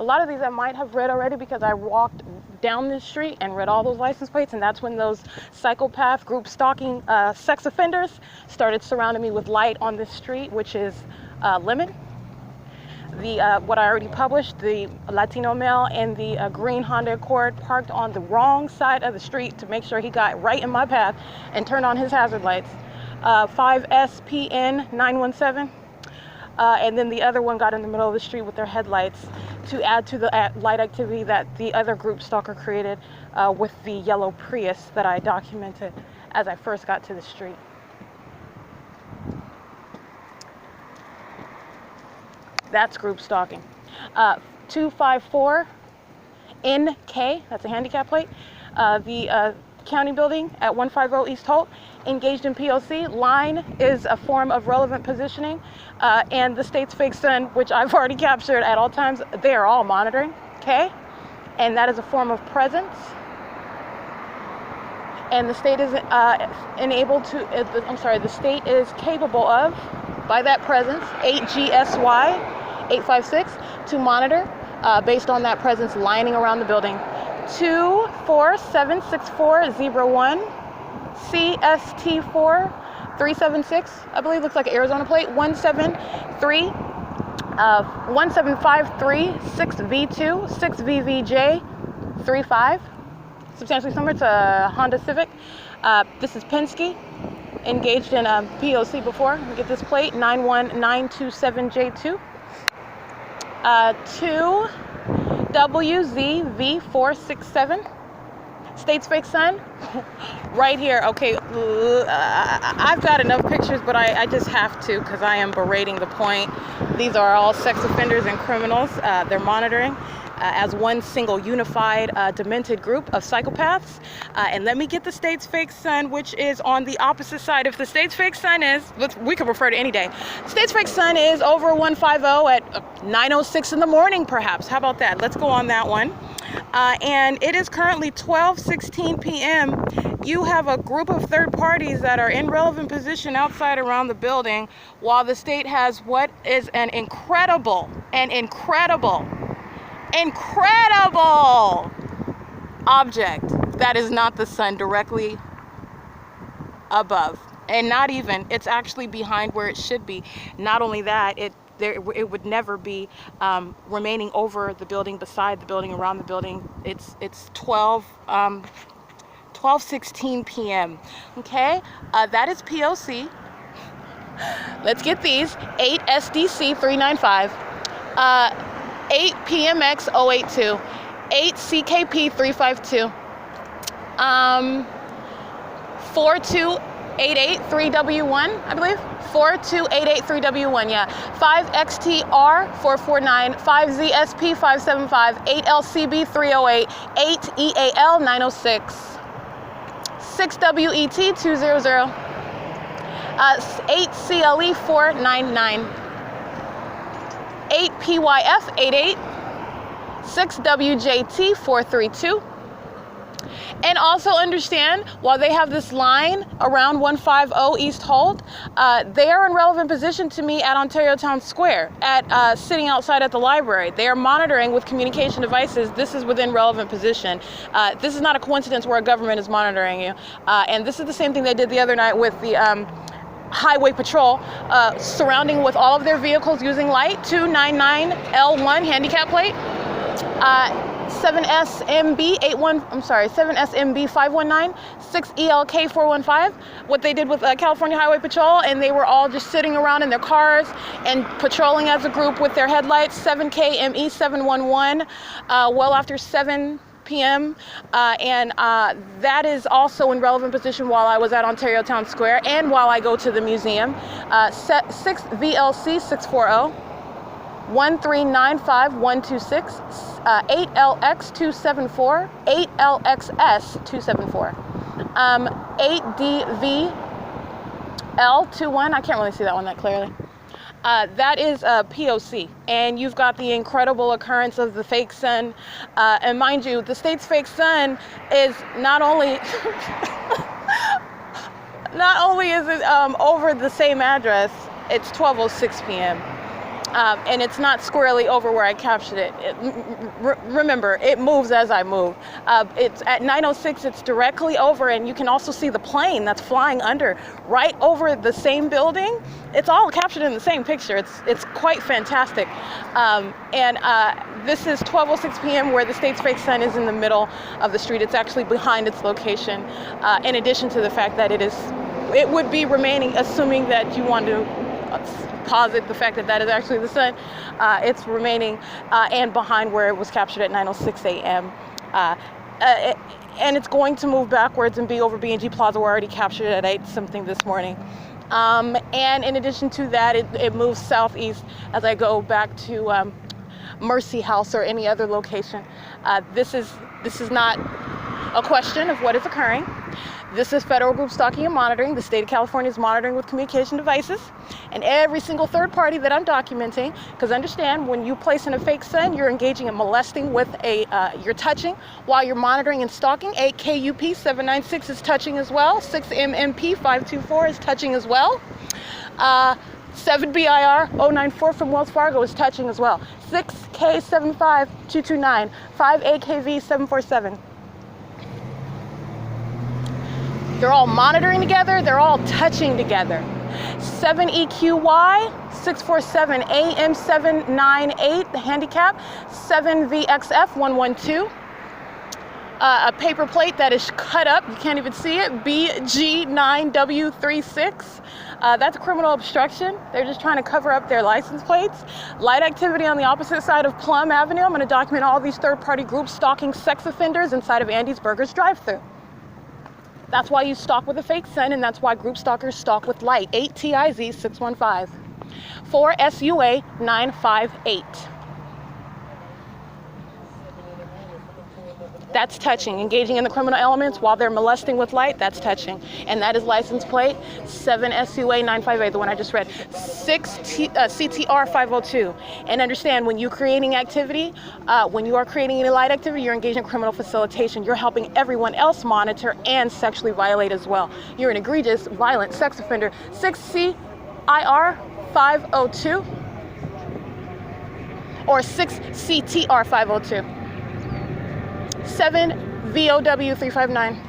A lot of these I might have read already because I walked down this street and read all those license plates, and that's when those psychopath group stalking sex offenders started surrounding me with light on this street, which is lemon. What I already published, the Latino male in the green Honda Accord parked on the wrong side of the street to make sure he got right in my path and turned on his hazard lights. 5SPN 917. And then the other one got in the middle of the street with their headlights to add to the light activity that the other group stalker created with the yellow Prius that I documented as I first got to the street. That's group stalking. 254 NK, that's a handicap plate. The county building at 150 East Holt, engaged in P.O.C. Line is a form of relevant positioning. And the state's fake sun, which I've already captured at all times, they are all monitoring, okay? And that is a form of presence. And the state is the state is capable of, by that presence, 8GSY 856, to monitor based on that presence lining around the building. 2476401 CST4 376, I believe, looks like an Arizona plate. 17536 6V2 6VVJ 35, substantially similar to Honda Civic. This is Penske, engaged in a P.O.C. before. We get this plate 91927J2. 2WZV467. State's fake sun, right here. Okay, I've got enough pictures, but I just have to because I am berating the point. These are all sex offenders and criminals. They're monitoring as one single unified demented group of psychopaths. And let me get the state's fake sun, which is on the opposite side. If the state's fake sun is, we can refer to any day. State's fake sun is over 150 at 9:06 in the morning, perhaps. How about that? Let's go on that one. And it is currently 12:16 p.m. You have a group of third parties that are in relevant position outside around the building, while the state has what is an incredible object that is not the sun directly above, and not even, it's actually behind where it should be. Not only that, it would never be remaining over the building, beside the building, around the building. It's 12:16 p.m. Okay, that is P.O.C. Let's get these. 8 SDC 395. 8 PMX 082. 8 CKP 352. 4288 3W1, I believe. 4288 3W1, yeah. 5 XTR 449. 5 ZSP 575. 8 LCB 308. 8 EAL 906. 6 WET 200. 8 CLE 499. 8 PYF 88. 6 WJT 432. And also understand, while they have this line around 150 East Holt, they are in relevant position to me at Ontario Town Square, at sitting outside at the library. They are monitoring with communication devices. This is within relevant position. This is not a coincidence where a government is monitoring you. And this is the same thing they did the other night with the Highway Patrol, surrounding with all of their vehicles using light. 299L1 handicap plate. 7SMB 519, 6 ELK 415. What they did with California Highway Patrol, and they were all just sitting around in their cars and patrolling as a group with their headlights. 7KME 711, well after 7 p.m. And that is also in relevant position while I was at Ontario Town Square and while I go to the museum. 6 VLC 640. 1395126, 8LX 274, 8LXS 274, 8DVL21. I can't really see that one that clearly. That is P.O.C. And you've got the incredible occurrence of the fake sun. And mind you, the state's fake sun is not only is it over the same address, it's 12:06 p.m. And it's not squarely over where I captured it. Remember, it moves as I move. It's at 9:06, it's directly over, and you can also see the plane that's flying under, right over the same building. It's all captured in the same picture. It's quite fantastic. This is 12:06 p.m. where the state's fake sun is in the middle of the street. It's actually behind its location, in addition to the fact that it would be remaining, assuming that you want to posit the fact that that is actually the sun. It's remaining and behind where it was captured at 9:06 a.m. And it's going to move backwards and be over B&G Plaza. We're already captured at 8 something this morning. And in addition to that, it moves southeast as I go back to Mercy House or any other location. This is not a question of what is occurring. This is federal group stalking and monitoring. The state of California is monitoring with communication devices. And every single third party that I'm documenting, because understand, when you place in a fake sun, you're engaging in molesting with you're touching while you're monitoring and stalking. 8 KUP 796 is touching as well. 6 MMP 524 is touching as well. 7 BIR 094 from Wells Fargo is touching as well. 6 K75 229. 5 AKV 747. They're all monitoring together, they're all touching together. 7 EQY 647, AM 798, the handicap. 7 VXF 112. A paper plate that is cut up, you can't even see it. BG9W36. That's criminal obstruction. They're just trying to cover up their license plates. Light activity on the opposite side of Plum Avenue. I'm going to document all these third-party groups stalking sex offenders inside of Andy's Burgers drive-thru. That's why you stalk with a fake sun, and that's why group stalkers stalk with light. 8 TIZ 615. 4 SUA 958. That's touching. Engaging in the criminal elements while they're molesting with light, that's touching. And that is license plate 7 SUA 958, the one I just read. 6 CTR 502. And understand, when you're creating activity, when you are creating any light activity, you're engaging in criminal facilitation. You're helping everyone else monitor and sexually violate as well. You're an egregious, violent sex offender. 6 CIR 502 or 6 CTR 502. 7 VOW 359.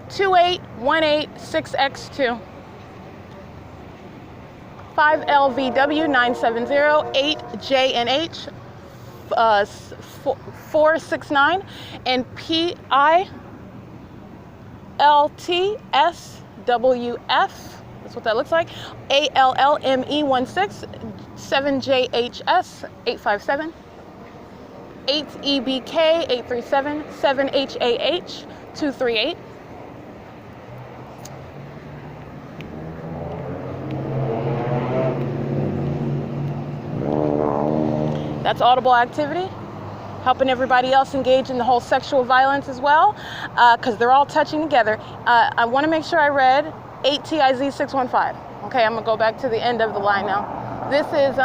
28186X2. 5 LVW 970. 8 JNH 469. And PI LTSWF, that's what that looks like, ALLME16, 7JHS 857, 8EBK 837, 7HAH 238. That's audible activity, helping everybody else engage in the whole sexual violence as well, because they're all touching together. I want to make sure I read 8TIZ 615. Okay, I'm going to go back to the end of the line now. This is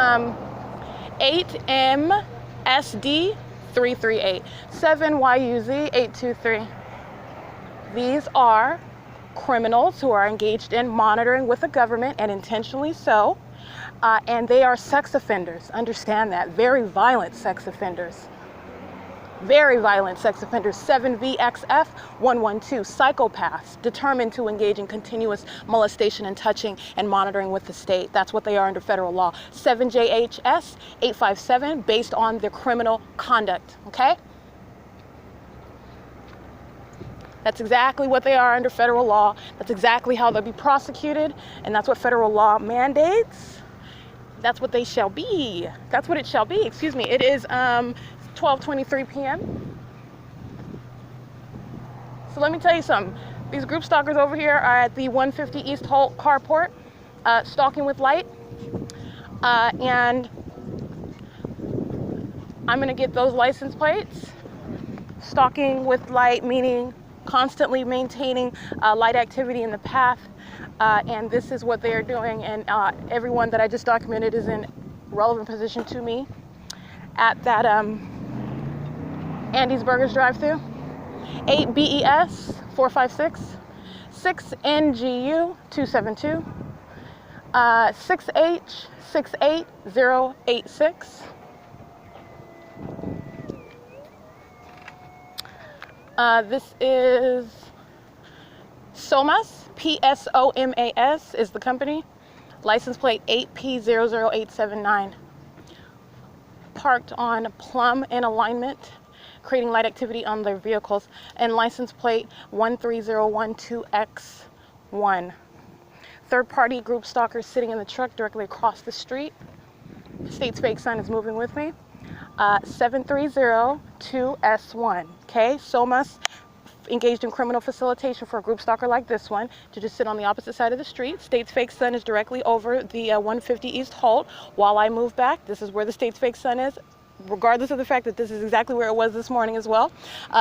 8MSD 338, 7YUZ 823. These are criminals who are engaged in monitoring with the government, and intentionally so. And they are sex offenders. Understand that. Very violent sex offenders. Very violent sex offenders. 7VXF 112, psychopaths determined to engage in continuous molestation and touching and monitoring with the state. That's what they are under federal law. 7JHS 857, based on their criminal conduct. Okay? That's exactly what they are under federal law. That's exactly how they'll be prosecuted, and that's what federal law mandates. That's what they shall be. That's what it shall be. Excuse me. It is 12:23 p.m. So let me tell you something. These group stalkers over here are at the 150 East Holt carport, stalking with light. And I'm going to get those license plates. Stalking with light, meaning constantly maintaining light activity in the path. And this is what they are doing, and everyone that I just documented is in relevant position to me at that Andy's Burgers drive-thru. 8 BES 456, 6 NGU 272, 6H 68086. This is SOMAS, PSOMAS is the company. License plate 8P00879. Parked on plumb in alignment, creating light activity on their vehicles. And license plate 13012X1. Third party group stalkers sitting in the truck directly across the street. State's fake son is moving with me. 7302S1. Okay, SOMAS engaged in criminal facilitation for a group stalker like this one to just sit on the opposite side of the street. State's fake son is directly over the 150 East Holt. While I move back, this is where the State's fake son is, regardless of the fact that this is exactly where it was this morning as well.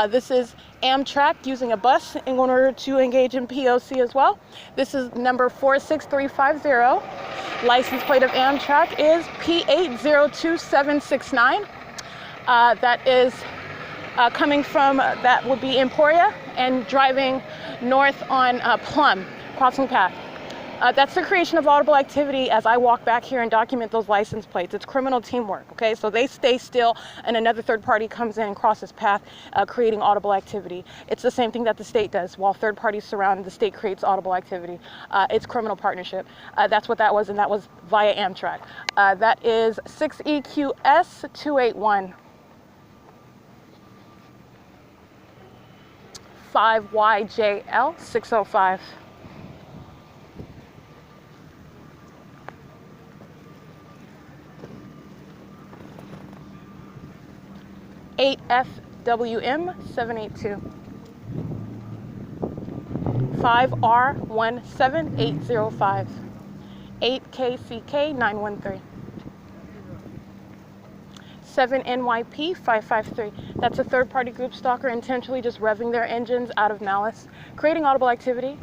This is Amtrak using a bus in order to engage in P.O.C. as well. This is number 46350. License plate of Amtrak is P802769. That is coming from, that would be Emporia, and driving north on Plum, crossing path. That's the creation of audible activity as I walk back here and document those license plates. It's criminal teamwork, okay? So they stay still and another third party comes in and crosses path, creating audible activity. It's the same thing that the state does. While third parties surround, the state creates audible activity. It's criminal partnership. That's what that was, and that was via Amtrak. That is 6EQS 281. 5YJL 605. 8FWM 782. 5R17805. 8KCK 913. 7NYP 553. That's a third-party group stalker intentionally just revving their engines out of malice, creating audible activity.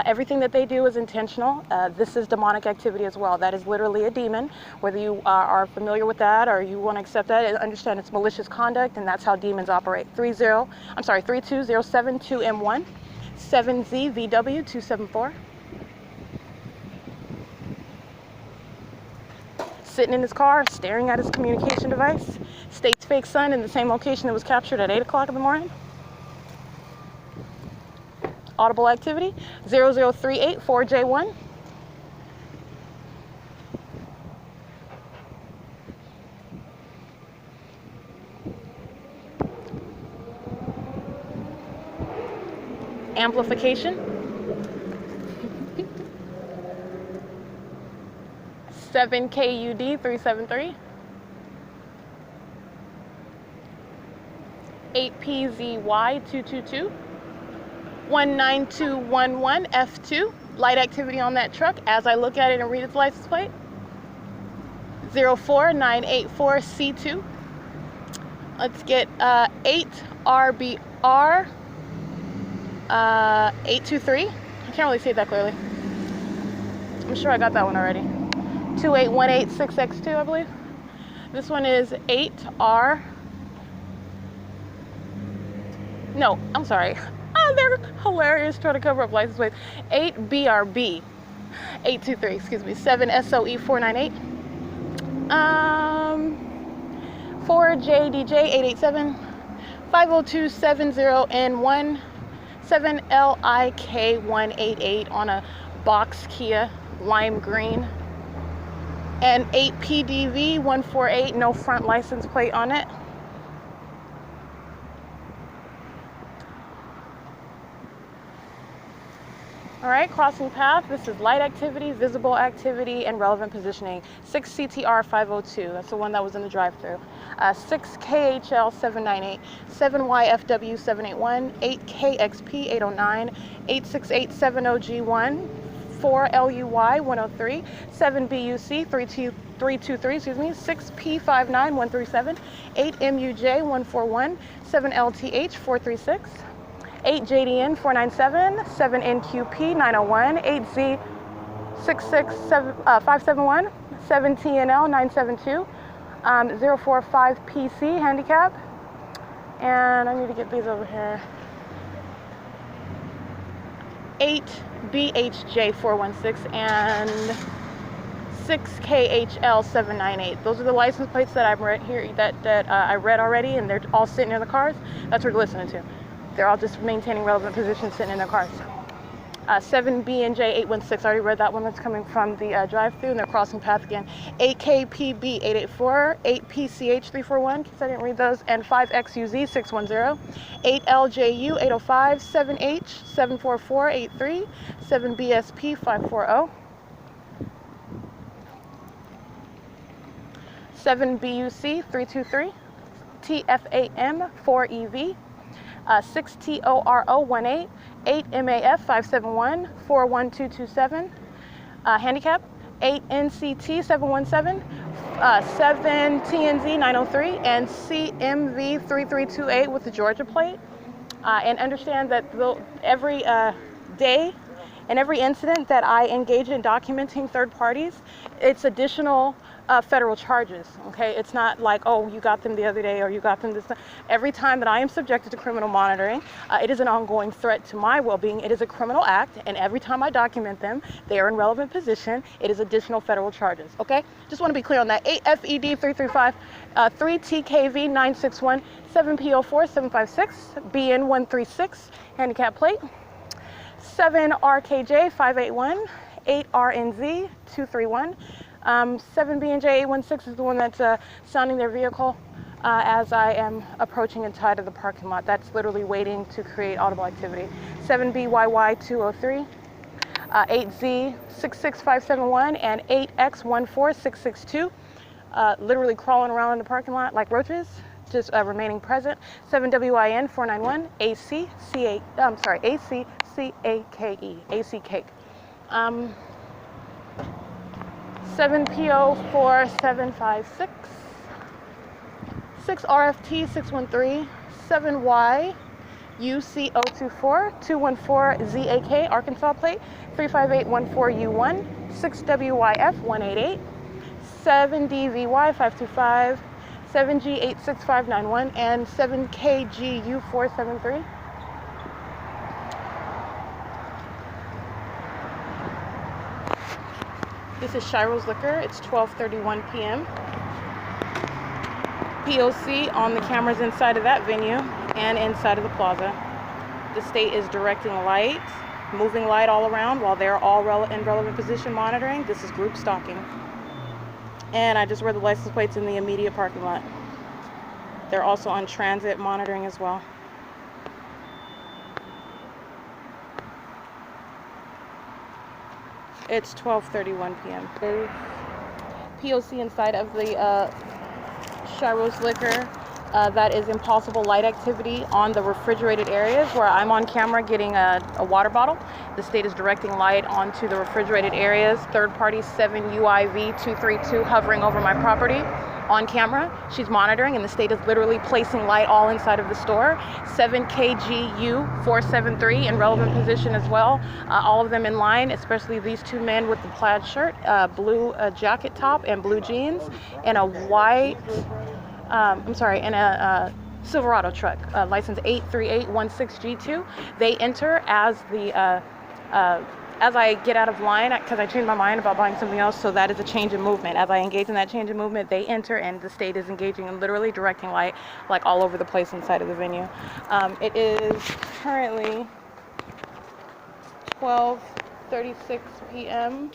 Everything that they do is intentional. This is demonic activity as well. That is literally a demon. Whether you are familiar with that or you want to accept that, understand it's malicious conduct, and that's how demons operate. 32072M1, 7ZVW274. Sitting in his car, staring at his communication device. State's fake son in the same location that was captured at 8 o'clock in the morning. Audible activity, 00384J1. amplification. 7 KUD 373. 8 PZY 222. 19211 F2. Light activity on that truck as I look at it and read its license plate. 04984 C2. Let's get 8 RBR 823. I can't really see it that clearly. I'm sure I got that one already. 28186X2, I believe. This one is 8R. No, I'm sorry. Oh, they're hilarious trying to cover up license plates. 8BRB 823, excuse me. 7 SOE 498. 4JDJ 887. 50270N1. 7LIK 188 on a box Kia lime green. And 8 PDV 148, no front license plate on it. All right, crossing path. This is light activity, visible activity, and relevant positioning. 6 CTR 502. That's the one that was in the drive-through. 6 KHL 798. 7 YFW 781. 8 KXP 809. 86870G1. 4 LUY 103. 7 BUC 323. Excuse me. 6 P59 137. 8 MUJ 141. 7 LTH 436. 8 JDN 497, 7 NQP 901, 8Z 571, 7 TNL 972, 045 PC handicap, and I need to get these over here. 8 BHJ 416 and 6 KHL 798. Those are the license plates that I've read here that I read already, and they're all sitting in the cars. That's what we're listening to. They're all just maintaining relevant positions sitting in their cars. 7 BNJ 816, I already read that one. That's coming from the drive-through, and they're crossing path again. 8 KPB 884, 8 PCH 341, because I didn't read those, and 5 XUZ 610, 8 LJU 805, 7H 74483, 7 BSP 540, 7 BUC 323, TFAM 4EV, 6 TORO 18, 8 MAF 571, 41227, handicap, 8 NCT 717, 7 TNZ 903, and CMV 3328 with the Georgia plate. And understand that every day and every incident that I engage in documenting third parties, it's additional federal charges, okay? It's not like, oh, you got them the other day or you got them this time. Every time that I am subjected to criminal monitoring, it is an ongoing threat to my well-being. It is a criminal act, and every time I document them, they are in relevant position. It is additional federal charges, okay? Just want to be clear on that. 8 FED 335, 3 TKV 961, 7 PO4 756, BN 136, handicap plate, 7 RKJ 581, 8 RNZ 231, 7 BNJ 816 is the one that's sounding their vehicle as I am approaching inside of the parking lot. That's literally waiting to create audible activity. 7 BYY 203, 8Z 66571, and 8X 14662, literally crawling around in the parking lot like roaches, just remaining present. 7 WIN 491, AC CAKE, AC cake. 7 PO 4756, 6 RFT 613, 7 Y UC 024, 214 ZAK Arkansas plate, 35814 U1, 6 WYF 188, 7 DVY 525, 7G 86591, and 7 KGU 473. This is SCHIRO'S Liquor. It's 12:31 p.m. P.O.C. on the cameras inside of that venue and inside of the plaza. The state is directing light, moving light all around while they're all in relevant position monitoring. This is group stalking. And I just read the license plates in the immediate parking lot. They're also on transit monitoring as well. It's 12:31 p.m. There's P.O.C. inside of the SCHIRO'S liquor. That is impossible light activity on the refrigerated areas where I'm on camera getting a water bottle. The state is directing light onto the refrigerated areas. Third party 7 UIV 232 hovering over my property on camera. She's monitoring, and the state is literally placing light all inside of the store. 7 KGU 473 in relevant position as well. All of them in line, especially these two men with the plaid shirt, blue jacket top and blue jeans, and a white, and a Silverado truck, license 83816G2. They enter as the as I get out of line, because I changed my mind about buying something else, so that is a change in movement. As I engage in that change in movement, they enter, and the state is engaging in literally directing light like all over the place inside of the venue. It is currently 12:36 p.m.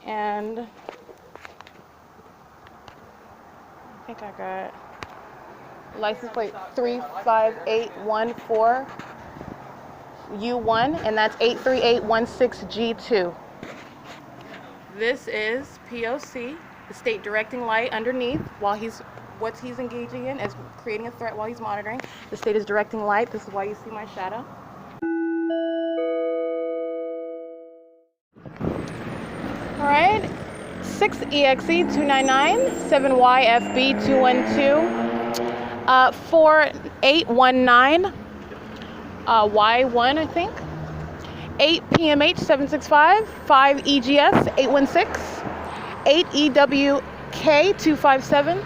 and I think I got license plate 35814 U1, and that's 83816G2. This is P.O.C., the state directing light underneath while what he's engaging in is creating a threat while he's monitoring. The state is directing light. This is why you see my shadow. All right, 6EXE299, 7YFB212, 4819. Y1, I think. 8 PMH 765, 5 EGS 816, 8 EWK 257.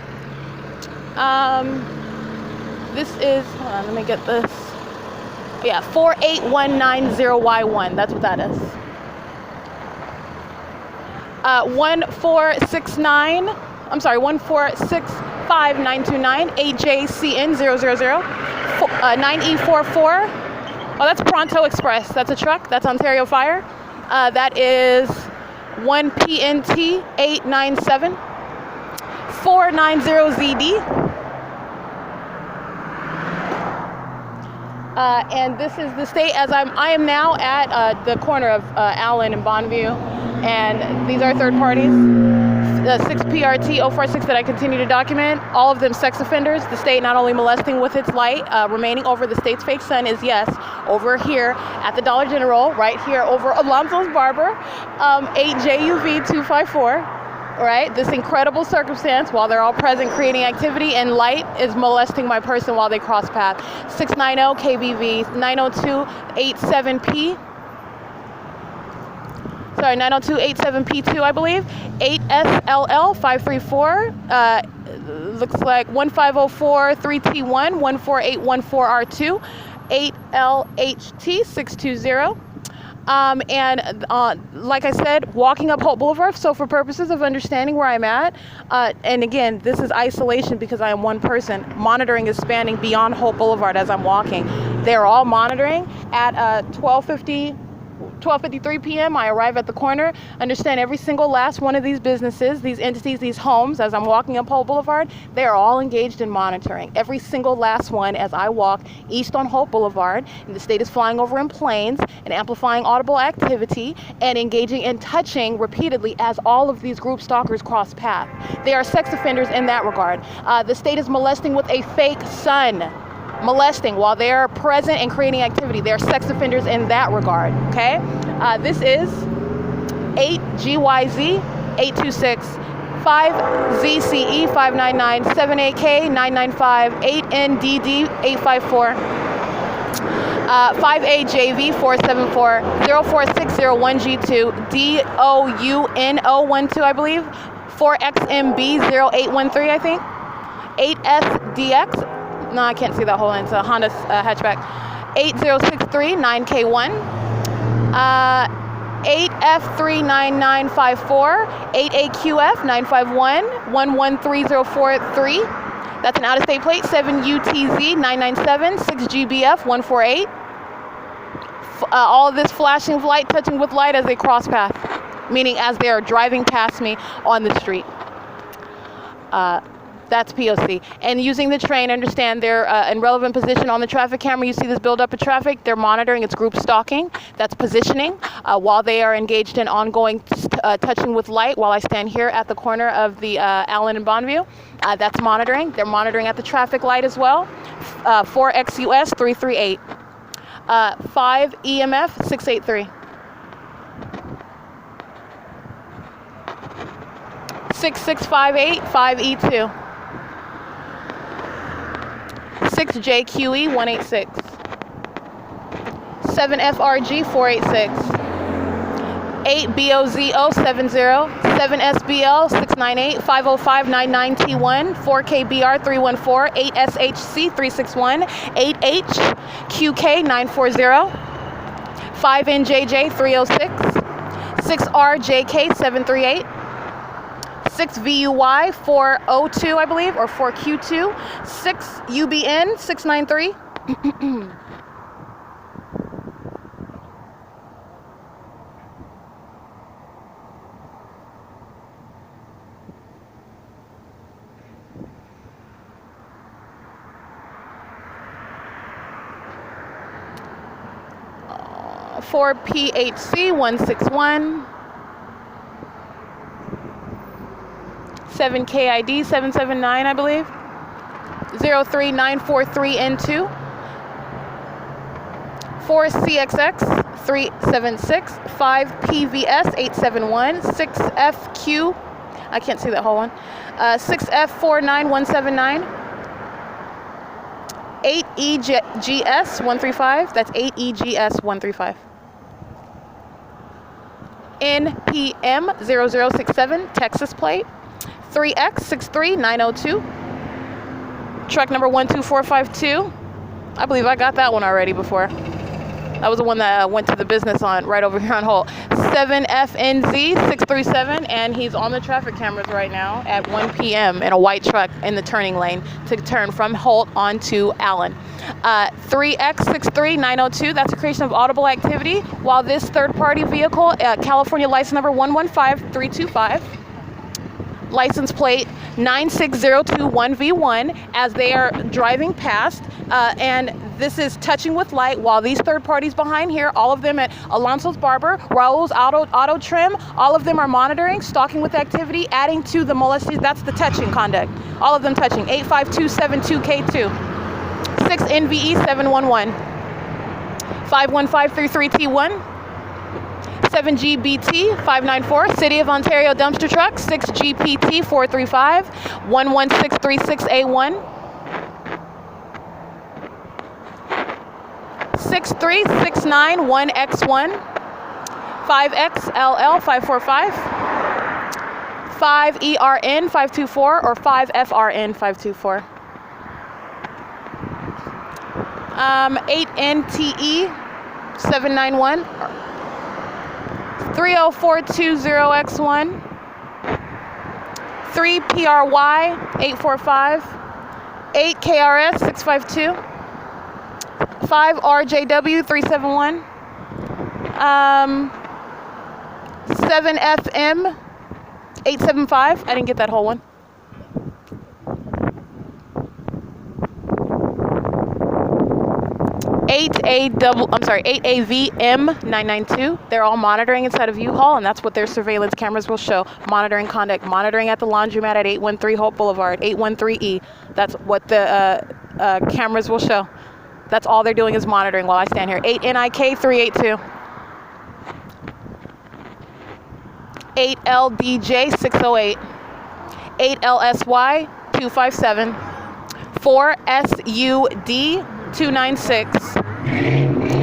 This is, hold on, let me get this. Yeah, 48190Y1. That's what that is. 1469. I'm sorry, 1465929. 8JCN 000. 9E44. Oh, that's Pronto Express. That's a truck. That's Ontario Fire. That is 1PNT 897 490ZD. And this is the state as I am now at the corner of Allen and Bonview, and these are third parties. 6PRT 046 that I continue to document, all of them sex offenders. The state not only molesting with its light, remaining over the state's fake sun is, yes, over here at the Dollar General, right here over ALONSO'S Barber, 8JUV 254. Right, this incredible circumstance while they're all present creating activity, and light is molesting my person while they cross path. 690 KBV 90287P. Sorry, 90287P2, I believe. 8SLL 534. Looks like 1504 3T1 14814R2. 8LHT 620. And like I said, walking up Holt Boulevard. So for purposes of understanding where I'm at, and again, this is isolation because I am one person. Monitoring is spanning beyond Holt Boulevard as I'm walking. They're all monitoring at 12:53 p.m. I arrive at the corner, understand every single last one of these businesses, these entities, these homes, as I'm walking up Holt Boulevard, they are all engaged in monitoring. Every single last one as I walk east on Holt Boulevard, and the state is flying over in planes and amplifying audible activity and engaging and touching repeatedly as all of these group stalkers cross path. They are sex offenders in that regard. The state is molesting with a fake sun. Molesting while they're present and creating activity. They're sex offenders in that regard, okay? This is 8GYZ 826, 5ZCE 599, 7AK 995, 8NDD 854, 5AJV 474, 04601G2, DOUNO12, I believe, 4XMB 0813, I think, 8SDX. No, I can't see that whole line. It's a Honda hatchback. 8063 9K1. 8F39954. 8AQF 951 113043. That's an out-of-state plate. 7UTZ 997 6GBF 148. All of this flashing of light, touching with light as they cross path, meaning as they are driving past me on the street. That's P.O.C. And using the train, understand they're in relevant position on the traffic camera. You see this buildup of traffic. They're monitoring. It's group stalking. That's positioning while they are engaged in ongoing touching with light while I stand here at the corner of the Allen and BONVIEW. That's monitoring. They're monitoring at the traffic light as well. 4X U.S. 338. 5 EMF 683. 6658 5E2. 6JQE 186. 7FRG 486. 8BOZO 70. 7SBL 698. 505 99T1. 4KBR 314. 8SHC 361. 8HQK 940. 5NJJ 306. 6RJK 738. 6VUY 402, I believe, or 4Q2, 6UBN 693. For PHC 161. 7KID 779, I believe. 03943N2. 4CXX 376. 5PVS 871. 6FQ, I can't see that whole one. 6F49179. 8EGS 135. That's 8EGS 135. NPM 0067, Texas plate. 3X63902. Truck number 12452. I believe I got that one already before. That was the one that went to the business on right over here on Holt. 7FNZ637, and he's on the traffic cameras right now at 1 p.m. in a white truck in the turning lane to turn from Holt onto Allen. 3X63902, that's a creation of audible activity, while this third-party vehicle, California license number 115325, license plate 96021V1, as they are driving past, and this is touching with light while these third parties behind here, all of them at Alonso's Barber, Raul's Auto Trim, all of them are monitoring, stalking with activity, adding to the molestation. That's the touching conduct. All of them touching. 85272K2. 6NVE 711. 51533T1. 7GBT 594, City of Ontario dumpster truck. 6GPT 435, 11636A1, 63691X1, 5XLL 545, 5ERN 524, or 5FRN 524, 8NTE 791. 30420X1, 3PRY 845, 8KRS 652, 5RJW 371, 7FM 875. I didn't get that whole one. 8AVM992. They're all monitoring inside of U-Haul, and that's what their surveillance cameras will show. Monitoring conduct, monitoring at the laundromat at 813 Holt Boulevard, 813E. That's what the cameras will show. That's all they're doing is monitoring while I stand here. 8NIK 382. 8LBJ 608. 8LSY 257. 4SUD 296.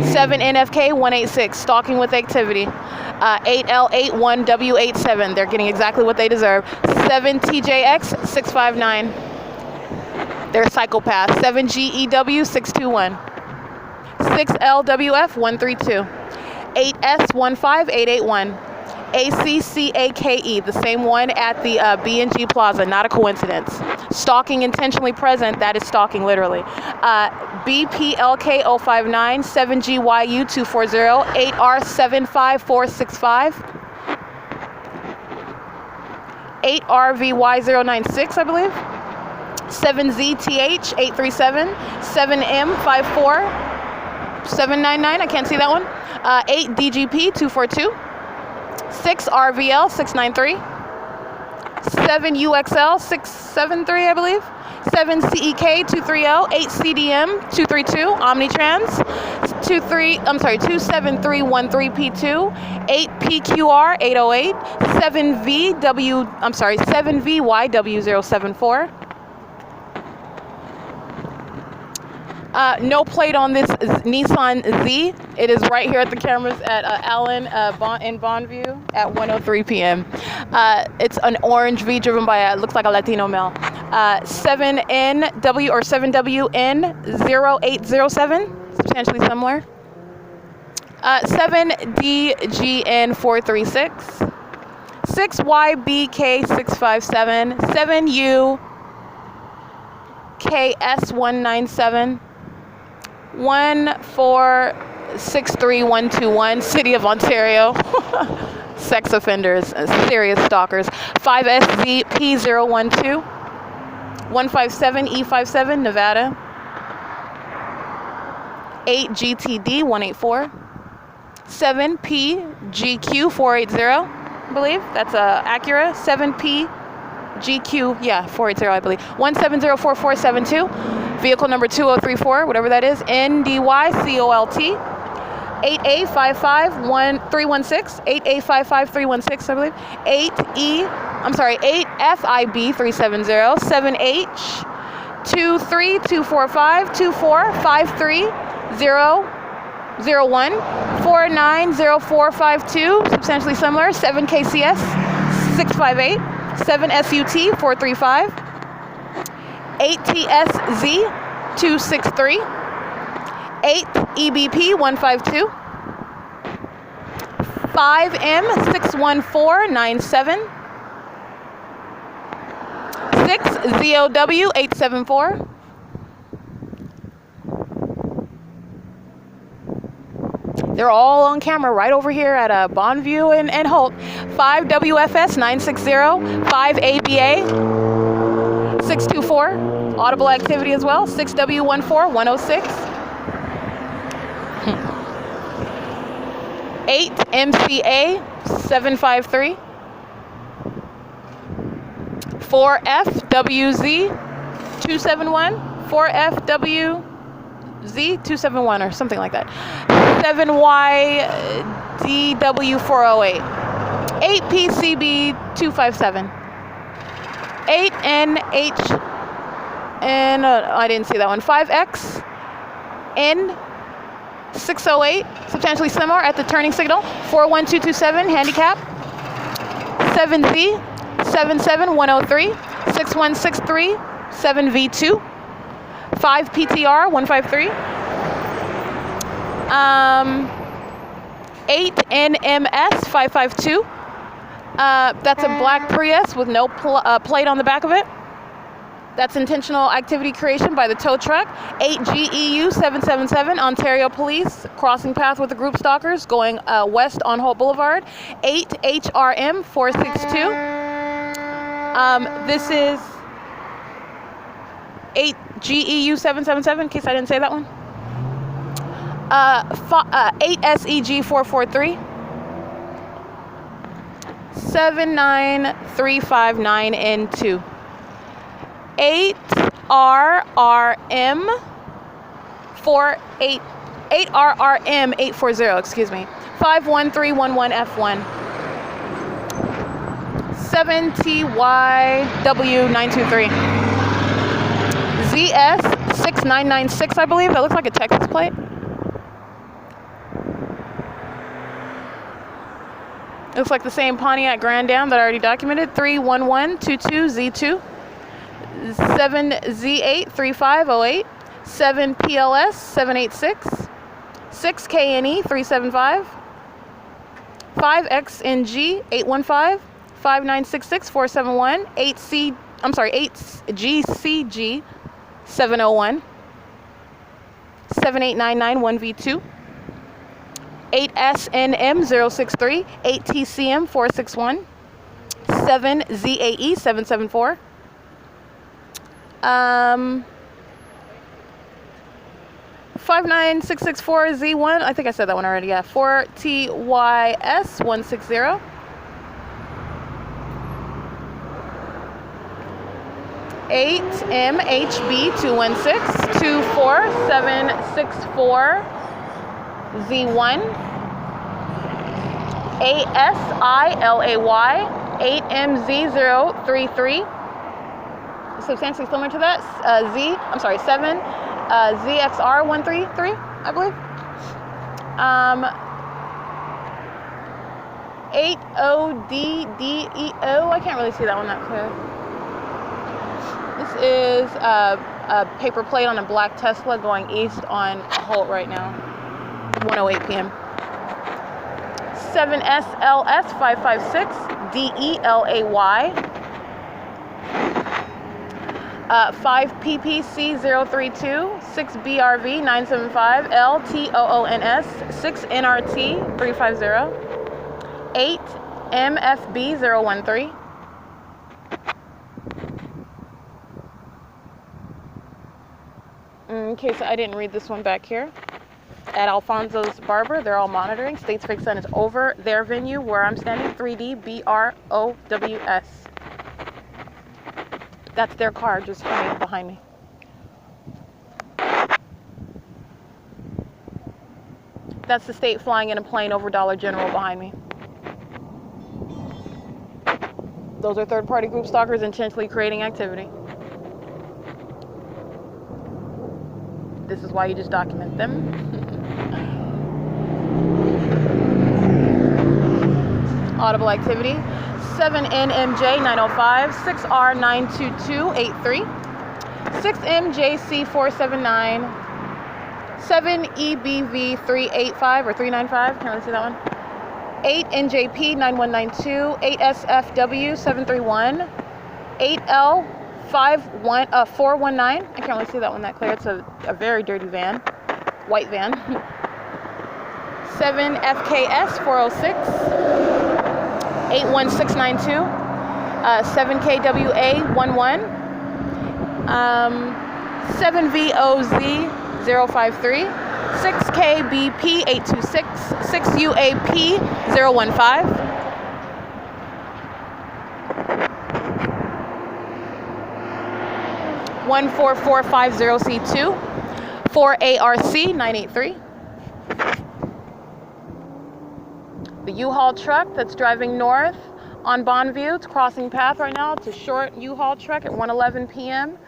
7NFK 186, stalking with activity. 8L81W87, they're getting exactly what they deserve. 7TJX 659, they're psychopaths. 7GEW 621. 6LWF 132. 8S15881. ACCAKE, the same one at the B&G Plaza, not a coincidence. Stalking intentionally present, that is stalking literally. BPLK 059, 7GYU 240, 8R75465, 8RVY 096, I believe. 7ZTH 837, 7M54 799. I can't see that one. 8DGP 242, 6RVL 693, 7UXL 673, I believe. 7CEK 230, 8CDM 232, Omnitrans 27313P2, 8PQR 808, 7VYW074. No plate on this Nissan Z. It is right here at the cameras at Allen in Bonview at 1:03 p.m. It's an orange V driven by looks like a Latino male. 7NW or 7WN0807, substantially similar. 7DGN436, 6YBK657, 7UKS197, 1463121, City of Ontario. Sex offenders, serious stalkers. 5SZP012, 157E57, Nevada. 8GTD184, 7PGQ480, I believe. That's Acura. 7PGQ, yeah, 480, I believe. 1704472, vehicle number 2034, whatever that is. NDYCOLT. 8A55316, 8A55316, I believe. 8FIB370, 7H23245, 2453001, 490452, substantially similar. 7KCS 658, 7SUT 435, 8TSZ 263, 8EBP 152, 5M61497, 6ZOW 874, they're all on camera right over here at Bonview and Holt. 5WFS 960, 5ABA 624, audible activity as well. 6W14 106, 8MCA 753, 4FWZ 271, 4FWZ 271 or something like that. 7YDW408, 8PCB 257, 8NH, and I didn't see that one. 5XN 608, substantially similar at the turning signal. 41227, handicap. 7Z 77103, 6163, 7V2, 5 PTR 153, 8 NMS 552. That's a black Prius with no plate on the back of it. That's intentional activity creation by the tow truck. 8 GEU 777, Ontario Police, crossing path with the group stalkers, going west on Holt Boulevard. 8 HRM 462. This is 8 GEU 777, in case I didn't say that one. 8 SEG 443. 79359N2. 8 RRM 840, excuse me. 51311F1. 7TYW923. ZS6996, I believe. That looks like a Texas plate. Looks like the same Pontiac Grand Dam that I already documented. 31122Z2. 7Z83508. 7PLS 786. 6KNE 375. 5XNG 815. 5966 471. 8GCG 701. 7899 1V2. 8SNM 063. 8TCM 461. 7ZAE 774. 59664Z1. I think I said that one already. Yeah. 4TYS 160. 8MHB 216 24764 Z1. ASILAY 8MZ033. Substantially similar to that. 7 ZXR 133, I believe. 80DDEO. I can't really see that one that clear. This is a paper plate on a black Tesla going east on Holt right now. 1:08 p.m. 7SLS 556 DELAY. 5PPC 032 6BRV 975 LTOONS 6NRT 350 8MFB 013. Okay, so I didn't read this one back here. At Alfonso's Barber, they're all monitoring. States Fake Sun is over their venue where I'm standing. 3D BROWS. That's their car just behind me. That's the state flying in a plane over Dollar General behind me. Those are third-party group stalkers intentionally creating activity. This is why you just document them. Audible activity. 7NMJ 905, 6R92283, 6MJC 479, 7EBV 385 or 395, can't really see that one. 8NJP 9192, 8SFW 731, 8L 419. I can't really see that one that clear. It's a very dirty van, white van. 7FKS 406, 81692, 7KWA 11, 7VOZ 053, 6KBP 826, 6UAP 015, 14450C2, 4ARC 983. The U-Haul truck that's driving north on BONVIEW. It's crossing path right now. It's a short U-Haul truck at 1:11 p.m.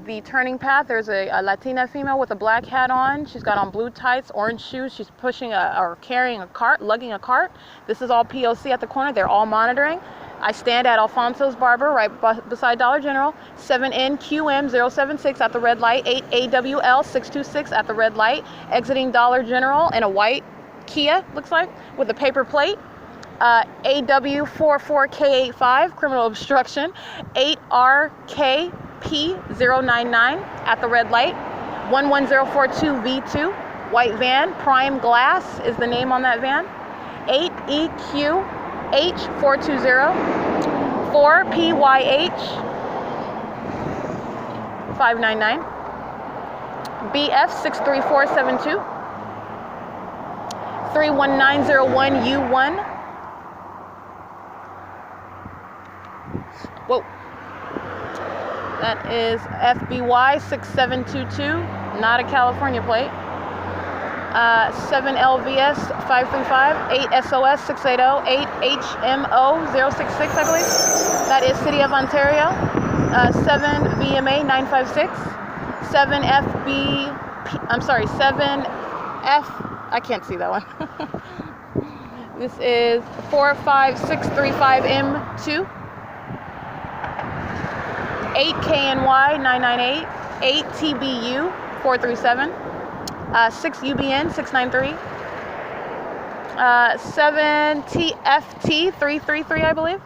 The turning path, there's a Latina female with a black hat on. She's got on blue tights, orange shoes. She's pushing or carrying a cart, lugging a cart. This is all P.O.C. at the corner. They're all monitoring. I stand at Alfonso's Barber right beside Dollar General. 7NQM076 at the red light. 8AWL626 at the red light. Exiting Dollar General in a white Kia, looks like, with a paper plate. AW44K85, criminal obstruction. 8RKP099 at the red light. 11042V2, white van. Prime Glass is the name on that van. 8EQH420. 4PYH 599. BF63472. 31901U1. Whoa. That is FBY 6722, not a California plate. 7LVS 535, 8SOS 680, 8HMO066, I believe. That is City of Ontario. 7VMA 956, 7F, I can't see that one. This is 45635M2. 8KNY 998, 8TBU 437, 6UBN 693, 7TFT 333, I believe.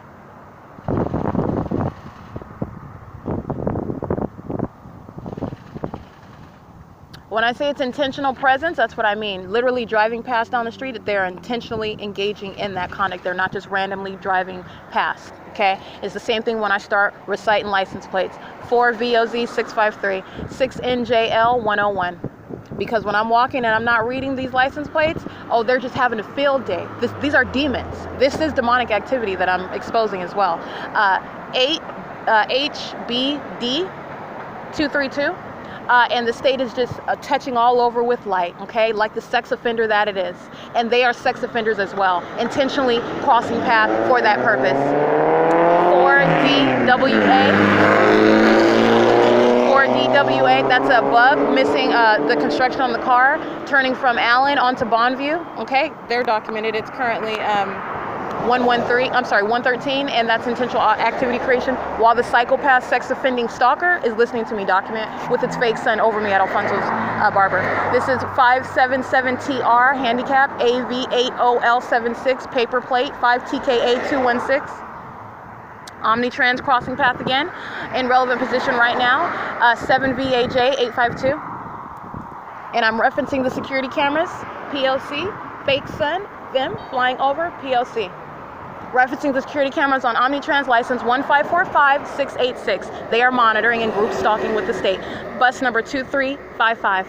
When I say it's intentional presence, that's what I mean. Literally driving past down the street, they're intentionally engaging in that conduct. They're not just randomly driving past. okay? It's the same thing when I start reciting license plates. 4VOZ 653, 6NJL 101. Because when I'm walking and I'm not reading these license plates, oh, they're just having a field day. These are demons. This is demonic activity that I'm exposing as well. 8 HBD 232. And the state is just touching all over with light, okay? Like the sex offender that it is. And they are sex offenders as well, intentionally crossing path for that purpose. 4DWA, that's a bug missing the construction on the car, turning from Allen onto Bonview, okay? They're documented. It's currently 113, and that's intentional activity creation, while the psychopath sex offending stalker is listening to me document with its fake son over me at Alfonso's Barber. This is 577TR handicap AV8OL76 paper plate 5TKA216. Omnitrans crossing path again, in relevant position right now, 7VAJ852. And I'm referencing the security cameras, P.O.C, fake son, them flying over, P.O.C. Referencing the security cameras on Omnitrans license 1545686. They are monitoring and group stalking with the state. Bus number 2355.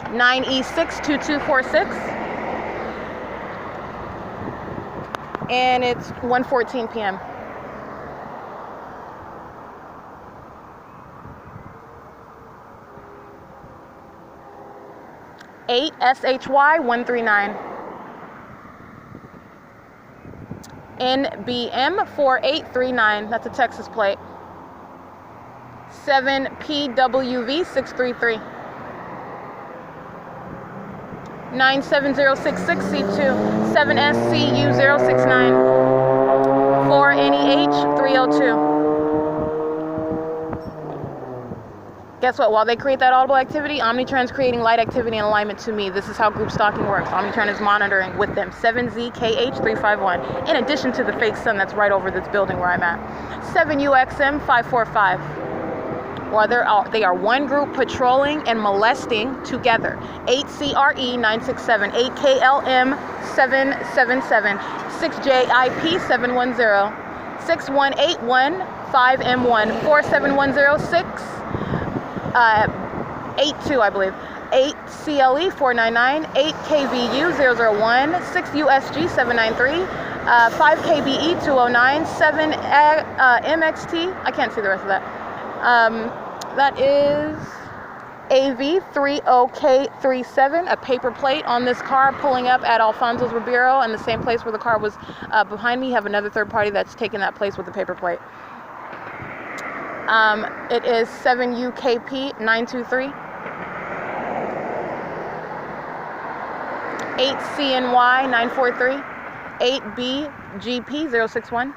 9E62246. And it's 1:14 p.m. Eight SHY 139. NBM 4839. That's a Texas plate. 7 PWV 633. 97066C2. 7 SCU 069. 4 NEH 302. Guess what? While they create that audible activity, Omnitrans creating light activity in alignment to me. This is how group stalking works. Omnitrans is monitoring with them. 7ZKH351. In addition to the fake sun that's right over this building where I'm at. 7UXM 545. While they are one group patrolling and molesting together. 8CRE 967. 8KLM 777. 6JIP 710. 6181 5M1. 47106. 82, I believe. 8 CLE 499, 8 KVU 001, 6 USG 793, 5 KBE 209, 7 MXT. I can't see the rest of that. That is AV30K37, a paper plate on this car pulling up at Alfonso's Ribeiro, and the same place where the car was behind me. Have another third party that's taken that place with the paper plate. It is 7UKP 923. 8CNY 943. 8BGP 061.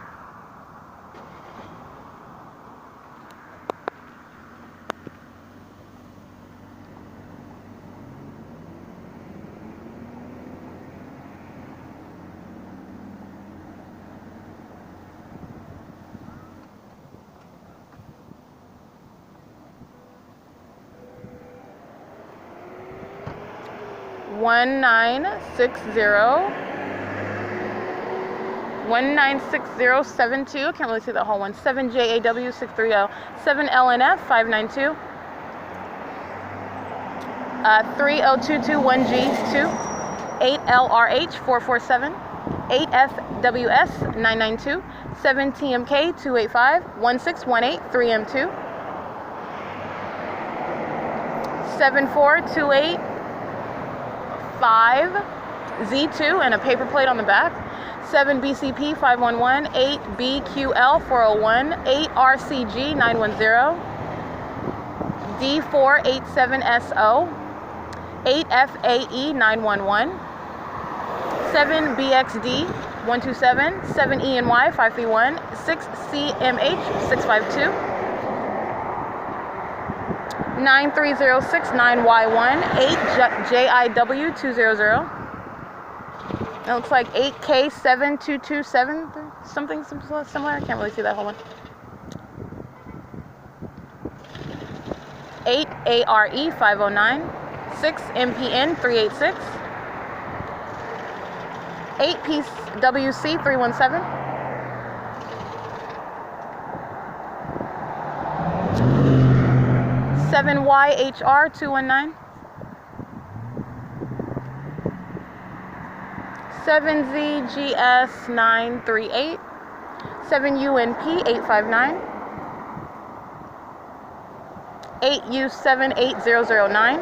One nine six zero 196072. I can't really see the whole one. 7JAW 630. 7LNF 592. 30221G2. 8LRH 447. 8FWS 992. 7TMK 285. 1618 3M2. 7428 5Z2 and a paper plate on the back. 7 BCP 511, 8 BQL 401, 8 RCG 910, D487SO, 8 FAE 911, 7 BXD 127, 7 ENY 531, 6 CMH 652, 93069Y1, 8 JIW 200. It looks like 8K7227, something similar. I can't really see that whole one. 8 ARE 509, 6 MPN 386, 8 PWC 317, 7YHR 219. 7ZGS 938. 7UNP 859. 8U7 8009.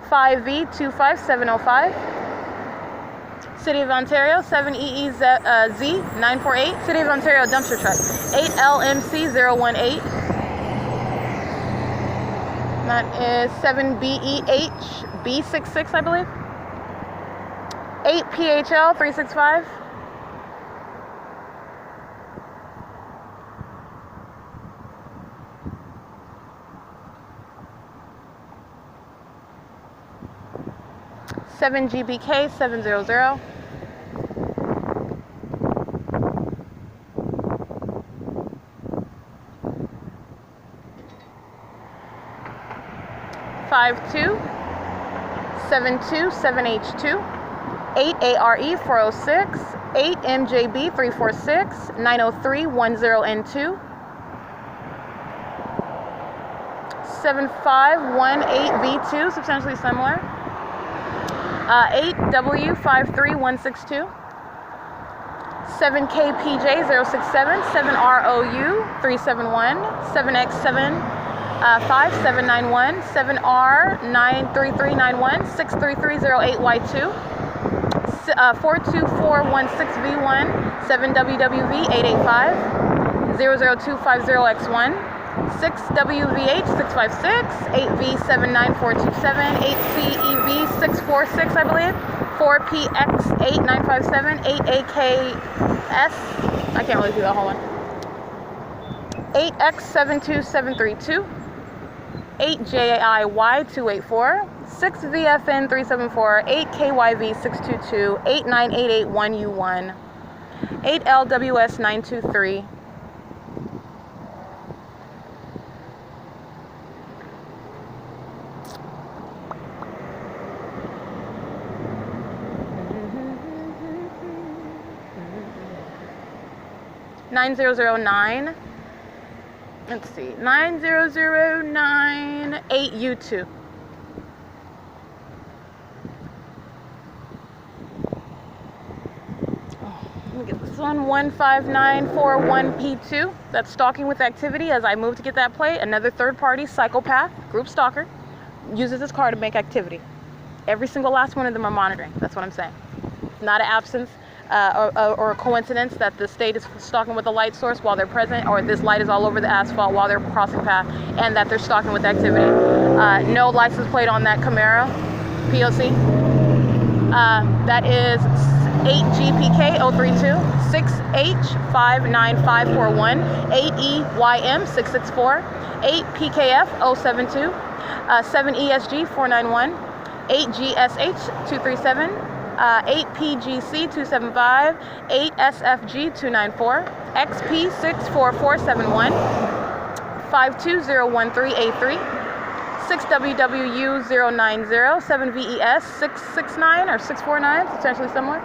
5V25705. City of Ontario 7EEZ 948. City of Ontario dumpster truck 8LMC 018. That is 7BEH B66, I believe. 8PHL 365. Seven GBK 700. Five two 727H2. 8ARE 406. 8MJB 346. 90310N2. 7518V2, substantially similar. 8W53162. 7KPJ067. 7ROU 371. 7X7 5791. 7R93391. 63308Y2. 42416V1. 7WWV885. 00250X1. 6WVH 656, 8V79427, 8CEV646, I believe, 4PX8957, 8AKS, I can't really do that whole one, 8X72732, 8JIY284, 6VFN374, 8KYV622, 89881U1, 8LWS923, 9009, let's see, 9009 8U2. Let me get this one, 15941P2. That's stalking with activity. As I move to get that plate, another third-party psychopath, group stalker, uses this car to make activity. Every single last one of them are monitoring. That's what I'm saying. Not an absence. Or a coincidence that the state is stalking with a light source while they're present, or this light is all over the asphalt while they're crossing path, and that they're stalking with activity. No license plate on that Camaro, P.O.C. That is 8GPK032, 6H59541, 8EYM664, 8PKF072, 7ESG491, 8GSH237, 8PGC275, 8SFG294, XP64471, 52013A3, 6WWU090, 7VES669 or 649, potentially similar.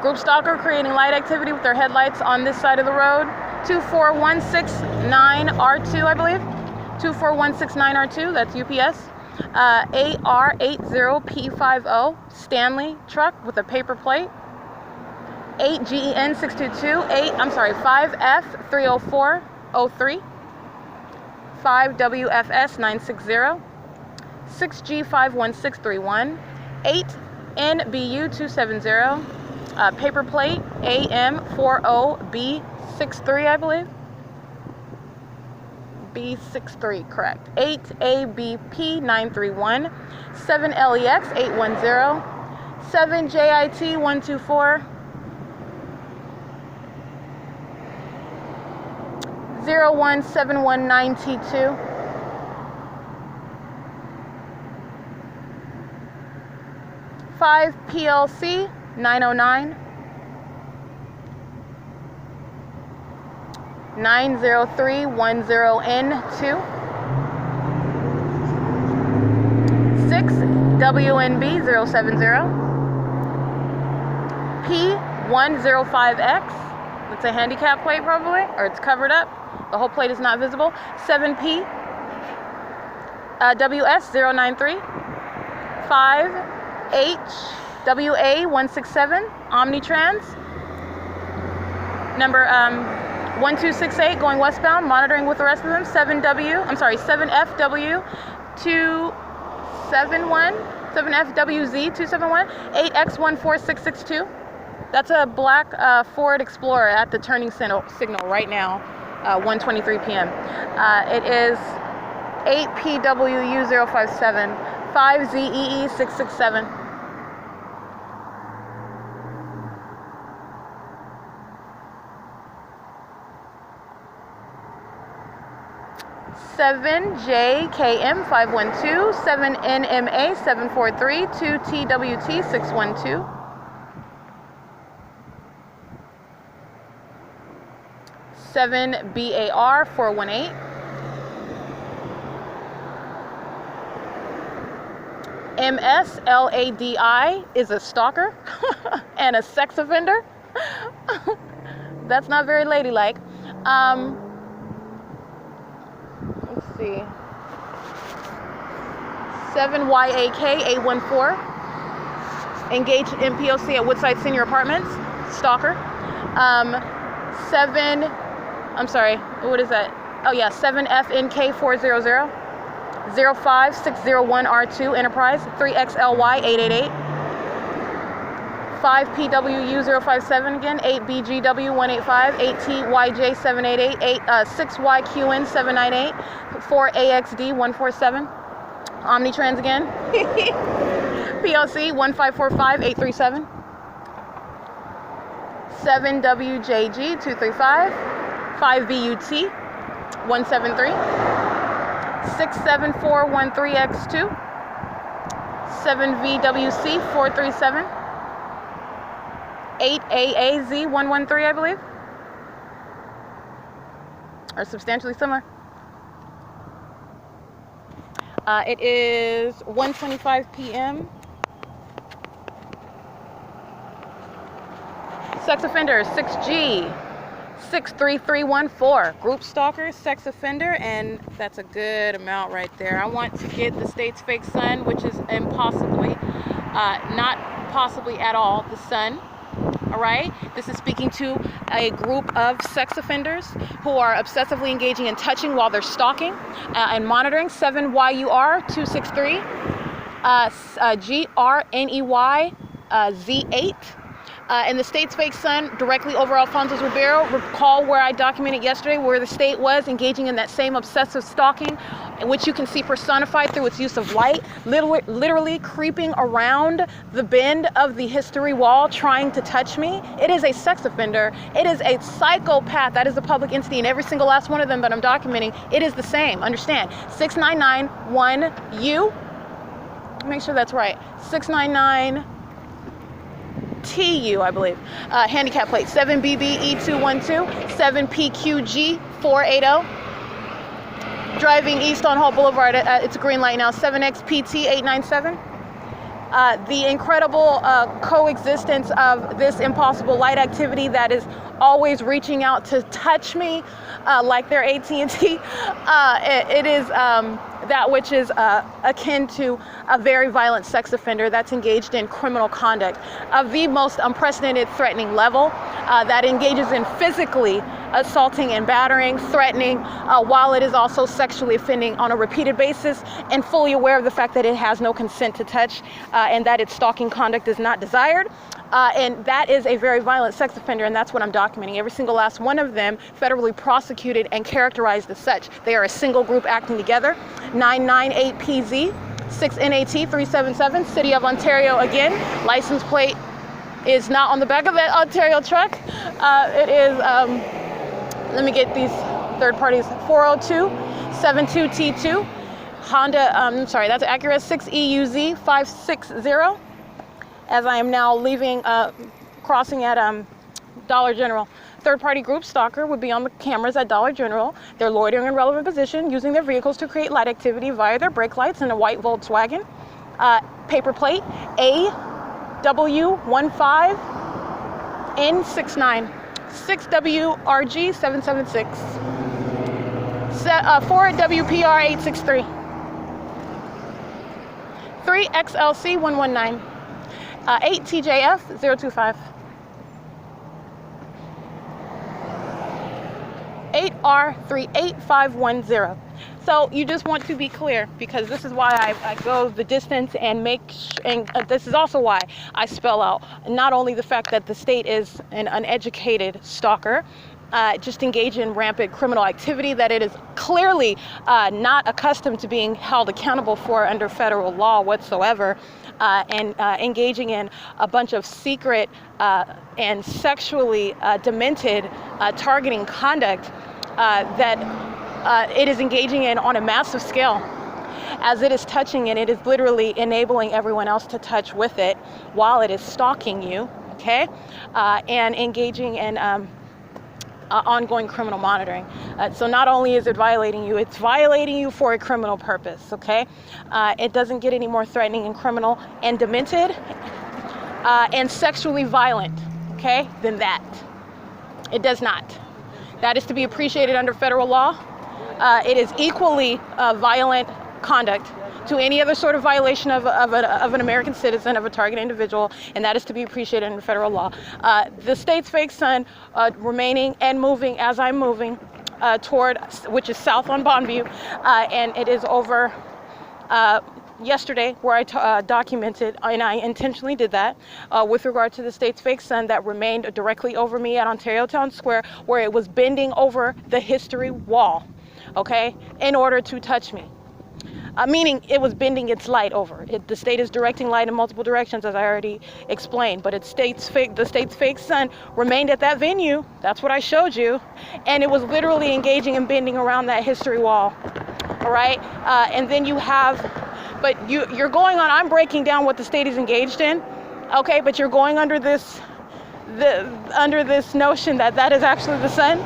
Group stalker creating light activity with their headlights on this side of the road. 24169R2, I believe. 24169R2, that's UPS. AR80P50 Stanley truck with a paper plate. 8GEN622, 5F30403, 5WFS960, 6G51631, 8NBU270, paper plate AM40B63, I believe. B63, correct. 8ABP931, 7LEX810, 7JIT124, 01719T2, 5PLC909, 90310N2, 6WNB070, P105X, that's a handicap plate probably, or it's covered up, The whole plate is not visible. 7P WS 093. 5H WA 167 Omnitrans. Number 1268 going westbound, monitoring with the rest of them. 7FW 271. 7FWZ 271. 8X14662. That's a black Ford Explorer at the turning signal right now, 1:23 p.m. It is 8PWU057, 5ZEE667. JKM 512, 7NMA 743, 2TWT 612. 7BAR 418. MSLADI is a stalker and a sex offender. That's not very ladylike. Let's see. 7YAK 814. Engaged in P.O.C. at Woodside Senior Apartments. Stalker. 7FNK400. 05601R2 Enterprise. 3XLY 888. 5PWU057 again. 8BGW185. 8TYJ788. 6YQN798. 4AXD147. Omnitrans again. P.O.C. 1545837. 7WJG235. 5VUT 173. 67413X2. 7VWC 437. 8AAZ113, I believe. Are substantially similar. It is 1:25 p.m. Sex offenders, 6G, 63314. Group stalker, sex offender, and that's a good amount right there. I want to get the state's fake son, which is impossibly, not possibly at all, the son. All right, this is speaking to a group of sex offenders who are obsessively engaging in touching while they're stalking and monitoring. 7YUR263, GRNEY Z8. And the state's fake son directly over Alfonso's Ribeiro. Recall where I documented yesterday where the state was engaging in that same obsessive stalking, which you can see personified through its use of light, literally creeping around the bend of the history wall trying to touch me. It is a sex offender. It is a psychopath. That is a public entity, and every single last one of them that I'm documenting, it is the same. Understand? 6991U. Make sure that's right. 699 TU, I believe. Handicap plate 7BBE212, 7PQG480. Driving east on Holt Boulevard. It's a green light now. 7XPT897. The incredible coexistence of this impossible light activity that is always reaching out to touch me like they're AT&T. It is that which is akin to a very violent sex offender that's engaged in criminal conduct of the most unprecedented threatening level, that engages in physically assaulting and battering, threatening, while it is also sexually offending on a repeated basis, and fully aware of the fact that it has no consent to touch, and that its stalking conduct is not desired. And that is a very violent sex offender, and that's what I'm documenting. Every single last one of them federally prosecuted and characterized as such. They are a single group acting together. 998PZ, 6NAT377, City of Ontario again. License plate is not on the back of that Ontario truck. It is, let me get these third parties, 40272T2. Honda, that's Acura 6EUZ560. As I am now leaving, crossing at Dollar General. Third-party group stalker would be on the cameras at Dollar General. They're loitering in relevant position, using their vehicles to create light activity via their brake lights in a white Volkswagen. Paper plate AW15N69, 6WRG776. 4WPR 863. 3XLC 119. 8TJF 025. 8R38510. So you just want to be clear, because this is why I go the distance and this is also why I spell out not only the fact that the state is an uneducated stalker, just engage in rampant criminal activity that it is clearly not accustomed to being held accountable for under federal law whatsoever, and engaging in a bunch of secret and sexually demented targeting conduct that it is engaging in on a massive scale, as it is touching, and it is literally enabling everyone else to touch with it while it is stalking you, okay? And engaging in ongoing criminal monitoring. So not only is it violating you, it's violating you for a criminal purpose, okay? It doesn't get any more threatening and criminal and demented and sexually violent, okay, than that. It does not. That is to be appreciated under federal law. It is equally violent conduct to any other sort of violation of an American citizen, of a target individual, and that is to be appreciated under federal law. The state's fake sun remaining and moving as I'm moving toward, which is south on Bonview, and it is over yesterday where I documented, and I intentionally did that, with regard to the state's fake sun that remained directly over me at Ontario Town Square, where it was bending over the history wall, okay, in order to touch me. Meaning it was bending its light over. The state is directing light in multiple directions, as I already explained, but the state's fake sun remained at that venue. That's what I showed you. And it was literally engaging and bending around that history wall, all right? And then you have, but you're going on, I'm breaking down what the state is engaged in, okay? But you're going under this notion that that is actually the sun.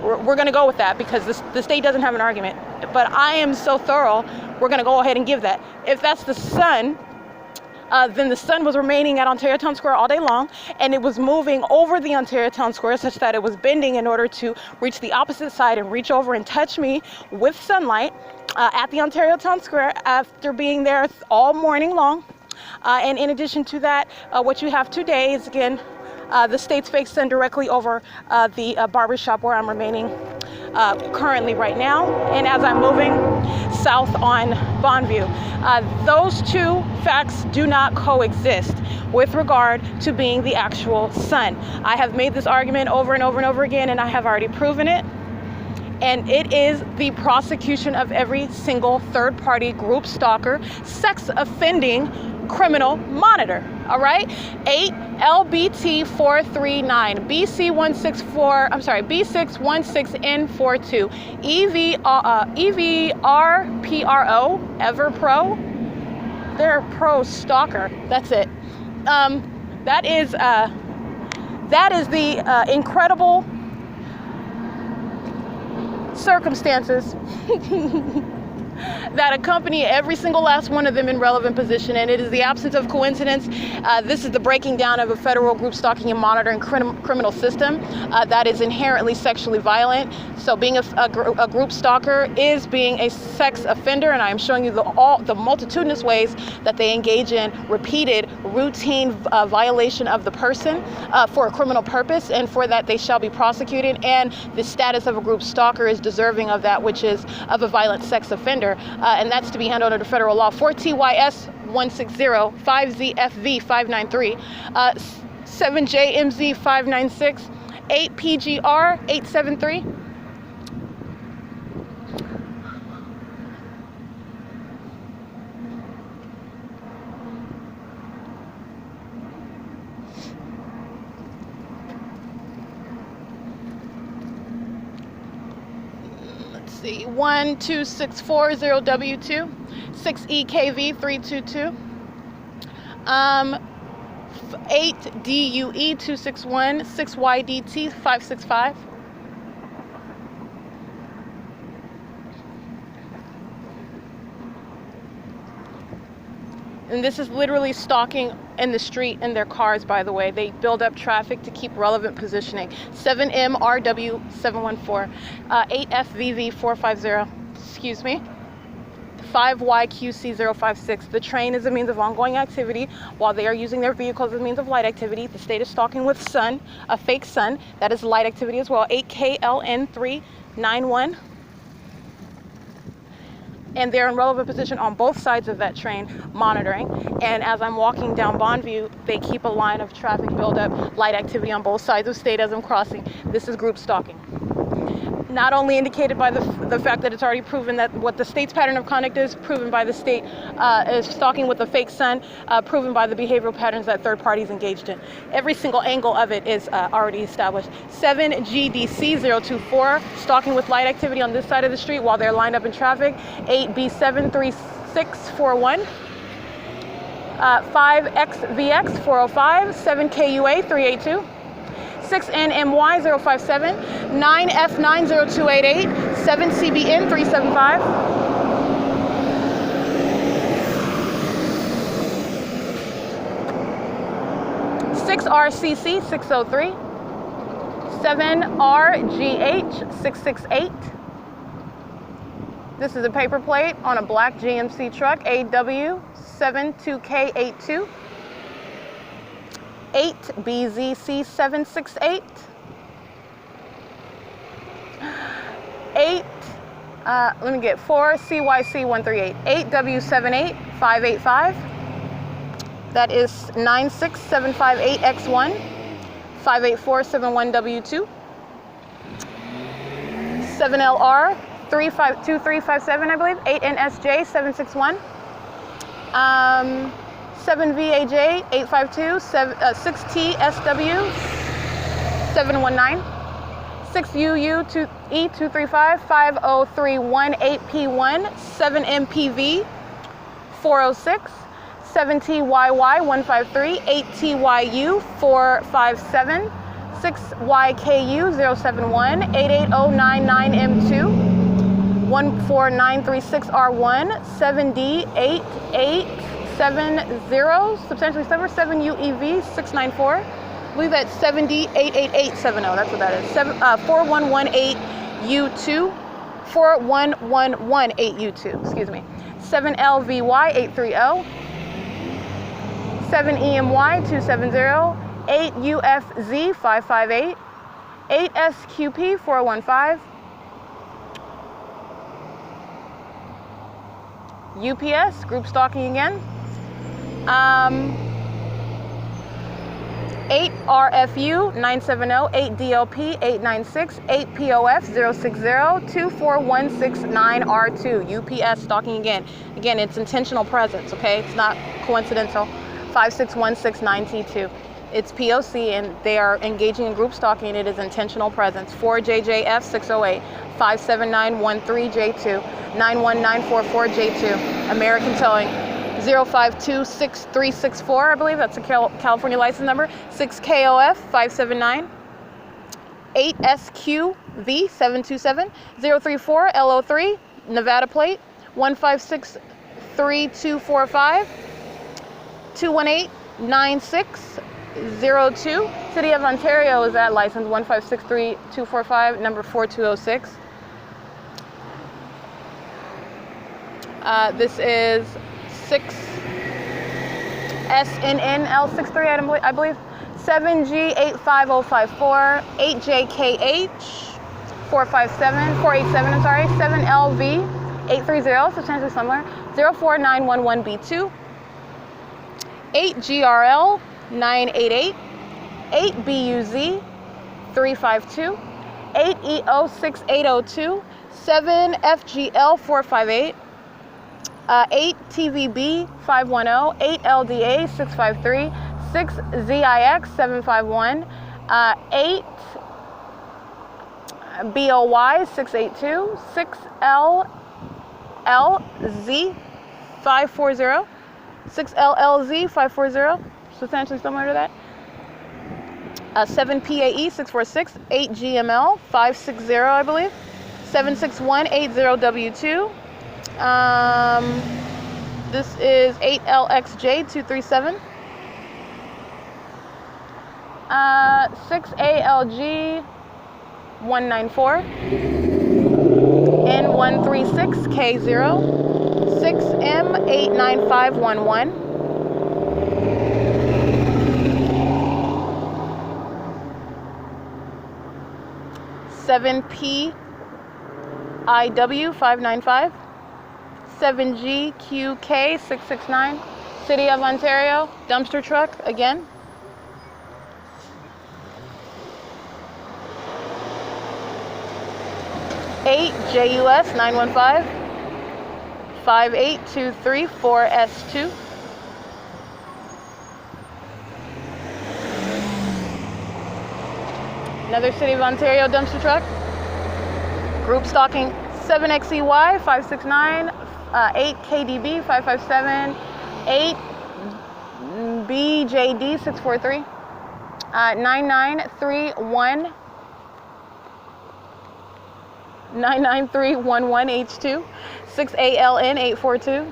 We're going to go with that because the state doesn't have an argument. But I am so thorough, we're going to go ahead and give that. If that's the sun, then the sun was remaining at Ontario Town Square all day long, and it was moving over the Ontario Town Square such that it was bending in order to reach the opposite side and reach over and touch me with sunlight at the Ontario Town Square after being there all morning long. And in addition to that, what you have today is, again, the state's fake sun directly over the barber shop where I'm remaining currently right now, and as I'm moving south on Bonview. Those two facts do not coexist with regard to being the actual sun. I have made this argument over and over and over again, and I have already proven it. And it is the prosecution of every single third-party group stalker, sex offending criminal monitor. All right, 8LBT439 B616N42 EVRPRO EverPro. They're pro stalker. That's it. That is the incredible circumstances that accompany every single last one of them in relevant position, and it is the absence of coincidence. This is the breaking down of a federal group stalking and monitoring criminal system that is inherently sexually violent. So being a group stalker is being a sex offender, and I am showing you the multitudinous ways that they engage in repeated, routine violation of the person for a criminal purpose, and for that they shall be prosecuted, and the status of a group stalker is deserving of that which is of a violent sex offender. And that's to be handled under federal law. 4TYS 160, 5ZFV 593, 7JMZ 596, 8PGR 873. Let's see, 12640W2, 6EKV322, 8DUE261, 6YDT565. And this is literally stalking in the street in their cars, by the way. They build up traffic to keep relevant positioning. 7MRW714, 8FVV450, excuse me, 5YQC056. The train is a means of ongoing activity while they are using their vehicles as a means of light activity. The state is stalking with sun, a fake sun. That is light activity as well. 8KLN391. And they're in relevant position on both sides of that train, monitoring. And as I'm walking down BONVIEW, they keep a line of traffic buildup, light activity on both sides of state as I'm crossing. This is group stalking. Not only indicated by the fact that it's already proven that what the state's pattern of conduct is, proven by the state is stalking with a fake sun, proven by the behavioral patterns that third parties engaged in. Every single angle of it is already established. 7GDC024, stalking with light activity on this side of the street while they're lined up in traffic. 8B73641. 5XVX405, 7KUA382. 6NMY057, 9F90288, 7CBN375, 6RCC603, 7RGH668. This is a paper plate on a black GMC truck, AW72K82. 8BZC768, 4CYC138, 8W78585, that is 96758X1, 58471W2, 7LR2357, I believe, 8NSJ761, 7VAJ 852, 6TSW 719, 6UU2E235, 5031 8P1, 7MPV 406, 7TYY 153, 8TYU 457, 6YKU 071, 88099M2, 14936R1, 7D8870, substantially similar, 7UEV694. I believe that's 7D88870. That's what that is. 4118U2, 41118U2. Excuse me. 7LVY830, 7EMY270, 8UFZ558, 8SQP415. UPS, group stalking again. 8RFU 970, 8DLP 896, 8POF 060, 24169R2. UPS stalking again. Again, it's intentional presence, okay? It's not coincidental. 56169T2. It's P.O.C. and they are engaging in group stalking. It is intentional presence. 4JJF 608, 57913J2, 91944J2. American Towing. 05266364, I believe that's a California license number. 6KOF 579, 8SQV727, 034 LO3, Nevada plate 1563245, 2189602. City of Ontario is at license 1563245, number 4206. This is 6SNNL63, I believe. 7G85054, 8JKH487, I'm sorry, 7LV830, substantially similar, 04911B2, 8GRL988, 8BUZ352, 8EO6802, 7FGL458, 8TVB510, 8LDA653, 6ZIX751, 8BOY682, 6LLZ540, 6LLZ540, substantially similar to that. 7PAE646, 8GML560, I believe, 76180W2. This is 8LXJ237. 6ALG 194. N136K0. 6M89511. 7PIW595. 7GQK669. City of Ontario. Dumpster truck again. 8JUS 915. 58234S2. Another City of Ontario dumpster truck. Group stalking 7XEY 569, 8KDB 557, 8BJD 643, 9931 99311H2, 6ALN 842.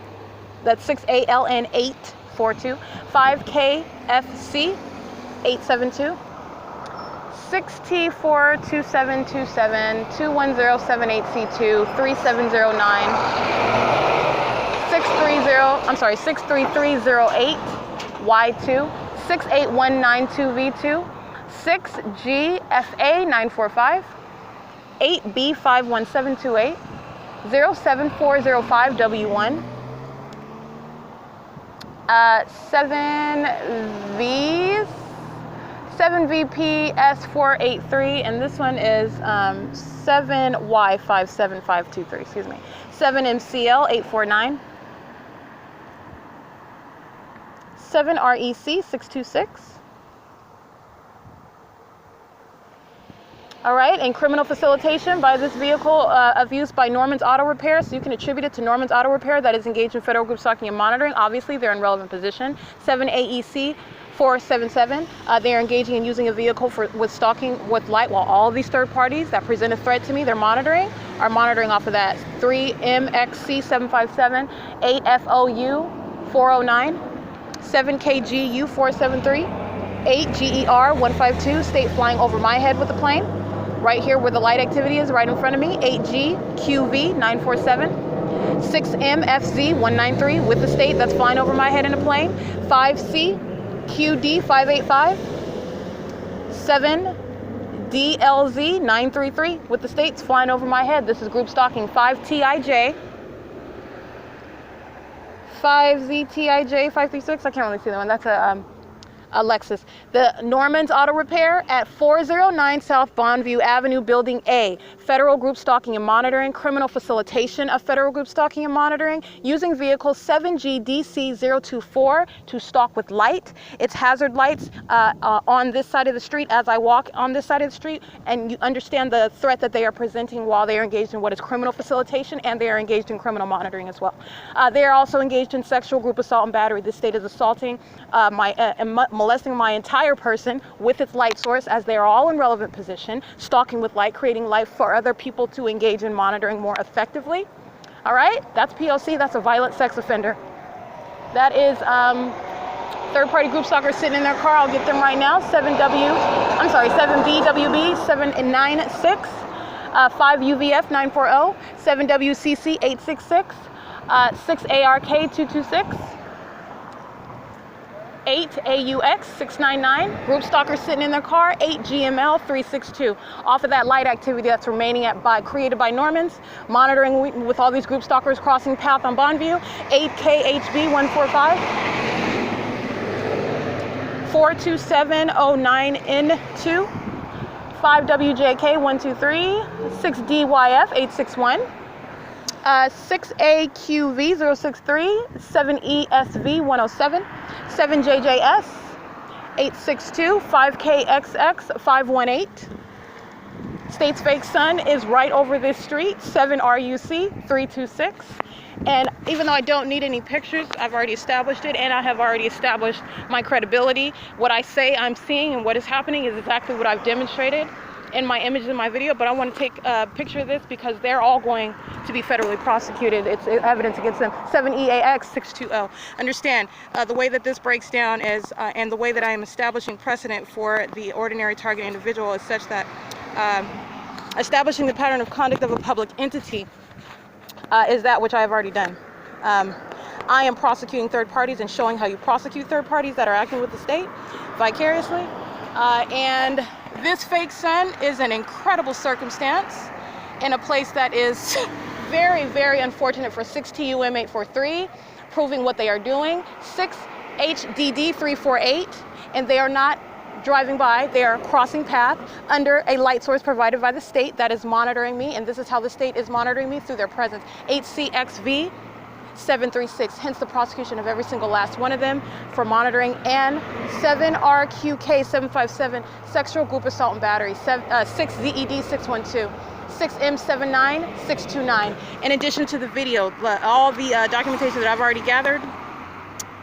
That's 6ALN 842. 5KFC 872. 6T42727 21078C2 3709 63308 Y2 68192V2 6GFA 945 8B51728 07405W1 7VPS483, and this one is 7Y57523, excuse me. 7MCL849. 7REC626. All right, and criminal facilitation by this vehicle of use by Norman's Auto Repair. So you can attribute it to Norman's Auto Repair that is engaged in federal group stalking and monitoring. Obviously, they're in relevant position. 7AEC 477. They are engaging in using a vehicle with stalking with light, while all of these third parties that present a threat to me, they're monitoring off of that. 3MXC 757, 8FOU 409, 7KGU 473, 8GER 152. State flying over my head with the plane. Right here where the light activity is, right in front of me. 8GQV 947. 6MFZ 193 with the state that's flying over my head in a plane. 5C QD 585, 7DLZ 933 with the states flying over my head. This is group stalking. 5TIJ, 5ZTIJ 536. I can't really see that one. That's a Lexus. The Norman's Auto Repair at 409 South Bonview Avenue, Building A. Federal group stalking and monitoring, criminal facilitation of federal group stalking and monitoring, using vehicle 7GDC024 to stalk with light. It's hazard lights on this side of the street as I walk on this side of the street, and you understand the threat that they are presenting while they are engaged in what is criminal facilitation, and they are engaged in criminal monitoring as well. They are also engaged in sexual group assault and battery. This state is assaulting molesting my entire person with its light source, as they are all in relevant position, stalking with light, creating light for other people to engage in monitoring more effectively. All right, that's P.O.C. That's a violent sex offender. That is third-party group stalkers sitting in their car. I'll get them right now. 7BWB 796, 5UVF 940, 7WCC 866, 6ARK 226. 8AUX 699, group stalkers sitting in their car. 8GML 362. Off of that light activity that's remaining created by Norman's, monitoring with all these group stalkers crossing path on Bonview. 8KHB 145, 42709N2, 5WJK 123, 6DYF 861. 6AQV 063, 7ESV 107, 7JJS 862, 5KXX 518. State's fake son is right over this street. 7RUC 326. And even though I don't need any pictures, I've already established it, and I have already established my credibility. What I say I'm seeing and what is happening is exactly what I've demonstrated. in my images in my video, but I want to take a picture of this because they're all going to be federally prosecuted. It's evidence against them. 7EAX 620. Understand, the way that this breaks down is, and the way that I am establishing precedent for the ordinary target individual is such that establishing the pattern of conduct of a public entity is that which I have already done. I am prosecuting third parties and showing how you prosecute third parties that are acting with the state vicariously. And this fake son is an incredible circumstance in a place that is very, very unfortunate for 6TUM 843, proving what they are doing. 6HDD 348, and they are not driving by, they are crossing path under a light source provided by the state that is monitoring me, and this is how the state is monitoring me, through their presence. 8CXV 736, hence the prosecution of every single last one of them for monitoring, and 7RQK 757, sexual group assault and battery, 6ZED 612, 6M79 629. In addition to the video, all the documentation that I've already gathered,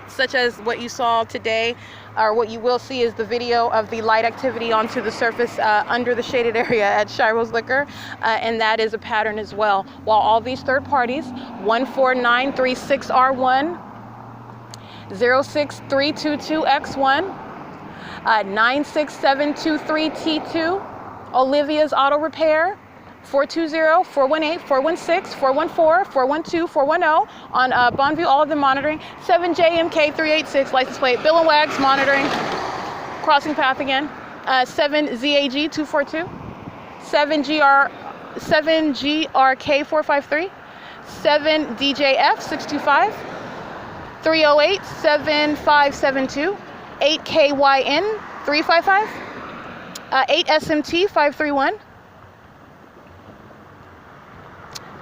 such as what you saw today, or what you will see is the video of the light activity onto the surface under the shaded area at SCHIRO'S Liquor, and that is a pattern as well. While all these third parties, 14936R1, 06322X1, 96723T2, Olivia's Auto Repair, 420, 418, 416, 414, 412, 410 on BONVIEW, all of them monitoring. 7JMK 386, license plate, Bill and Wags monitoring, crossing path again. 7ZAG 242, 7GRK 453, 7DJF 625, 308 7572, 8KYN 355, 8SMT 531.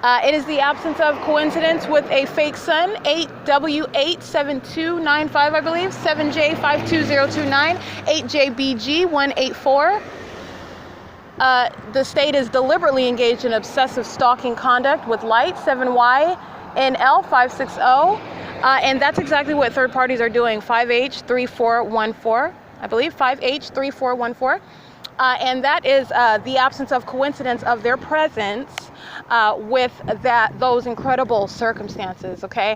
It is the absence of coincidence with a fake son, 8W87295, I believe, 7J52029, 8JBG184. The state is deliberately engaged in obsessive stalking conduct with light, 7YNL560. And that's exactly what third parties are doing, 5H3414, I believe, 5H3414. And that is the absence of coincidence of their presence with those incredible circumstances, okay?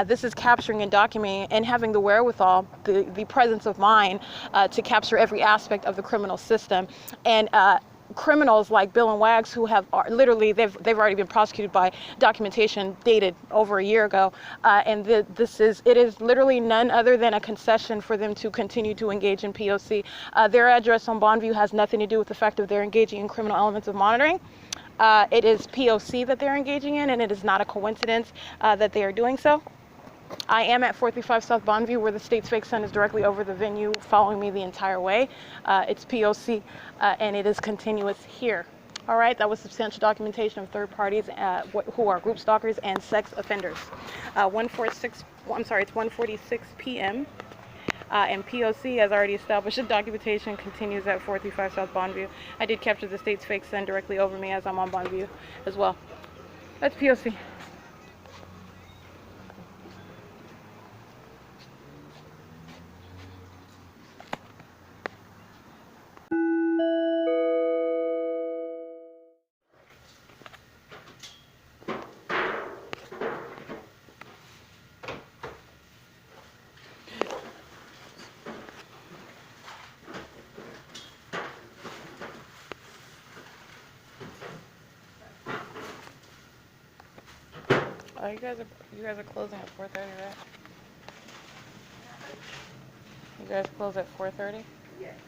This is capturing and documenting and having the wherewithal, the presence of mind to capture every aspect of the criminal system. And criminals like Bill and Wags, who have literally, they've already been prosecuted by documentation dated over a year ago, and it is literally none other than a concession for them to continue to engage in P.O.C. Their address on BONVIEW has nothing to do with the fact that they're engaging in criminal elements of monitoring. It is P.O.C. that they're engaging in, and it is not a coincidence that they are doing so. I am at 435 South BONVIEW, where the state's fake son is directly over the venue, following me the entire way. It's P.O.C. And it is continuous here. All right, that was substantial documentation of third parties who are group stalkers and sex offenders. 1:46 p.m. And P.O.C. has already established the documentation continues at 435 South BONVIEW. I did capture the state's fake son directly over me as I'm on BONVIEW as well. That's P.O.C. Oh, you guys are closing at 4:30, right? You guys close at 4:30? Yes.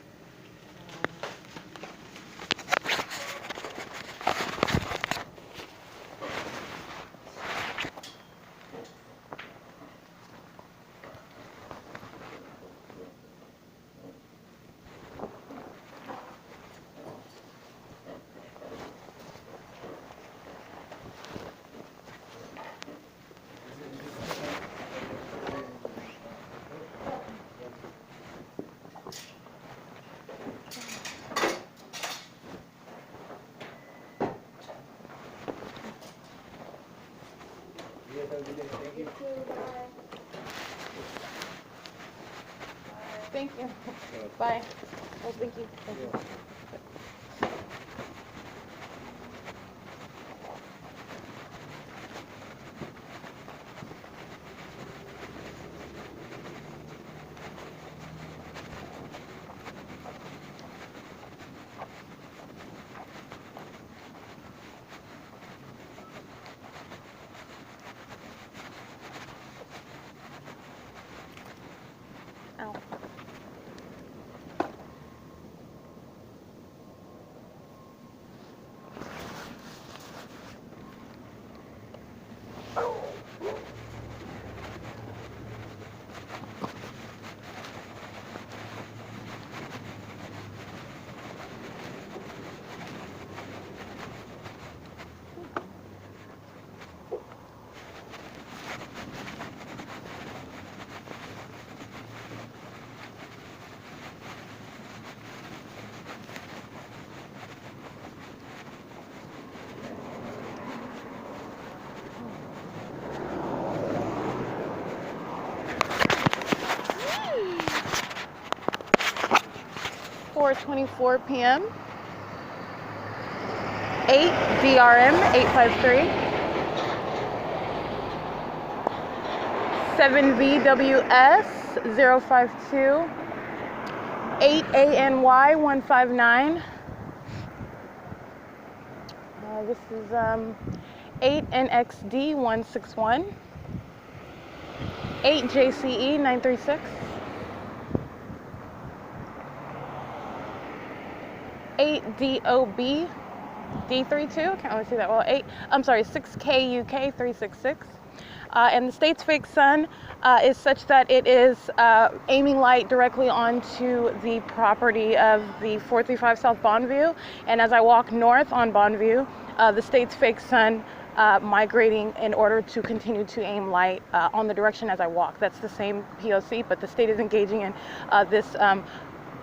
Thank you. Bye. Oh, thank you. Thank you. Ow. .24 p.m. 8 DRM 853. 7 VWS 052. 8 ANY 159. This is 8 NXD 161. 8 JCE 936. 8 DOB D32, can't really see that well. 6 KUK 366. And the state's fake sun is such that it is aiming light directly onto the property of the 435 South Bonview. And as I walk north on Bonview, the state's fake sun migrating in order to continue to aim light on the direction as I walk. That's the same P.O.C, but the state is engaging in this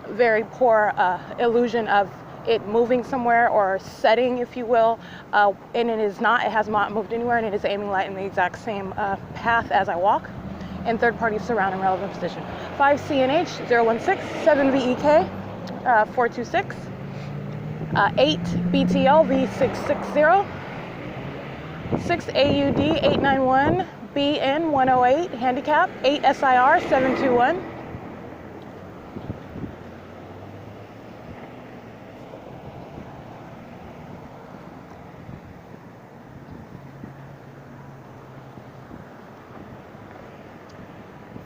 very poor illusion of it moving somewhere or setting, if you will, and it is not. It has not moved anywhere, and it is aiming light in the exact same path as I walk, and third parties surrounding relevant position. 5 CNH 016, 7 VEK 426, 8 BTL V660, 6 AUD 891, BN 108, handicap 8 SIR 721.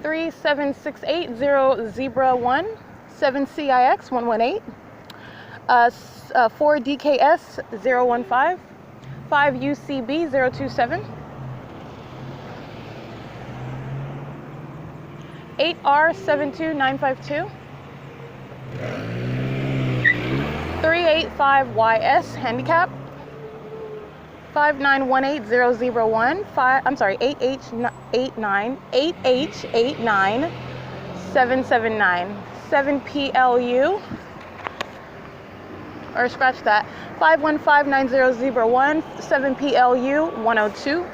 Three 768 Zebra 1, 7 CIX 118, 4 DKS 015, 5 UCB 027, 8 R72952, 385 YS handicap, 5918001, 8H89779, 7 PLU, or scratch that, 5159001, 7 PLU 102,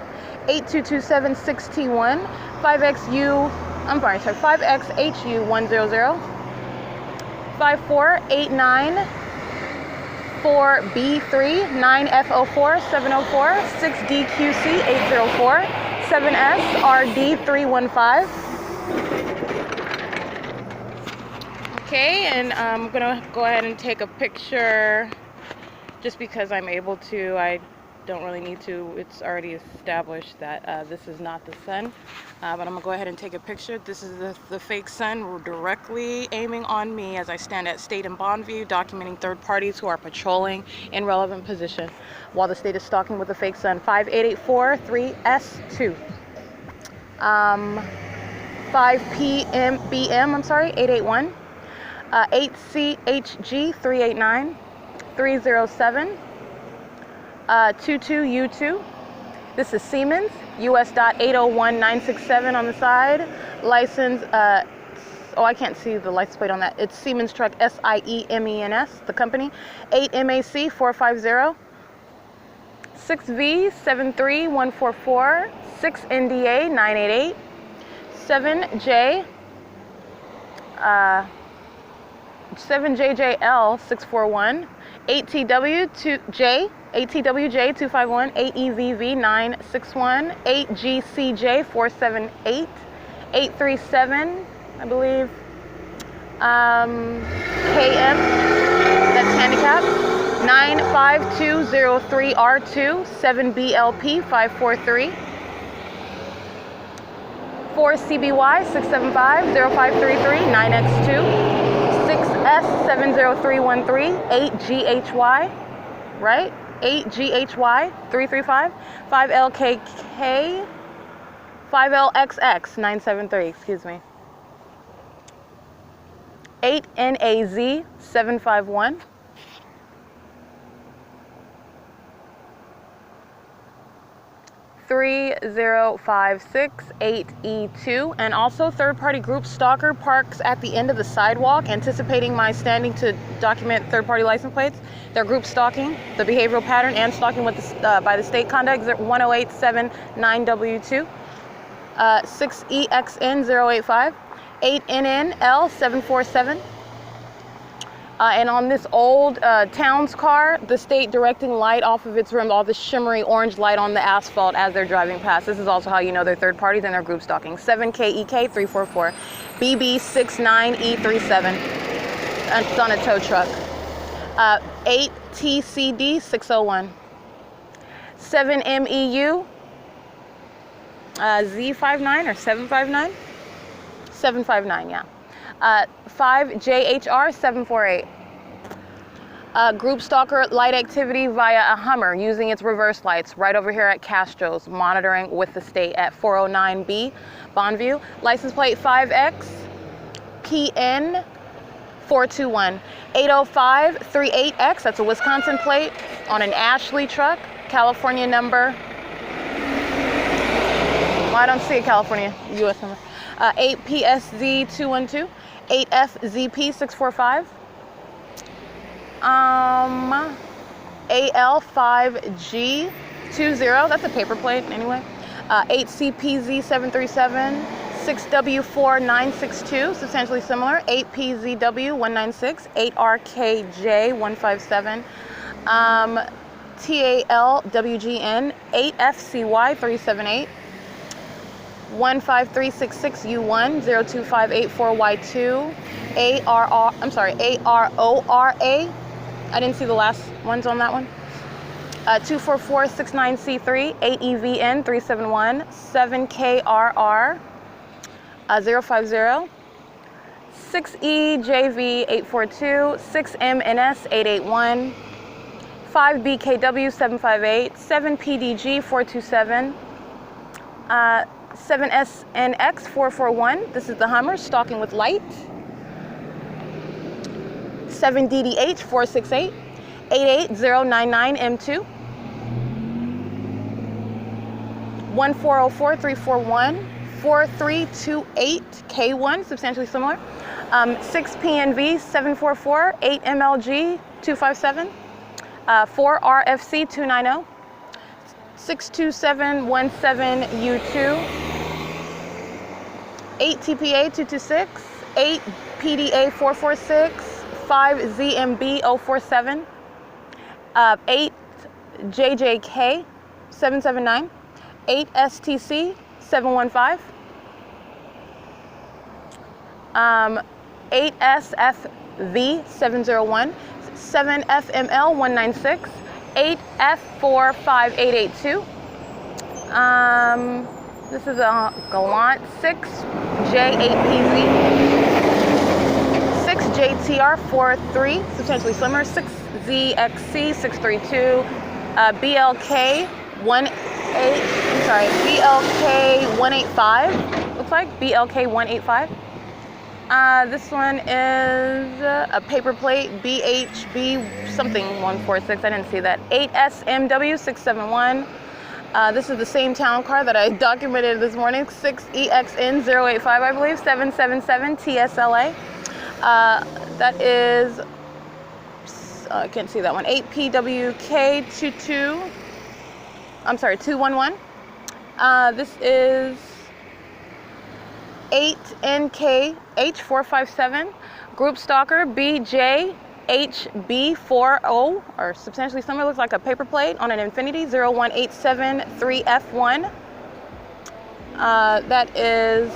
82276T1, 5XHU 100, 5489 4B3, 9F04, 704, 6DQC 804, 7S RD 315. Okay, and I'm gonna go ahead and take a picture just because I'm able to. I don't really need to. It's already established that this is not the sun, but I'm gonna go ahead and take a picture. This is the fake sun directly aiming on me as I stand at State and Bonview, documenting third parties who are patrolling in relevant position while the state is stalking with the fake sun. 5884 3S2, 5PM 881, 8CHG 389, 307, 22U2. This is Siemens, US.801967 on the side. License, I can't see the license plate on that. It's Siemens truck, SIEMENS, the company. 8MAC 450, 6V 73144, 6NDA 988, 7J 7JJL 641, 8TWJ 251, 8EVV 961, 8GCJ 478, 837, I believe, KM, that's handicap, 95203R2, 7BLP 543, 4CBY 675-0533 9X2, 6S70313 8GHY, right? 8GHY 335, 5LKK 5LXX 973, excuse me. 8NAZ 751. 30568E2, and also third-party group stalker parks at the end of the sidewalk, anticipating my standing to document third-party license plates. They're group stalking, the behavioral pattern, and stalking with the, by the state conduct 10879W2, 6EXN085, 8NNL747. And on this old Towns car, the state directing light off of its rim, all the shimmery orange light on the asphalt as they're driving past. This is also how you know they're third parties and they're group stalking. 7KEK344, BB69E37. And it's on a tow truck. 8TCD601. 7MEU Z59 or 759? 759, yeah. 5JHR748. Group stalker light activity via a Hummer using its reverse lights right over here at Castro's, monitoring with the state at 409B BONVIEW. License plate 5X PN 421. 80538X, that's a Wisconsin plate on an Ashley truck. California number. Well, I don't see a California U.S. number. 8PSZ212. 8FZP645. AL5G20, that's a paper plate anyway. 8CPZ737, 6W4962, substantially similar. 8PZW196, 8RKJ157, TALWGN, 8FCY378. 15366U1 02584Y2 ARORA. I didn't see the last ones on that one. 24469C3 8EVN 371 7KRR 050 6EJV 842 6MNS 881 5BKW 758 7PDG 427 7SNX 441. This is the Hummer stalking with light. 7DDH 468 88099M2 1404 341 4328K1, substantially similar. 6PNV 744 8MLG 257 4RFC 290 62717U2 8TPA226 8PDA446 5ZMB047 8JJK 779 8STC 715 8SFV 701 7FML 196 8F45882. This is a Gallant 6J8PZ 6JTR43, substantially slimmer. 6ZXC 632 BLK 185. Looks like BLK 185. This one is a paper plate, BHB something 146. I didn't see that. 8SMW 671. This is the same town car that I documented this morning. 6EXN 085, I believe. 777 TSLA. That is, I can't see that one. 8PWK 211. This is 8NK H457, Group Stalker BJHB40, or substantially similar, looks like a paper plate on an Infinity 01873F1. That is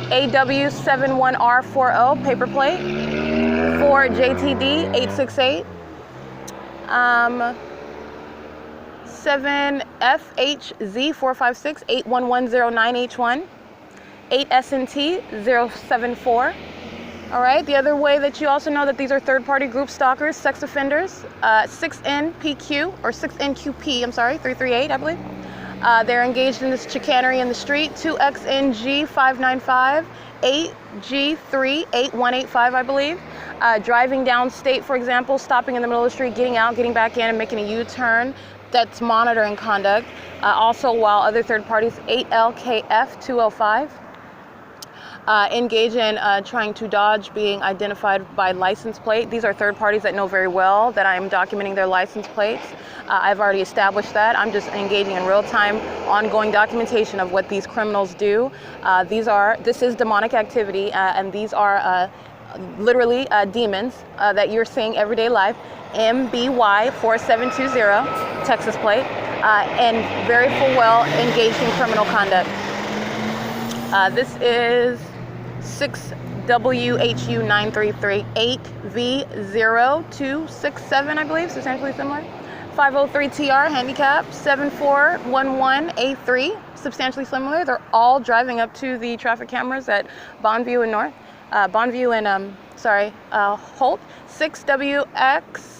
AW71R40, paper plate, 4JTD868. 7FHZ456 8110-9H1, 8SNT 074. All right, the other way that you also know that these are third-party group stalkers, sex offenders, 6NPQ, or 6NQP, I'm sorry, 338, I believe. They're engaged in this chicanery in the street, 2XNG595, 8G3 8185, I believe. Driving downstate, for example, stopping in the middle of the street, getting out, getting back in, and making a U-turn. That's monitoring conduct. Also, while other third parties, 8LKF205. Engage in trying to dodge being identified by license plate. These are third parties that know very well that I am documenting their license plates. I've already established that. I'm just engaging in real-time, ongoing documentation of what these criminals do. This is demonic activity, and these are literally demons that you're seeing everyday life. MBY4720, Texas plate, and very full well engaged in criminal conduct. This is 6WHU933, 8V0267, I believe, substantially similar. 503TR, handicap, 7411A3, substantially similar. They're all driving up to the traffic cameras at BONVIEW and HOLT. 6WX,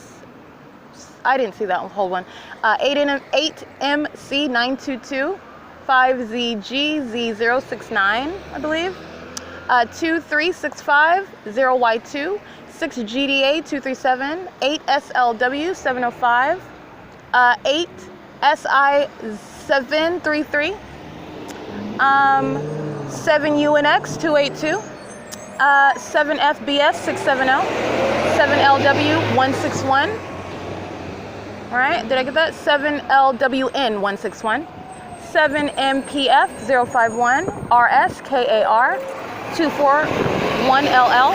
I didn't see that one, hold one. 8MC922, 5ZGZ069, I believe. 2365 0Y2, 6GDA237, 8SLW705, 8SI733, 7UNX282, 7FBS670, 7LW161. All right, did I get that? 7LWN161. 7MPF051, RSKAR 241LL.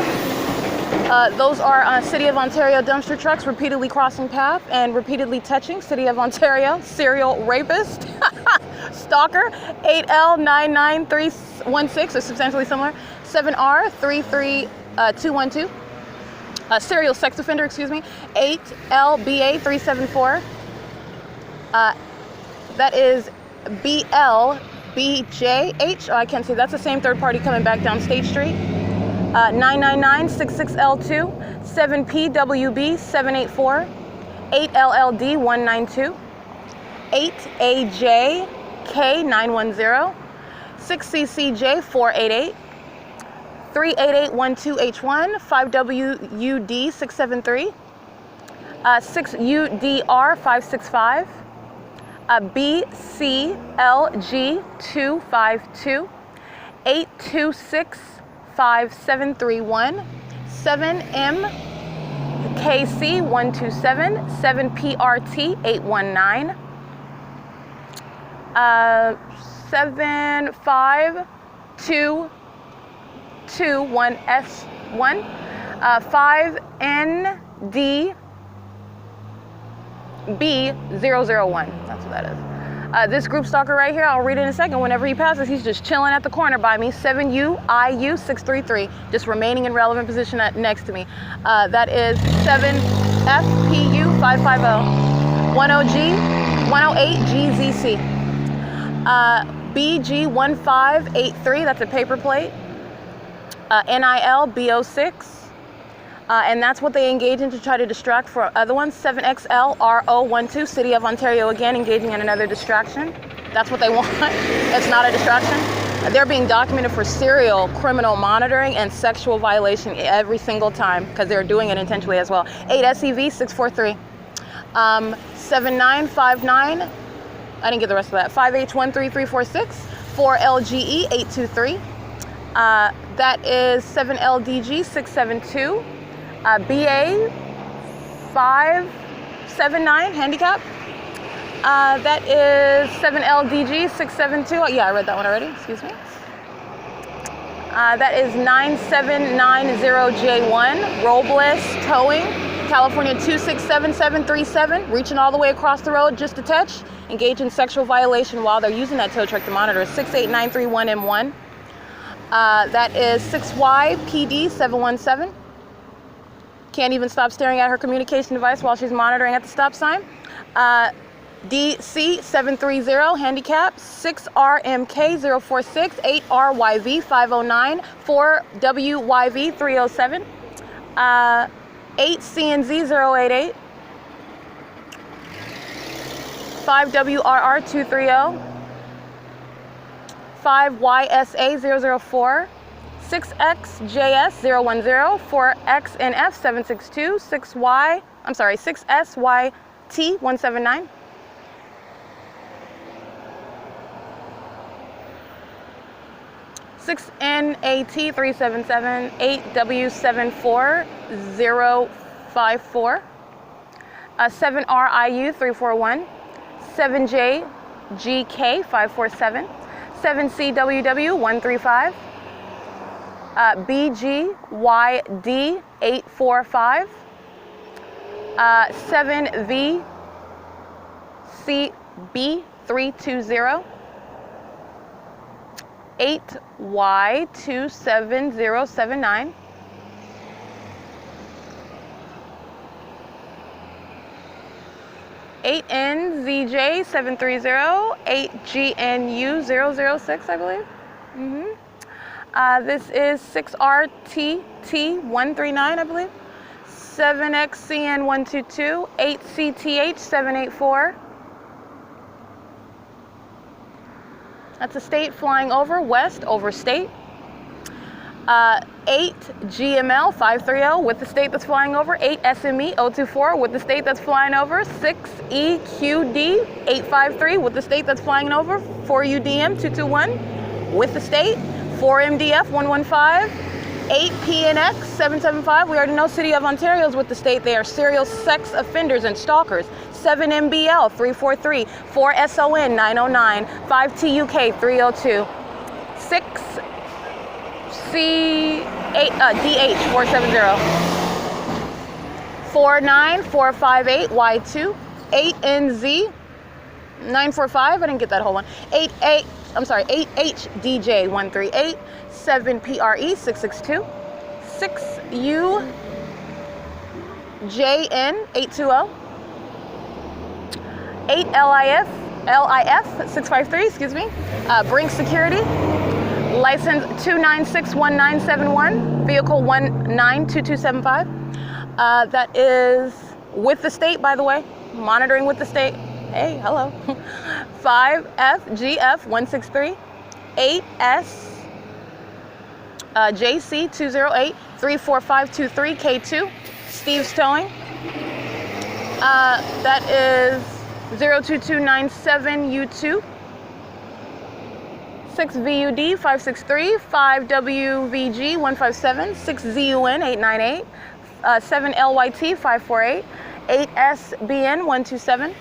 Those are City of Ontario dumpster trucks repeatedly crossing path and repeatedly touching City of Ontario serial rapist, stalker, 8L99316, or substantially similar, 7R33212, serial sex offender, 8LBA374. That is BLBJH. Oh, I can't see. That's the same third party coming back down State Street. 99966L2, 7PWB784, 8LLD192, 8AJK910, 6CCJ488, 38812H1, 5WUD673, 6UDR565, BCLG252, 8265731, 7MKC127, 7PRT819, 75221S1, 5NDB001. That's what that is. This group stalker right here, I'll read it in a second. Whenever he passes, he's just chilling at the corner by me. 7UIU633, just remaining in relevant position next to me. That is 7FPU550, 108GZC, BG1583. That's a paper plate. NIL B06. And that's what they engage in to try to distract for other ones. 7XLRO12, City of Ontario, again, engaging in another distraction. That's what they want. It's not a distraction. They're being documented for serial criminal monitoring and sexual violation every single time because they're doing it intentionally as well. 8SEV643, 7959, I didn't get the rest of that. 5H13346, 4LGE823. That is 7LDG672. BA579, handicap. That is 7LDG672. Yeah, I read that one already. Excuse me. That is 9790J1, Robles Towing, California 267737, reaching all the way across the road just a touch, engage in sexual violation while they're using that tow truck to monitor. 68931M1. That is 6YPD717. Can't even stop staring at her communication device while she's monitoring at the stop sign. DC730 handicap, 6RMK046, 8RYV509, 4WYV307, 8CNZ088, 5WRR230, 5YSA004, 6XJS010, 4XNF762, 6SYT179, 6NAT377, 8W74054, 7RIU341, 7JGK547, 7CWW135, BGYD845, 7VCB320, 8Y27079, 8NZJ730, 8GNU006, I believe. This is 6RTT139, I believe. 7XCN122, 8CTH784. That's a state flying over, west over state. 8GML530 with the state that's flying over, 8SME024 with the state that's flying over, 6EQD853 with the state that's flying over, 4UDM221 with the state, 4MDF115, 8PNX775, we already know City of Ontario's with the state, they are serial sex offenders and stalkers, 7MBL343, 4SON909, 5TUK302, 6CDH470, 49458Y2, 8NZ945, I didn't get that whole one, 8HDJ138, 7PRE662, 6UJN820, 8LIF653, excuse me, Brink Security, license 2961971, vehicle 192275. That is with the state, by the way, monitoring with the state. Hey, hello. 5FGF163, 8SJC208, 34523K2, Steve's Towing. That is 02297U2, 6VUD563, 5WVG157, 6ZUN898, 7LYT548, 8SBN127,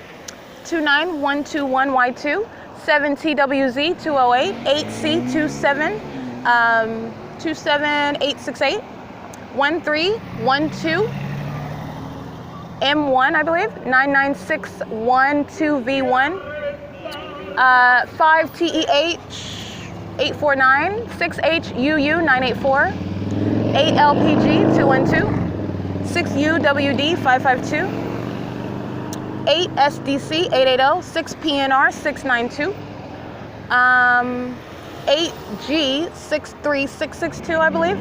29121Y2, 7TWZ208, 8C27868, 1312 M1, I believe, 99612V1, 5TEH849, 6HUU984, 8LPG212, 6UWD552, 8SDC880, 6PNR692, 8G63662, I believe,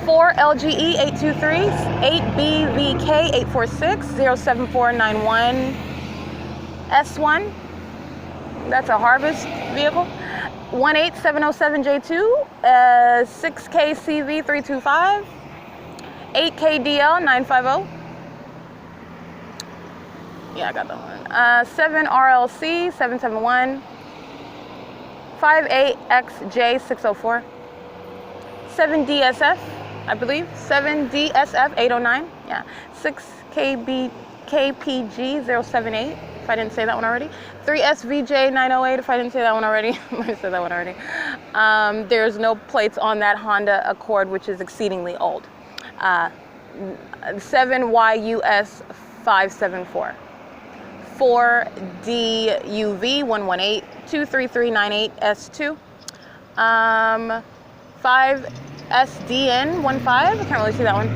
4LGE823, 8BVK846, 07491, S1, that's a harvest vehicle, 18707J2, 6KCV325, 8KDL950, yeah, I got that one, 7RLC771, 58XJ604, 7DSF, I believe, 7DSF809, yeah, 6KPG078, if I didn't say that one already, 3SVJ908, if I didn't say that one already, I might have said that one already. There's no plates on that Honda Accord, which is exceedingly old. 7YUS574, 4DUV118, 23398S2, 5SDN15, I can't really see that one,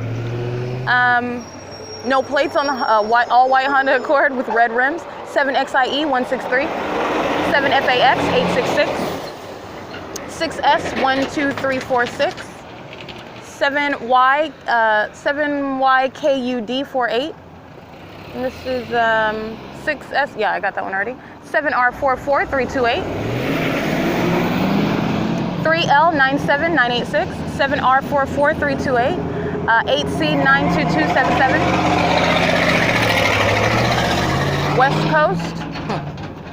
No plates on the all white Honda Accord with red rims. 7XIE 163. 7FAX 866. 6S 12346. 7YKUD 48. And this is 6S. Yeah, I got that one already. 7R44 328. 3L97986. 7R44 328. 8C92277. West Coast.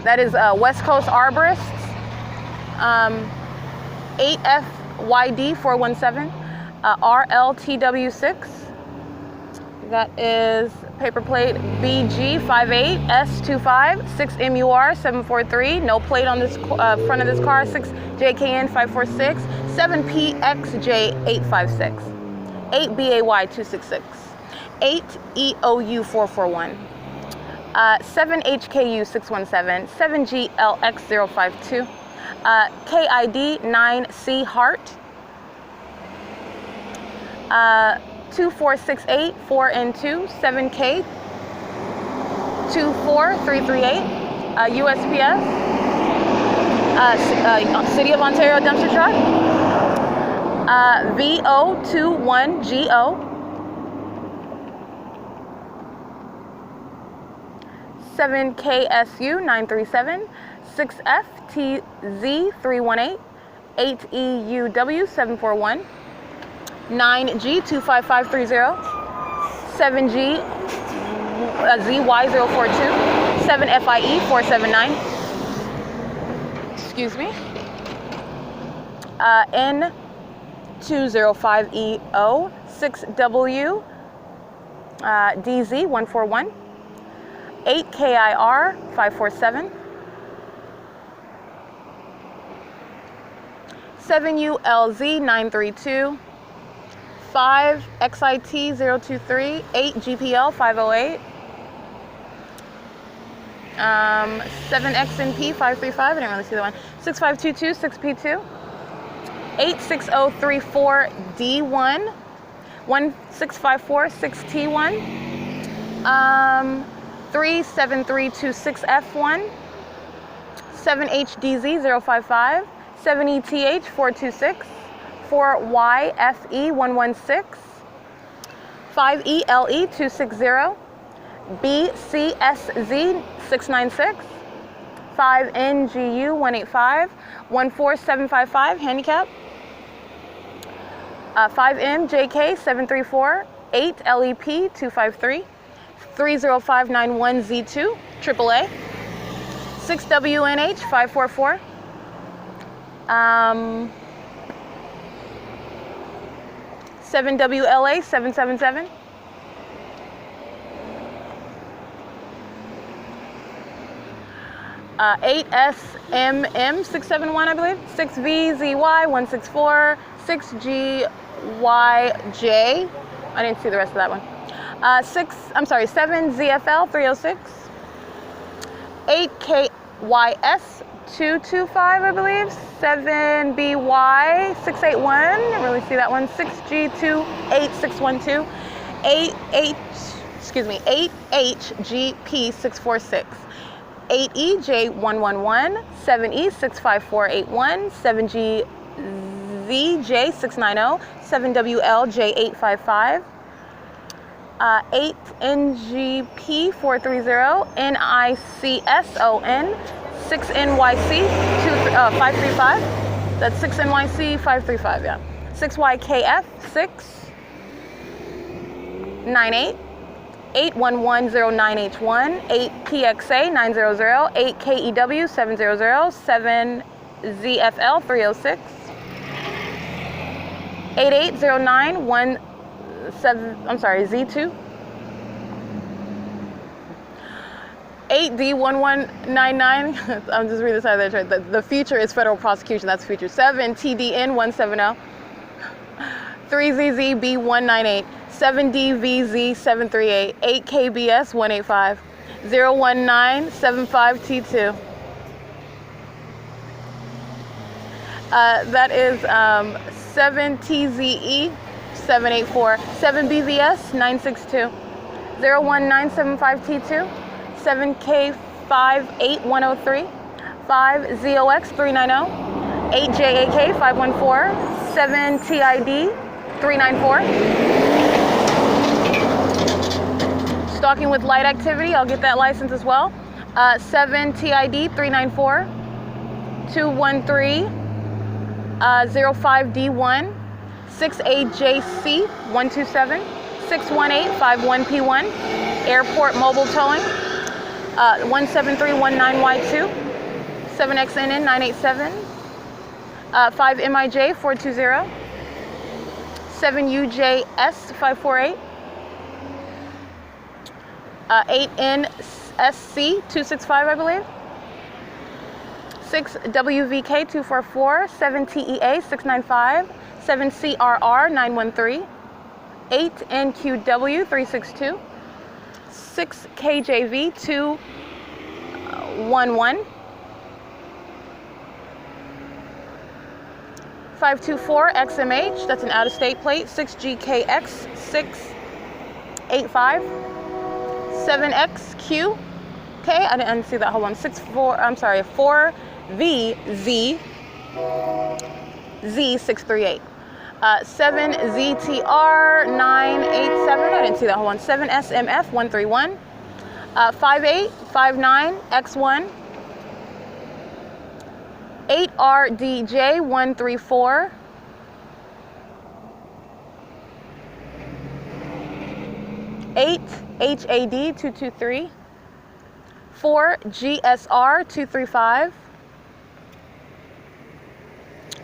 That is West Coast Arborists. 8FYD 417. RLTW6. That is paper plate BG58S25. 6MUR 743. No plate on this front of this car. 6JKN 546. 7PXJ 856. 8BAY 266. 8EOU 441. 7HKU 617. 7GLX 052. KID 9C Heart. 2468 4N2 7K 24338. USPS. City of Ontario dumpster truck. VO21GO. 7KSU 937. 6FTZ 318. 8EUW 741. 9G 25530. 7G ZY042. 7FIE 479. Excuse me. N205EO. 6W DZ 141. 8KIR 547. 7ULZ 932. 5XIT 023. 8GPL 508. 7XNP 535. I didn't really see the one. 6522 6P2. 86034D1. 1654 6T1. 37326F1. 7HDZ 055. 7ETH 426. 4YFE 116. 5ELE 260. BCSZ 696. 5NGU 185. 14755 handicap. 5MJK 734. 8LEP 253. 30591Z2 AAA. 6WNH 544. 7WLA 777. 8SMM 671, I believe. 6VZY 164. 6GYJ. I didn't see the rest of that one. 7ZFL 306. 8KYS 225, I believe. 7BY 681. Didn't really see that one. 6G28612. 8HGP 646. 8EJ111. 7E65481. 7GZJ 690. 7WLJ855. 8NGP 430. NICSON 6NYC 535. That's 6NYC 535, yeah. 6YKF 698. 811091. 8PXA 900. 8KEW 700. 7ZFL 306. 8809 Z2. 8D1199. I'm just reading the side of the chart. The future is federal prosecution. That's future. 7TDN170. 3ZZB198. 7DVZ738. 8KBS185. 01975T2. That is 7TZE784. 7BVS962. 01975T2, 7K58103, 5ZOX390, 8JAK514, 7TID394. Stalking with light activity, I'll get that license as well. 7TID394, 213, 05D1, 6AJC127, 61851P1, Airport Mobile Towing, 17319Y2, 7XNN987, 5MIJ420, 7UJS548, 8NSC265, I believe, 6WVK244, 7TEA695, 7CRR913, 8NQW362, 6KJV211, 524XMH, that's an out-of-state plate, 6GKX685, 7XQ, okay, I didn't see that, hold on, 4VZ638, 7ZTR987, I didn't see that, hold on, 7SMF131, 5859X1, 8RDJ134, 8HAD223, 4GSR235,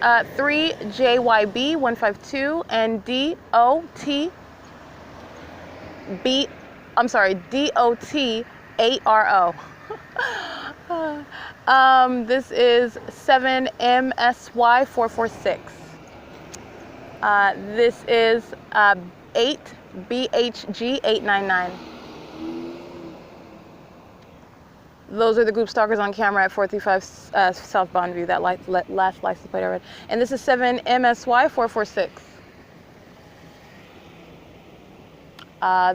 3JYB152, and DOT8RO. This is 7MSY446. This is 8BHG899. Those are the group stalkers on camera at 435 South Bonview, that last license plate I read. And this is 7MSY446.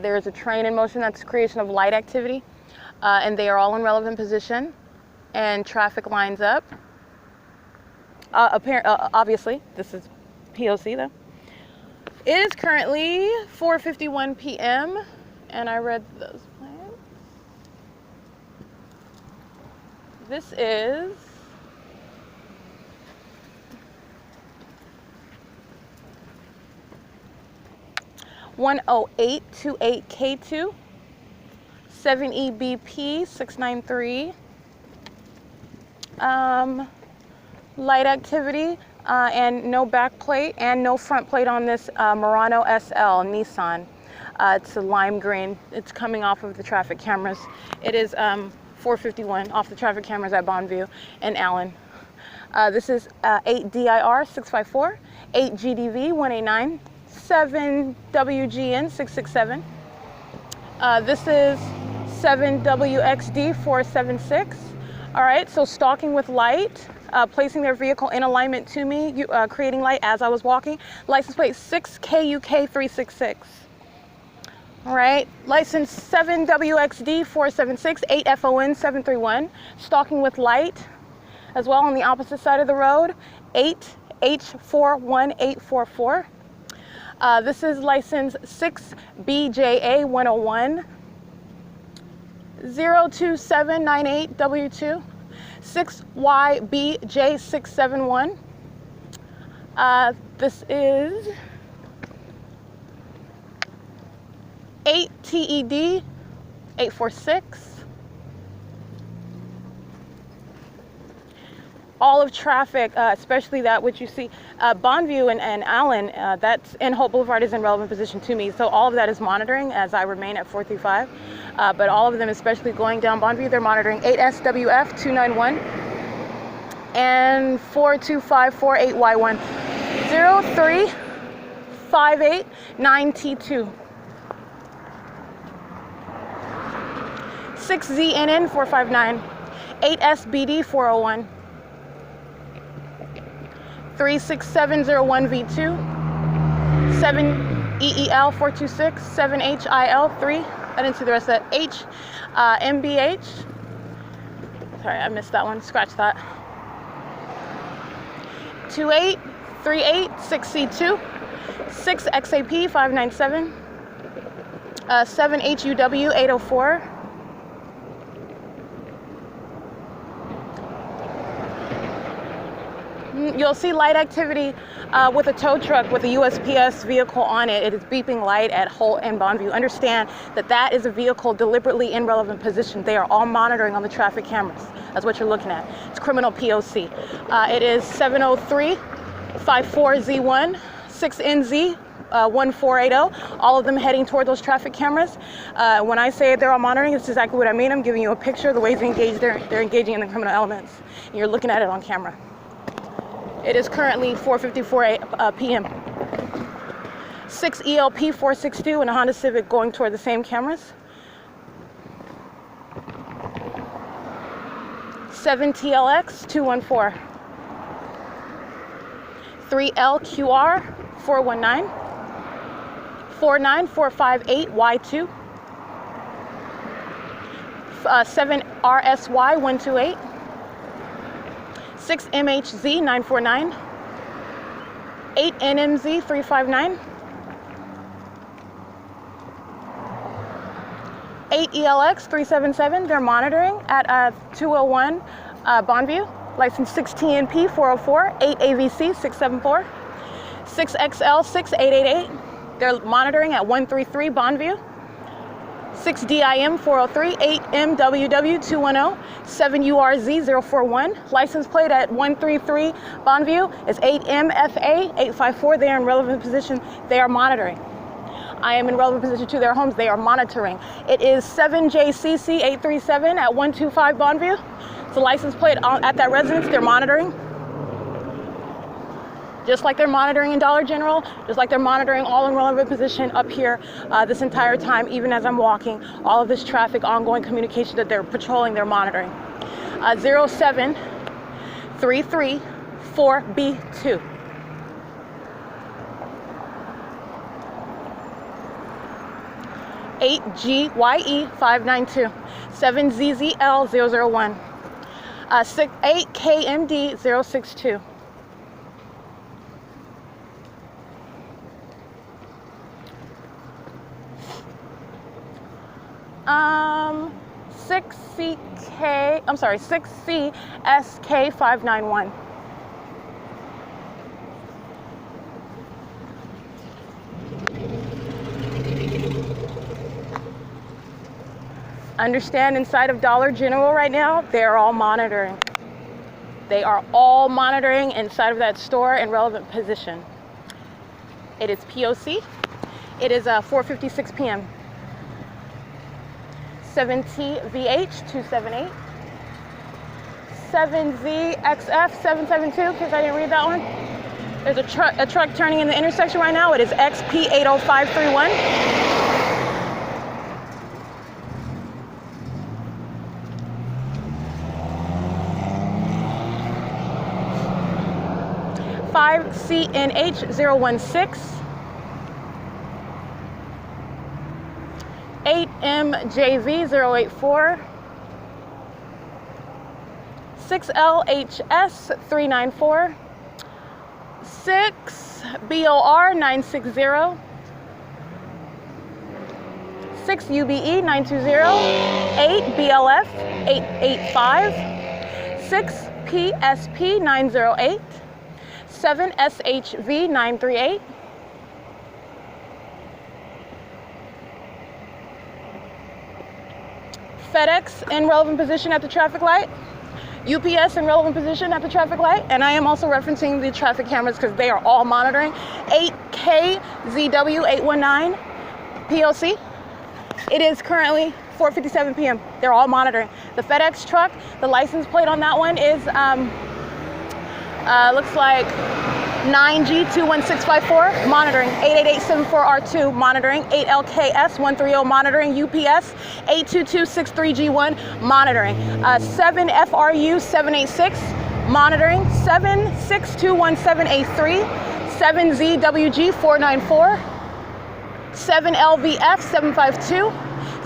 There is a train in motion, that's creation of light activity. And they are all in relevant position. And traffic lines up. Obviously, this is P.O.C. though. It is currently 4:51 p.m. and I read those plans. This is (10828K2), 7EBP693. Light activity and no back plate and no front plate on this Murano SL Nissan. It's a lime green. It's coming off of the traffic cameras. It is 4:51 off the traffic cameras at Bonview and Allen. This is 8DIR654, 8GDV189, 7WGN667. This is 7WXD476. All right, so stalking with light, placing their vehicle in alignment to me, creating light as I was walking. License plate 6KUK366. All right, license 7WXD476, 8FON731. Stalking with light as well on the opposite side of the road, 8H41844. This is license 6BJA101. 02798W2, 6YBJ671. This is 8TED846. All of traffic, especially that which you see, Bonview and Allen, that's in Holt Boulevard is in relevant position to me. So all of that is monitoring as I remain at 435. But all of them, especially going down Bonview, they're monitoring 8SWF291 and 42548Y1, 03589T2, 6ZNN459, 8SBD401, 36701V2, 7EEL426, 7HIL3, I didn't see the rest of that. MBH. Sorry, I missed that one. Scratch that. 28386C2. 6XAP 597. 7HUW 804. You'll see light activity with a tow truck with a USPS vehicle on it. It is beeping light at HOLT and BONVIEW. Understand that that is a vehicle deliberately in relevant position. They are all monitoring on the traffic cameras. That's what you're looking at. It's criminal P.O.C. It is 703-54Z1, 6NZ, 1480, all of them heading toward those traffic cameras. When I say they're all monitoring, it's exactly what I mean. I'm giving you a picture of the ways they engage. They're engaging in the criminal elements. And you're looking at it on camera. It is currently 4:54 p.m. 6 ELP 462 and a Honda Civic going toward the same cameras. 7 TLX 214. 3 LQR 419. 49458 Y2. 7 RSY 128. 6 MHZ 949. 8 NMZ 359. 8 ELX 377. They're monitoring at 201 BONVIEW. License 6TNP 404. 8 AVC 674. 6XL 6888. They're monitoring at 133 BONVIEW. 6 DIM 403. 8 MWW 210. 7 URZ 041. License plate at 133 BONVIEW is 8 MFA 854. They are in relevant position. They are monitoring. I am in relevant position to their homes. They are monitoring. It is 7JCC 837 at 125 BONVIEW. It's a license plate at that residence. They're monitoring. Just like they're monitoring in Dollar General, just like they're monitoring all in relevant position up here this entire time, even as I'm walking, all of this traffic, ongoing communication that they're patrolling, they're monitoring. 07334B2. 8GYE 592. 7ZZL 001. 8KMD 062. 6CSK 591. Understand, inside of Dollar General right now, they're all monitoring. They are all monitoring inside of that store in relevant position. It is P.O.C. It is 4:56 p.m. 7TVH 278. 7ZXF 772, because I didn't read that one. There's a truck turning in the intersection right now. It is XP 80531. 5CNH 016. 8MJV 084. 6LHS 394. 6BOR 960. 6UBE 920. 8BLF 885. 6PSP 908. 7SHV 938. FedEx in relevant position at the traffic light. UPS in relevant position at the traffic light. And I am also referencing the traffic cameras because they are all monitoring. 8KZW 819 P.O.C. It is currently 4:57 p.m. They're all monitoring. The FedEx truck, the license plate on that one is looks like 9G21654 monitoring. 88874R2 monitoring. 8LKS 130 monitoring. UPS 82263G1 monitoring. 7FRU 786 monitoring. 762117A3. 7ZWG 494. 7LVF 752.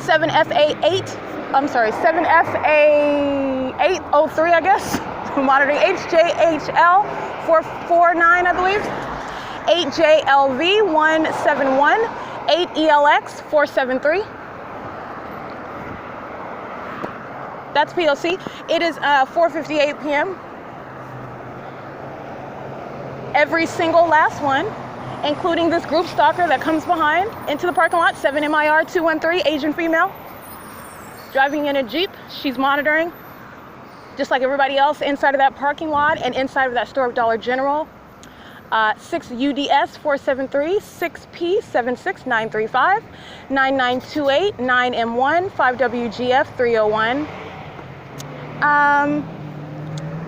7FA803, I guess. Monitoring HJHL 449, I believe. 8JLV 171. 8ELX 473. That's P.O.C. It is 4:58 p.m. Every single last one, including this group stalker that comes behind into the parking lot, 7MIR 213, Asian female, driving in a Jeep. She's monitoring, just like everybody else, inside of that parking lot and inside of that store of Dollar General. 6UDS 473, 6P76935, 9928, 9M1, 5WGF 301,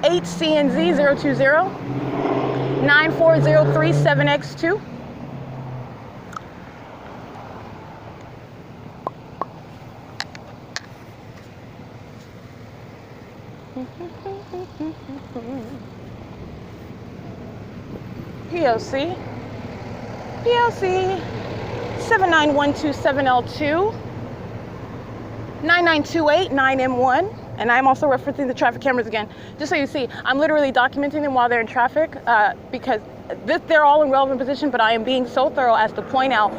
8CNZ 020, 9403 7X2. P.O.C. 79127L2, 9928 9M1, and I'm also referencing the traffic cameras again, just so you see. I'm literally documenting them while they're in traffic because they're all in relevant position, but I am being so thorough as to point out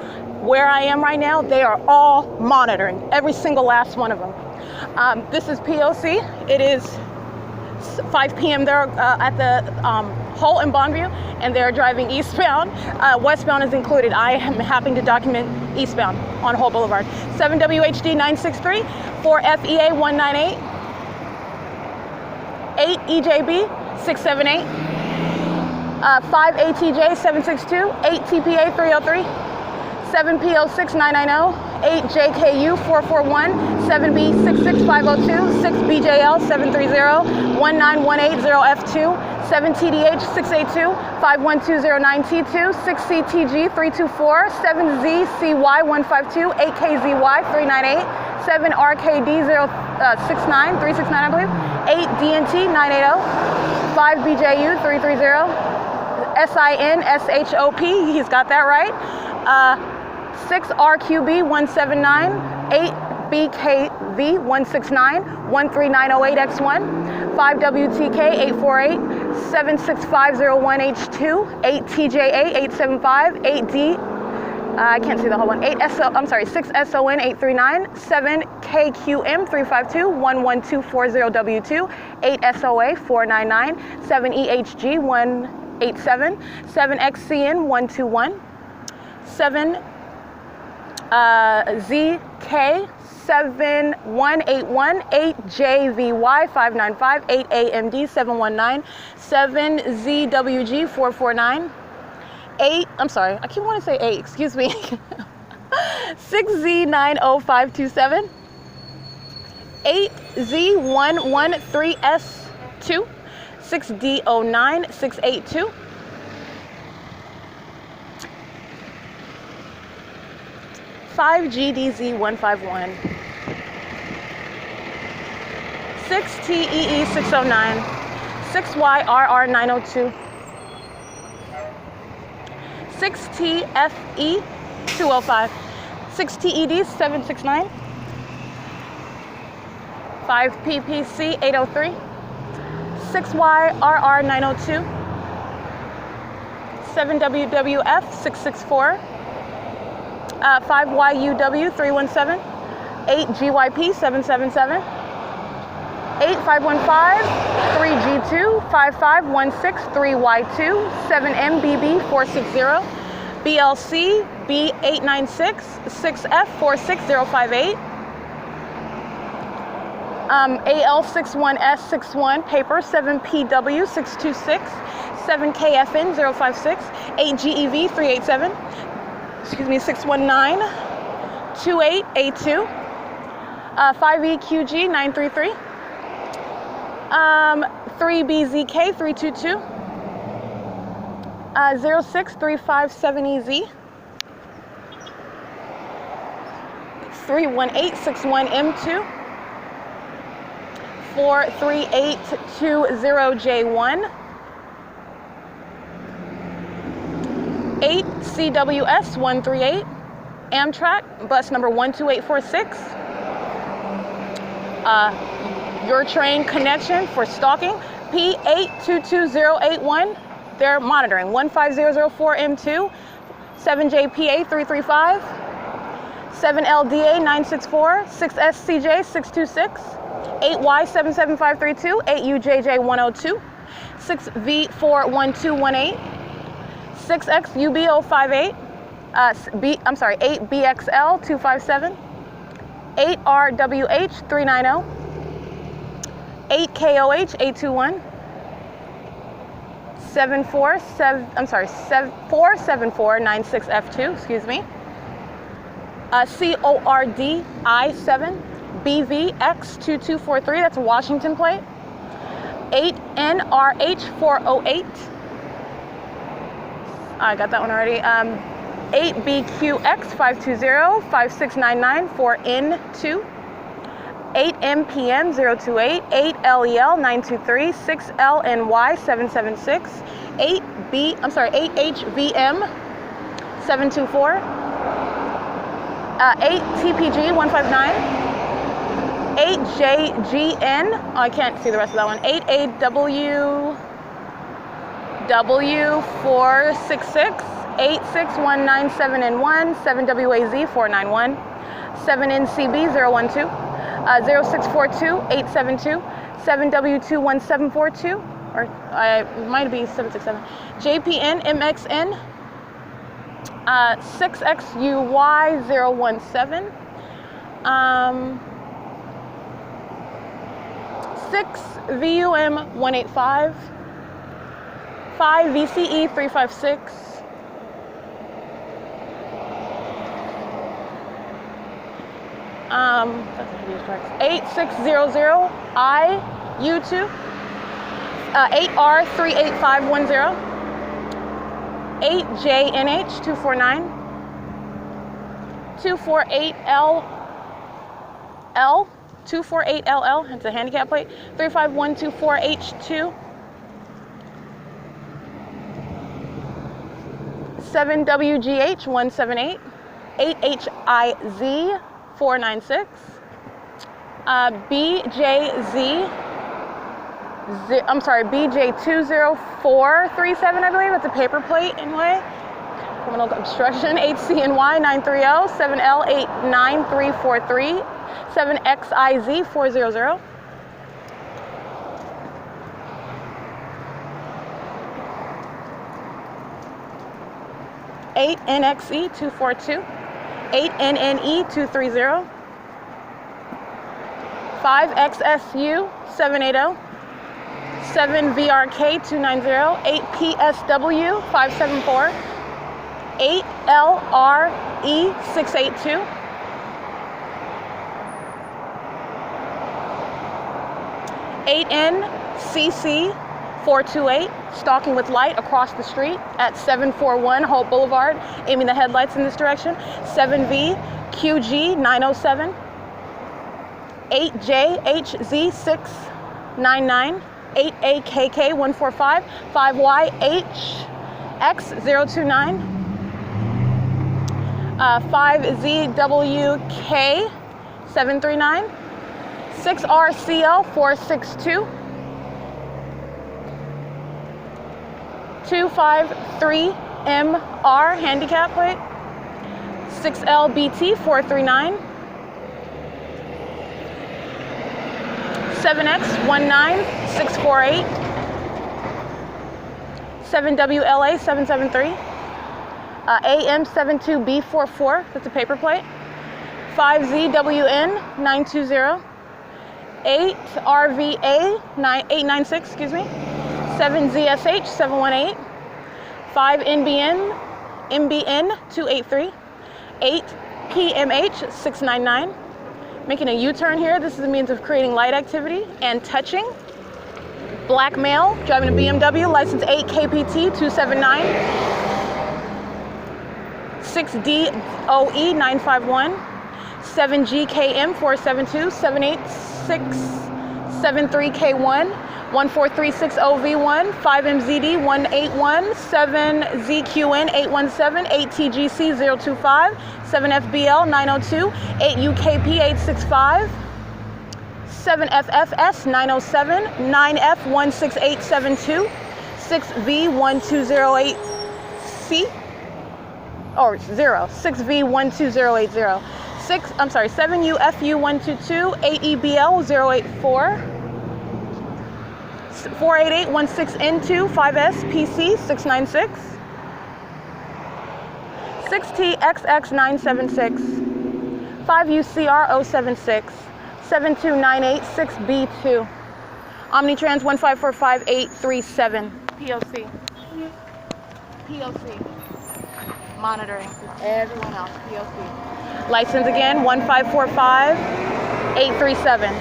where I am right now. They are all monitoring, every single last one of them. This is P.O.C. It is 5 p.m. They're at the HOLT in BONVIEW, and they're driving eastbound. Westbound is included. I am happy to document eastbound on HOLT Boulevard. 7WHD 963, 4FEA 198, 8EJB 678, 5ATJ 762, 8TPA 303, 7PO6 990, 8JKU 441, 7B66 502, 6BJL 730, 19180F2, 7TDH 682, 51209T2, 6CTG 324, 7ZCY 152, 8KZY 398, 7RKD 069 369, I believe, 8DNT 980, 5BJU 330, SIN SHOP, he's got that right, 6RQB 179, 8BKV 169, 13908X1, 5WTK 848, 76501H2, 8TJA 875, 8D, I can't see the whole one, 6SON 839, 7KQM 352, 11240W2, 8SOA 499, 7EHG 187, 7XCN 121, 7 ZK 7181, 8JVY 595, 8AMD 719, 7ZWG 449, 8, I'm sorry, I keep wanting to say 8, excuse me, 6Z90527, 8Z113S2, 6D09 682, 5GDZ151, 6TEE 609, 6YRR902, 6TFE 205, 6TED 769, 5PPC 803, 6YRR 902, 7WWF 664, 5YUW 317, 8GYP 777, 8515, 3G2 5516 3Y2, 7MBB 460, BLC B896 6F 46058, AL61S61 paper 7PW 626, 7KFN 056, 8GEV 387, excuse me, 619 2882, 5EQG 933, 3BZK 322, 06357EZ, 31861M2, 43820J1, 8CWS 138, Amtrak, bus number 12846, Your train connection for stalking, P822081. They're monitoring 15004M2, 7JPA335, 7LDA964, 6SCJ626, 8Y77532, 8UJJ102, 6V41218, 6XUBO58, 8BXL257, 8RWH390, 8KOH821, 47496F2, excuse me. CORDI7, BVX2243, that's a Washington plate. 8NRH408. I got that one already. 8BQX520, 5699 4N2. 8MPM028, 8LEL923, 6LNY776, 8HVM724, 8TPG159, 8JGN, oh, I can't see the rest of that one, 8AWW466, 86197N1, 7WAZ491, 7NCB012, 0642, 872, 7W21742, or it might be 767, JPN MXN, 6XUY017, 6VUM185, 5VCE356, 8600 IU2, 8R38510, 8JNH249, 248LL, it's a handicap plate, 35124H2, 7WGH178, 8HIZ496, BJ20437, I believe. It's a paper plate in way. Criminal obstruction, 8CNY930, 7L89343, 7XIZ400. NXE242, 8NNE230, 5XSU780, 7VRK290, 8PSW574, 8LRE682, 8NCC428, stalking with light across the street at 741 Holt Boulevard, aiming the headlights in this direction. 7VQG907, 8JHZ699, 8AKK145, 5YHX029, 5ZWK739, 6RCL462, 253MR handicap plate, 6LBT439, 7X19648, 7WLA773, AM72B44, that's a paper plate, 5ZWN920, 8RVA896, excuse me, 7ZSH718, 5NBN283, 8PMH699. Making a U-turn here. This is a means of creating light activity and touching. Black male driving a BMW, license 8KPT279, 6DOE951, 7GKM472, 78673K1, 14360V1, 5MZD181, 7ZQN817, 8TGC025, 7FBL902, 8UKP865, 7FFS 907, 9F16872, 6V12080C, or 0, 6V12080, 7UFU122, 8EBL084, 48816N2, 5SP 696, 6TXX976, 5UCR076, 72986B2, Omnitrans 1545837, P.O.C. P.O.C. Monitoring everyone else, P.O.C. License again, 1545837.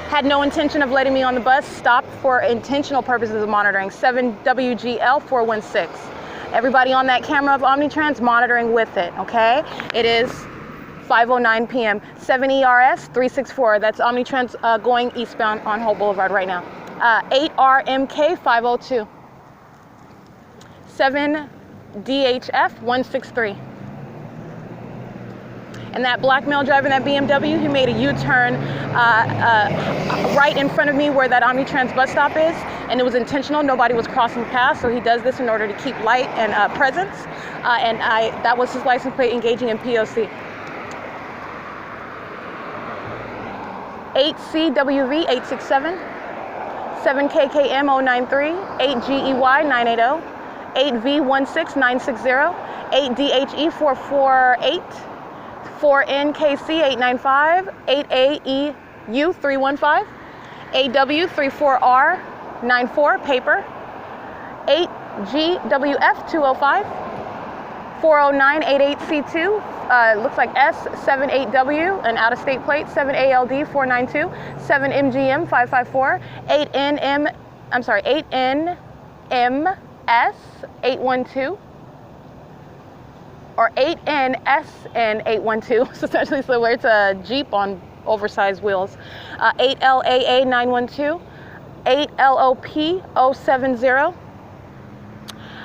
Had no intention of letting me on the bus, stopped for intentional purposes of monitoring, 7WGL416. Everybody on that camera of Omnitrans monitoring with it, okay? It is 5:09 p.m. 7ERS 364. That's Omnitrans going eastbound on Holt Boulevard right now. 8RMK 502. 7DHF 163. And that black male driving that BMW, he made a U-turn right in front of me where that Omnitrans bus stop is, and it was intentional. Nobody was crossing paths, so he does this in order to keep light and presence. That was his license plate engaging in P.O.C. 8CWV 867, 7KKM 093, 8GEY 980, 8V16960, 8DHE 448, 4NKC 895, 8AEU 315, AW34R 94 paper, 8GWF 205, 40988C2, looks like S78W, an out-of-state plate, 7ALD 492, 7MGM 554, 8NMS 812, or 8NSN 812, so essentially where it's a Jeep on oversized wheels. 8LAA 912, 8LOP 070,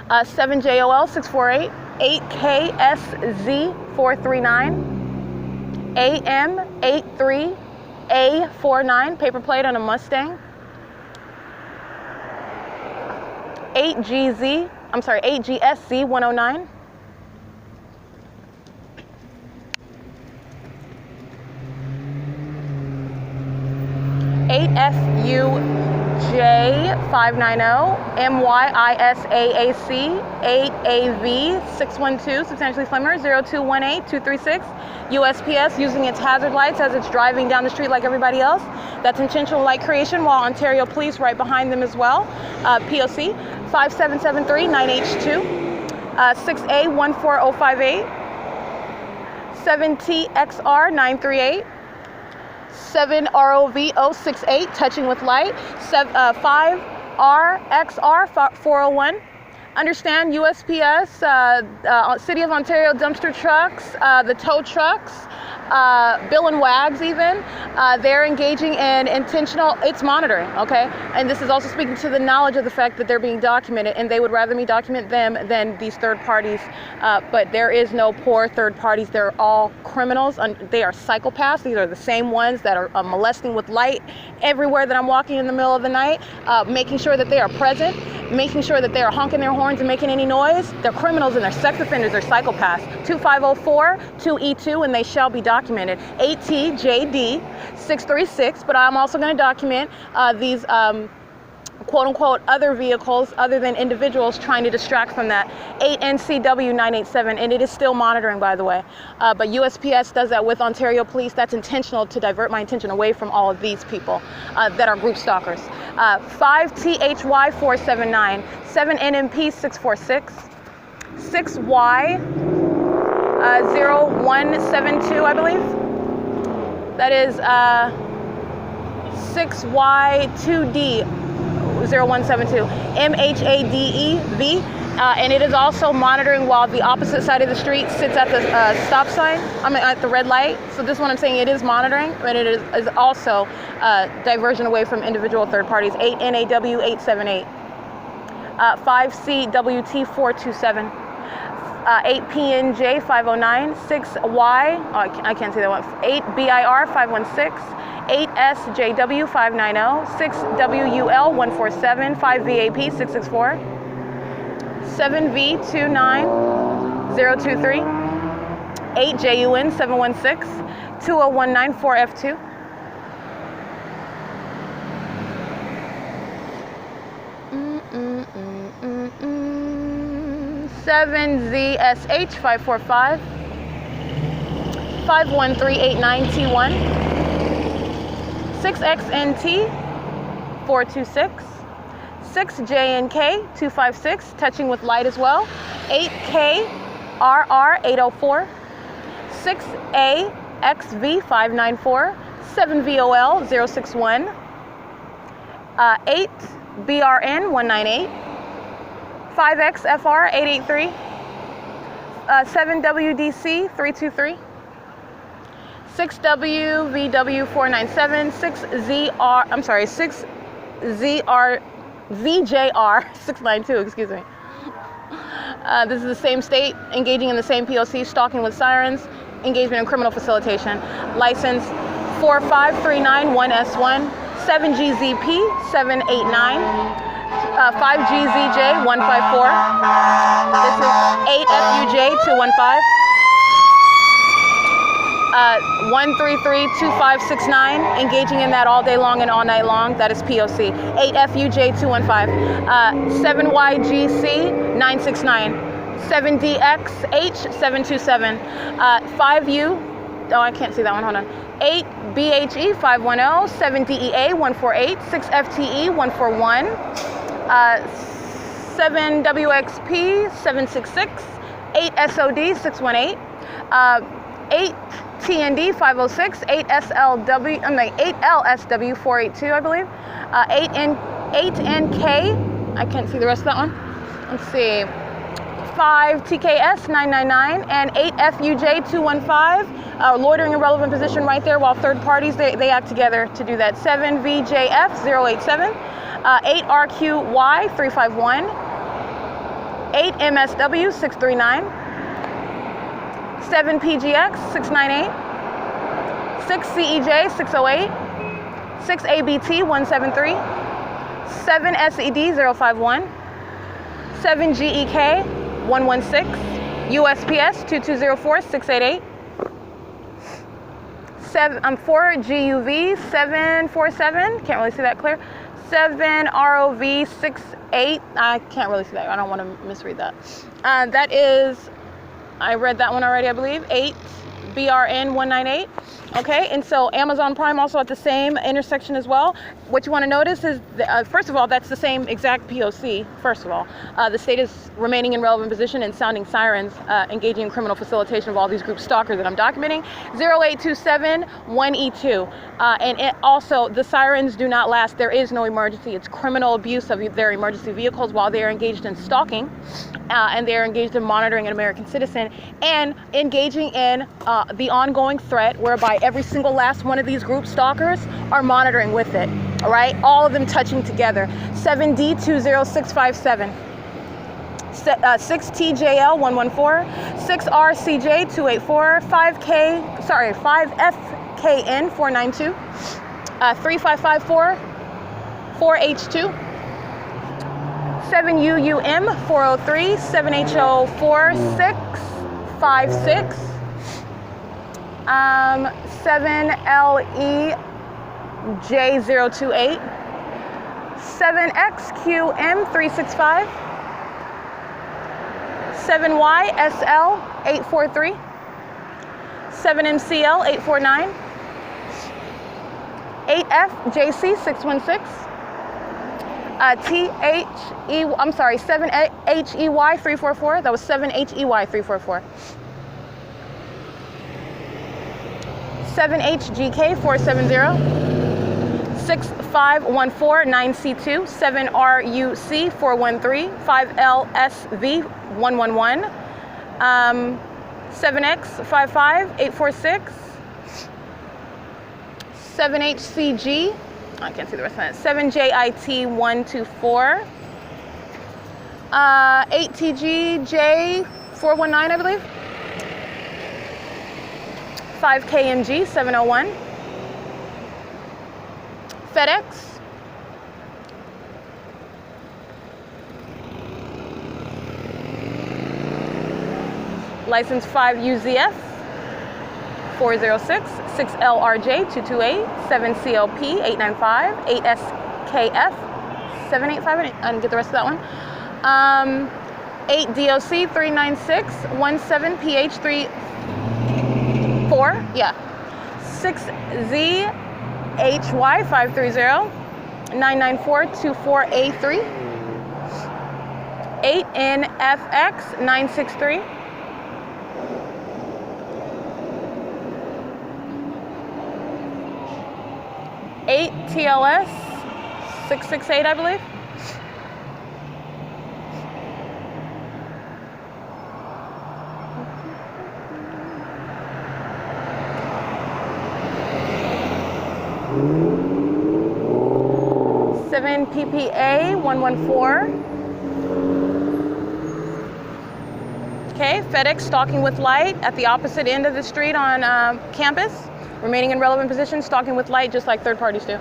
7JOL 648, 8KSZ 439, AM 83A49, paper plate on a Mustang. 8GSZ 109. 8FUJ 590, MYISAAC 8AV 612, substantially slimmer, 0218 236, USPS using its hazard lights as it's driving down the street like everybody else. That's intentional light creation, while Ontario Police right behind them as well. P.O.C. 5773 9H2, 6A14058, 7TXR 938, 7ROV068, touching with light, 5RXR 401. Understand USPS, City of Ontario dumpster trucks, the tow trucks, Bill and Wags even, they're engaging in intentional, it's monitoring, okay? And this is also speaking to the knowledge of the fact that they're being documented, and they would rather me document them than these third parties, but there is no poor third parties. They're all criminals, they are psychopaths. These are the same ones that are molesting with light everywhere that I'm walking in the middle of the night, making sure that they are present, making sure that they are honking their horns and making any noise. They're criminals and they're sex offenders, they're psychopaths. 2504 2E2, and they shall be documented. 8TJD 636, but I'm also going to document these quote unquote other vehicles other than individuals trying to distract from that. 8NCW 987, and it is still monitoring, by the way. But USPS does that with Ontario Police. That's intentional to divert my attention away from all of these people that are group stalkers. 5THY 479, 7NMP 646, 6Y 0172, I believe. That is 6Y2D 0172, MHADEV, and it is also monitoring while the opposite side of the street sits at the stop sign, at the red light. So this one I'm saying it is monitoring, but it is also diversion away from individual third parties. 8NAW 878, 5CWT 427, 8PNJ 509, 6Y, I can't see that one, 8BIR 516, 8SJW 590, 6WUL 147, 5VAP 664, 7V29023, 8JUN 716, 2019 4F2. Seven ZSH 545, 51389T1, 6XNT 426, 6JNK 256, touching with light as well, 8KRR 804, 6AXV 594, 7VOL 061, 8BRN 198, 5XFR 883, 7WDC 323, 6WVW 497, 6VJR 692, excuse me. This is the same state, engaging in the same P.O.C, stalking with sirens, engagement in criminal facilitation. License 45391S1, 7GZP 789, 5GZJ 154. This is 8FUJ 215. 1332569, engaging in that all day long and all night long. That is P.O.C. 8FUJ 215. 7YGC 969. 7DXH 727. 5U. Oh, I can't see that one. Hold on. 8BHE 510. 7DEA 148. 6FTE 141. 7WXP 766. 8SOD 618. 8TND 506, 8LSW 482, I believe. 8NK, I can't see the rest of that one. Let's see. 5TKS 999 and 8FUJ 215. Loitering in relevant position right there, while third parties they act together to do that. 7VJF 087, 8RQY 351, 8MSW 639. 7PGX 698, 6CEJ 608, 6ABT 173, 7SED 051, 7GEK 116, USPS 2204 688, 4GUV 747, can't really see that clear, 7ROV 68, I can't really see that, I don't want to misread that. That is, I read that one already, I believe. 8BRN 198. Okay, and so Amazon Prime also at the same intersection as well. What you want to notice is, first of all, that's the same exact P.O.C. First of all, the state is remaining in relevant position and sounding sirens, engaging in criminal facilitation of all these group stalkers that I'm documenting. 0827 1E2, and it also the sirens do not last. There is no emergency. It's criminal abuse of their emergency vehicles while they are engaged in stalking, and they are engaged in monitoring an American citizen and engaging in the ongoing threat whereby every single last one of these group stalkers are monitoring with it, all right? All of them touching together. 7D20657, 6TJL 114, 6RCJ 284, 5FKN 492, 3554 4H2, 7UUM 403, 7HO 4656, 7LEJ028, 7XQM 365, 7YSL 843, 7MCL 849, 8FJC 616, 7HEY 344. That was 7HEY 344. 7HGK 470, 6514 9C2, 7RUC 413, 5LSV 111, 7X55 846, 7HCG, I can't see the rest of that, 7JIT 124, 8TGJ 419, I believe. 5 KMG 701. FedEx. License 5 UZF 406, 6 LRJ 228, 7 CLP 895, 8 SKF 785. I didn't get the rest of that one. 8 DOC 396, 17 PH 34. Yeah. 6 ZHY 530, 994 24A3, 8 NFX 963. 8 TLS 668, I believe. Seven PPA 114. Okay, FedEx stalking with light at the opposite end of the street on campus. Remaining in relevant position, stalking with light, just like third parties do.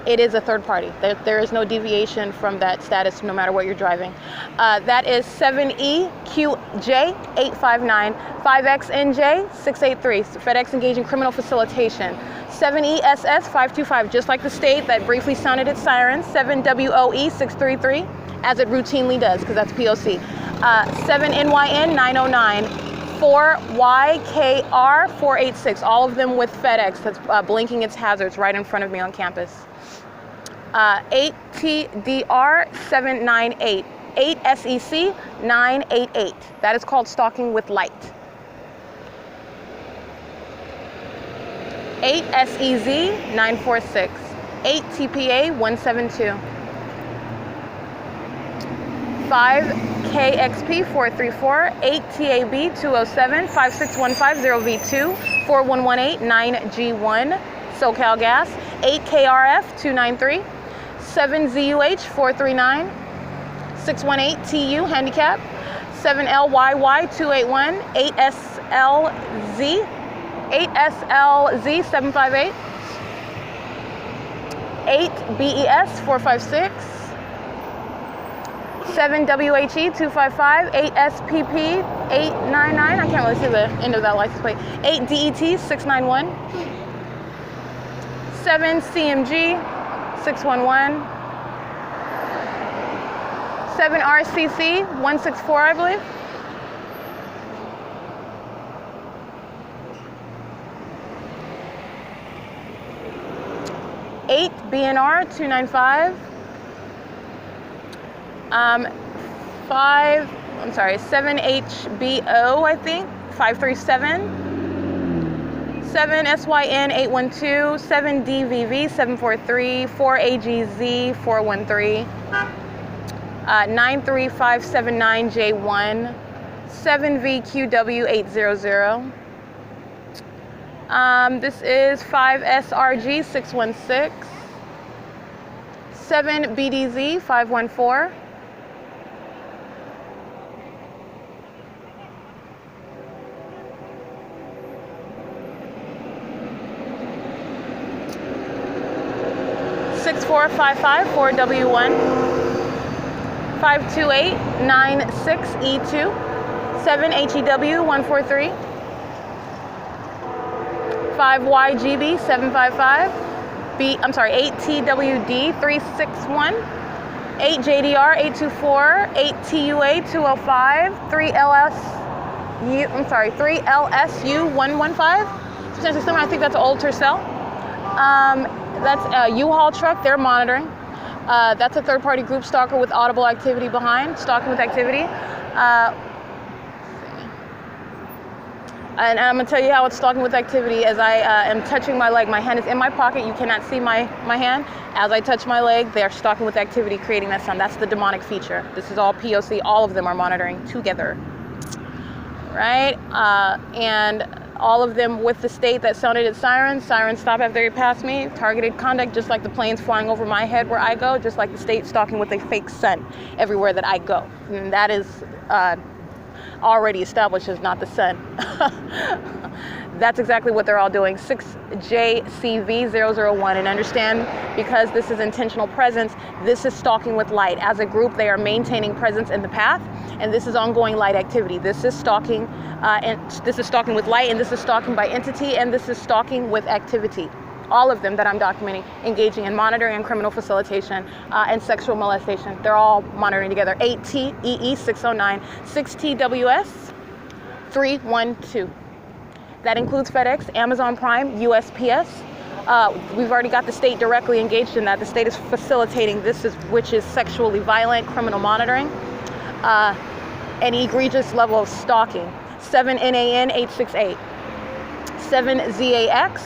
It is a third party. There is no deviation from that status, no matter what you're driving. That is 7EQJ 859, 5XNJ 683. So FedEx engaging criminal facilitation. 7ESS 525, just like the state that briefly sounded its sirens. 7WOE 633, as it routinely does, because that's P.O.C. 7NYN 909. 4YKR 486, all of them with FedEx that's blinking its hazards right in front of me on campus. 8TDR 798, 8 SEC 988. That is called stalking with light. 8 SEZ 946, 8 TPA 172. 5 KXP 434, 8 TAB 207, 56150V2, 4118 9G1, SoCal Gas, 8 KRF 293, 7 ZUH 439, 618 TU Handicap, 7 LYY 281, 8 SLZ 758, 8 BES 456, 7 WHE 255, 8 SPP 899. I can't really see the end of that license plate. 8 DET 691, 7 CMG 611, 7 RCC 164, I believe. 8 BNR 295. 7 HBO, I think, 537, 7 SYN 812, 7 DVV 743, 4 AGZ 413, 93579 J1, 7 VQW 800. This is 5 SRG 616, 7 BDZ 514. 6455 4W1, 52896E2, 7 HEW 143, 5 YGB 755, 8 TWD 361, 8 JDR 824, 8 TUA 205, 3 LSU 115. Potentially similar. I think that's Old Tercel. That's a U-Haul truck. They're monitoring. That's a third-party group stalker with audible activity behind, stalking with activity. And I'm going to tell you how it's stalking with activity as I am touching my leg. My hand is in my pocket. You cannot see my hand. As I touch my leg, they're stalking with activity, creating that sound. That's the demonic feature. This is all P.O.C. All of them are monitoring together. Right? And all of them with the state that sounded its sirens. Sirens stop after they pass me. Targeted conduct, just like the planes flying over my head where I go, just like the state stalking with a fake sun everywhere that I go. And that is already establishes, not the sun. That's exactly what they're all doing. 6JCV001. And understand, because this is intentional presence, this is stalking with light. As a group, they are maintaining presence in the path, and this is ongoing light activity. This is stalking, and this is stalking with light, and this is stalking by entity, and this is stalking with activity. All of them that I'm documenting, engaging in monitoring and criminal facilitation and sexual molestation. They're all monitoring together. 8TEE609, 6TWS 312. That includes FedEx, Amazon Prime, USPS. We've already got the state directly engaged in that. The state is facilitating this, which is sexually violent criminal monitoring, an egregious level of stalking. 7NAN 868, 7ZAX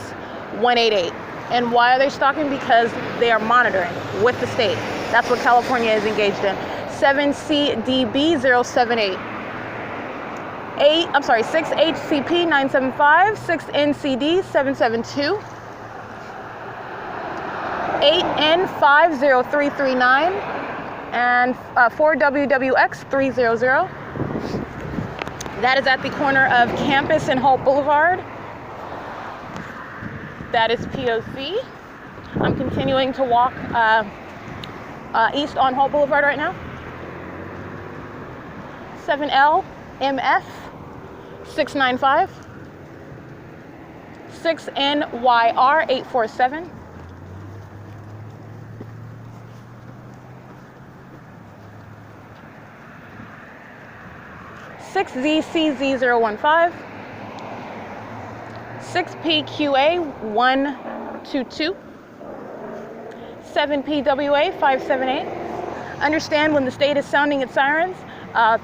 188. And why are they stalking? Because they are monitoring with the state. That's what California is engaged in. 7CDB 078. 6HCP 975, 6NCD 772, 8N50339, and 4WWX 300. That is at the corner of Campus and Holt Boulevard. That is P.O.C. I'm continuing to walk east on Holt Boulevard right now. 7LMF 695, 6NYR 847, 6ZCZ015, 6PQA 122, 7PWA 578. Understand, when the state is sounding its sirens,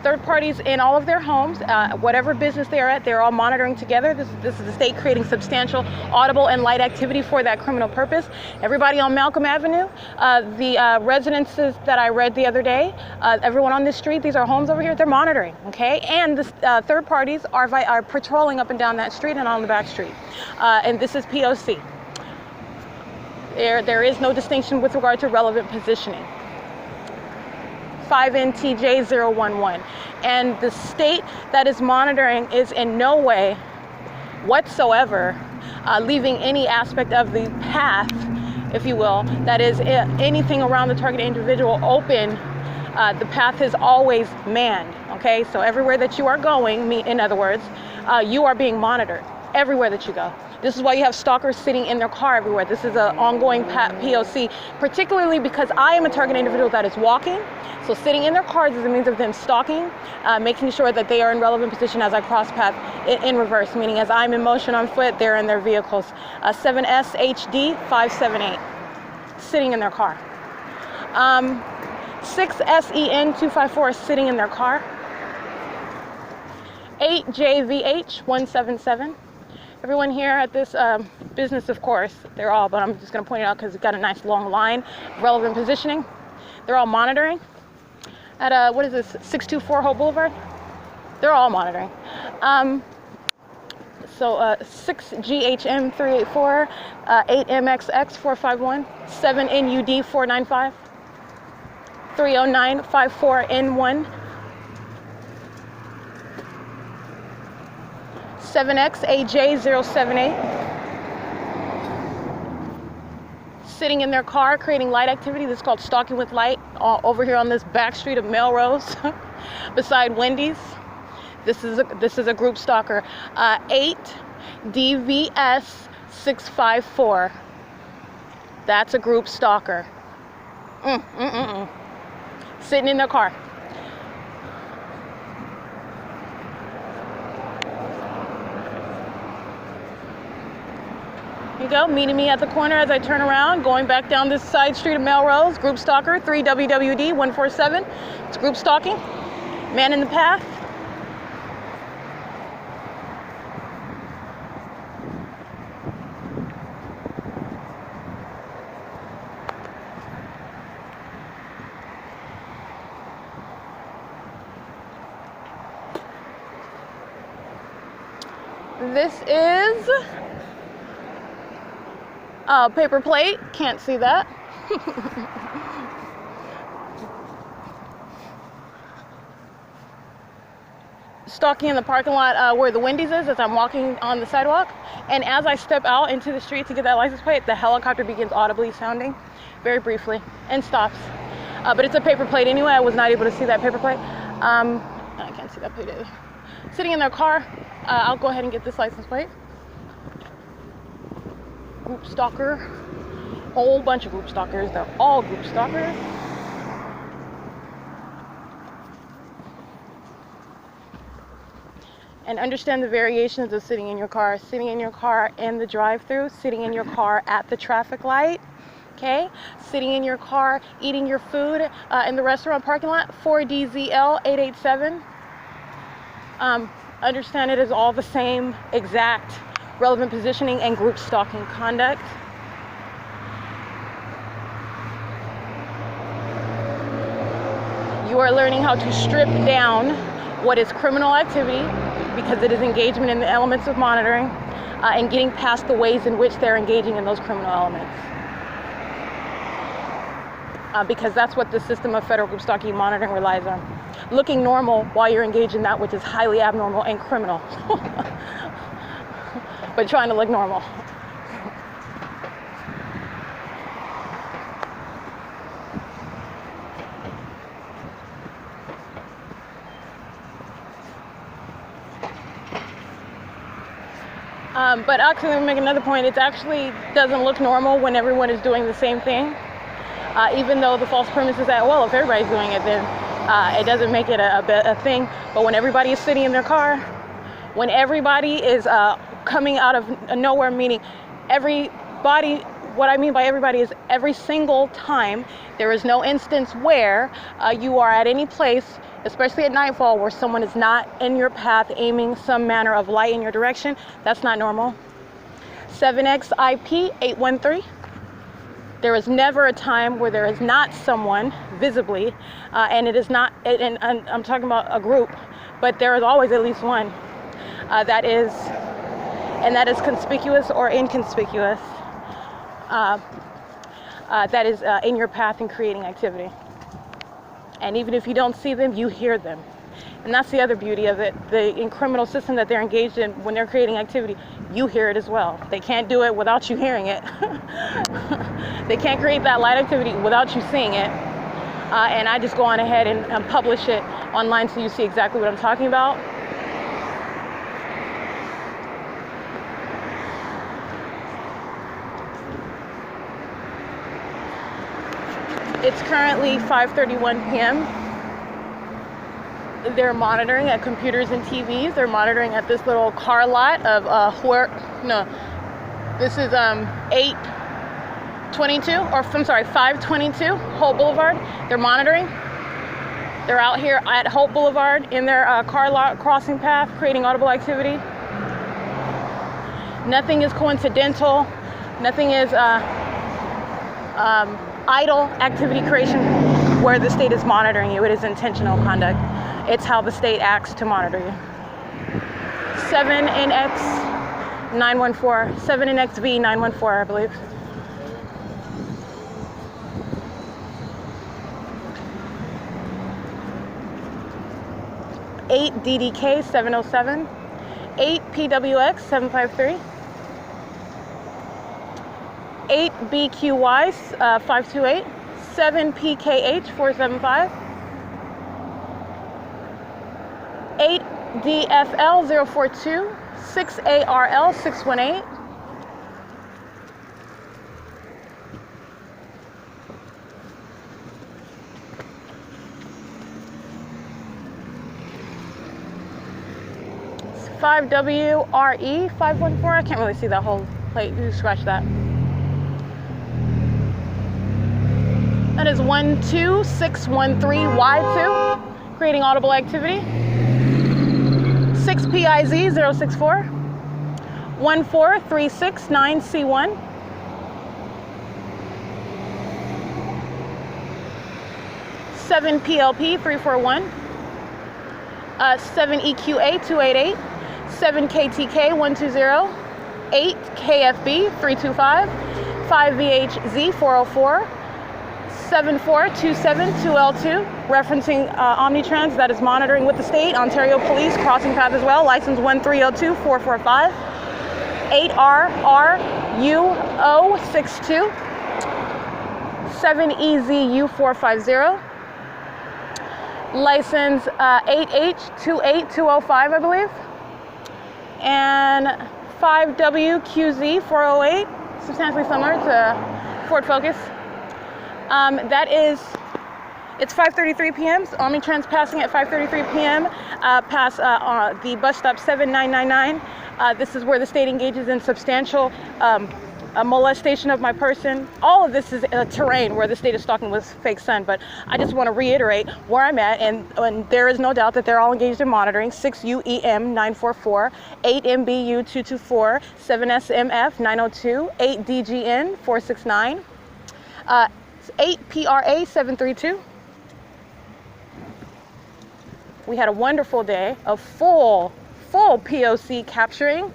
third parties in all of their homes, whatever business they are at, they're all monitoring together. This is the state creating substantial audible and light activity for that criminal purpose. Everybody on Malcolm Avenue, the residences that I read the other day, everyone on this street, these are homes over here, they're monitoring, okay? And the third parties are patrolling up and down that street and on the back street. And this is P.O.C. There is no distinction with regard to relevant positioning. 5NTJ011. And the state that is monitoring is in no way whatsoever leaving any aspect of the path, if you will, that is anything around the targeted individual open. The path is always manned, okay? So everywhere that you are going, in other words, you are being monitored everywhere that you go. This is why you have stalkers sitting in their car everywhere. This is an ongoing POC, particularly because I am a target individual that is walking. So sitting in their cars is a means of them stalking, making sure that they are in relevant position as I cross path in reverse, meaning as I'm in motion on foot, they're in their vehicles. 7SHD 578, sitting in their car. 6SEN 254 sitting in their car. 8JVH 177. Everyone here at this business, of course, they're all, but I'm just going to point it out because it's got a nice long line, relevant positioning. They're all monitoring at, what is this, 624 Holt Boulevard? They're all monitoring. 6GHM 384, 8MXX 451, 7NUD 495, 309 54N1, 7XAJ078, sitting in their car creating light activity. This is called stalking with light, over here on this back street of Melrose beside Wendy's. This is a group stalker. 8DVS 654. That's a group stalker. Sitting in their car. Here you go, meeting me at the corner as I turn around, going back down this side street of Melrose. Group stalker, 3WWD 147. It's group stalking. Man in the path. This is paper plate, can't see that. stalking in the parking lot where the Wendy's is as I'm walking on the sidewalk. And as I step out into the street to get that license plate, the helicopter begins audibly sounding very briefly and stops. But it's a paper plate anyway. I was not able to see that paper plate. I can't see that plate either. Sitting in their car, I'll go ahead and get this license plate. Group stalker. Whole bunch of group stalkers. They're all group stalkers. And understand the variations of sitting in your car in the drive-thru, sitting in your car at the traffic light, okay? Sitting in your car, eating your food in the restaurant parking lot, 4DZL 887. Understand it is all the same exact relevant positioning and group stalking conduct. You are learning how to strip down what is criminal activity, because it is engagement in the elements of monitoring, and getting past the ways in which they're engaging in those criminal elements. Because that's what the system of federal group stalking monitoring relies on. Looking normal while you're engaged in that which is highly abnormal and criminal. But trying to look normal. But actually, let me make another point. It actually doesn't look normal when everyone is doing the same thing. Even though the false premise is that, well, if everybody's doing it, then it doesn't make it a thing. But when everybody is sitting in their car, when everybody is coming out of nowhere, meaning everybody, what I mean by everybody is every single time, there is no instance where you are at any place, especially at nightfall, where someone is not in your path aiming some manner of light in your direction. That's not normal. 7XIP 813. There is never a time where there is not someone visibly, and it is not, and I'm talking about a group, but there is always at least one that is conspicuous or inconspicuous, that is in your path and creating activity. And even if you don't see them, you hear them. And that's the other beauty of it. In criminal system that they're engaged in, when they're creating activity, you hear it as well. They can't do it without you hearing it. They can't create that light activity without you seeing it. And I just go on ahead and publish it online so you see exactly what I'm talking about. It's currently 5:31 p.m. They're monitoring at computers and TVs. They're monitoring at this little car lot of this is 522 Holt Boulevard. They're monitoring. They're out here at Holt Boulevard in their car lot crossing path, creating audible activity. Nothing is coincidental. Nothing is idle activity creation where the state is monitoring you. It is intentional conduct. It's how the state acts to monitor you. 7NX 914, 7NXV 914, I believe. Eight DDK 707, 8 PWX 753. 8 BQY 528, 7 PKH 475, 8 DFL 042, 6 ARL 618, 5WRE 514. I can't really see that whole plate. You scratch that. That is 12613Y2, creating audible activity. 6 PIZ 064, 14369C1, 7 PLP 341, 7 EQA 288, 7 KTK 120, 8 KFB 325, 5 VHZ 404, 74272L2, referencing Omnitrans that is monitoring with the state. Ontario Police crossing path as well. License 1302445. 8RRUO62. 7EZU450. License 8H28205, I believe. And 5WQZ408, substantially similar to Ford Focus. It's 5:33 p.m. So Omnitrans passing at 5:33 p.m. Past the bus stop 7999. This is where the state engages in substantial molestation of my person. All of this is terrain where the state is stalking with fake sun, but I just want to reiterate where I'm at, and there is no doubt that they're all engaged in monitoring. 6UEM944, 8MBU224, 7SMF902, 8DGN469, 8PRA732. We had a wonderful day of full P.O.C. capturing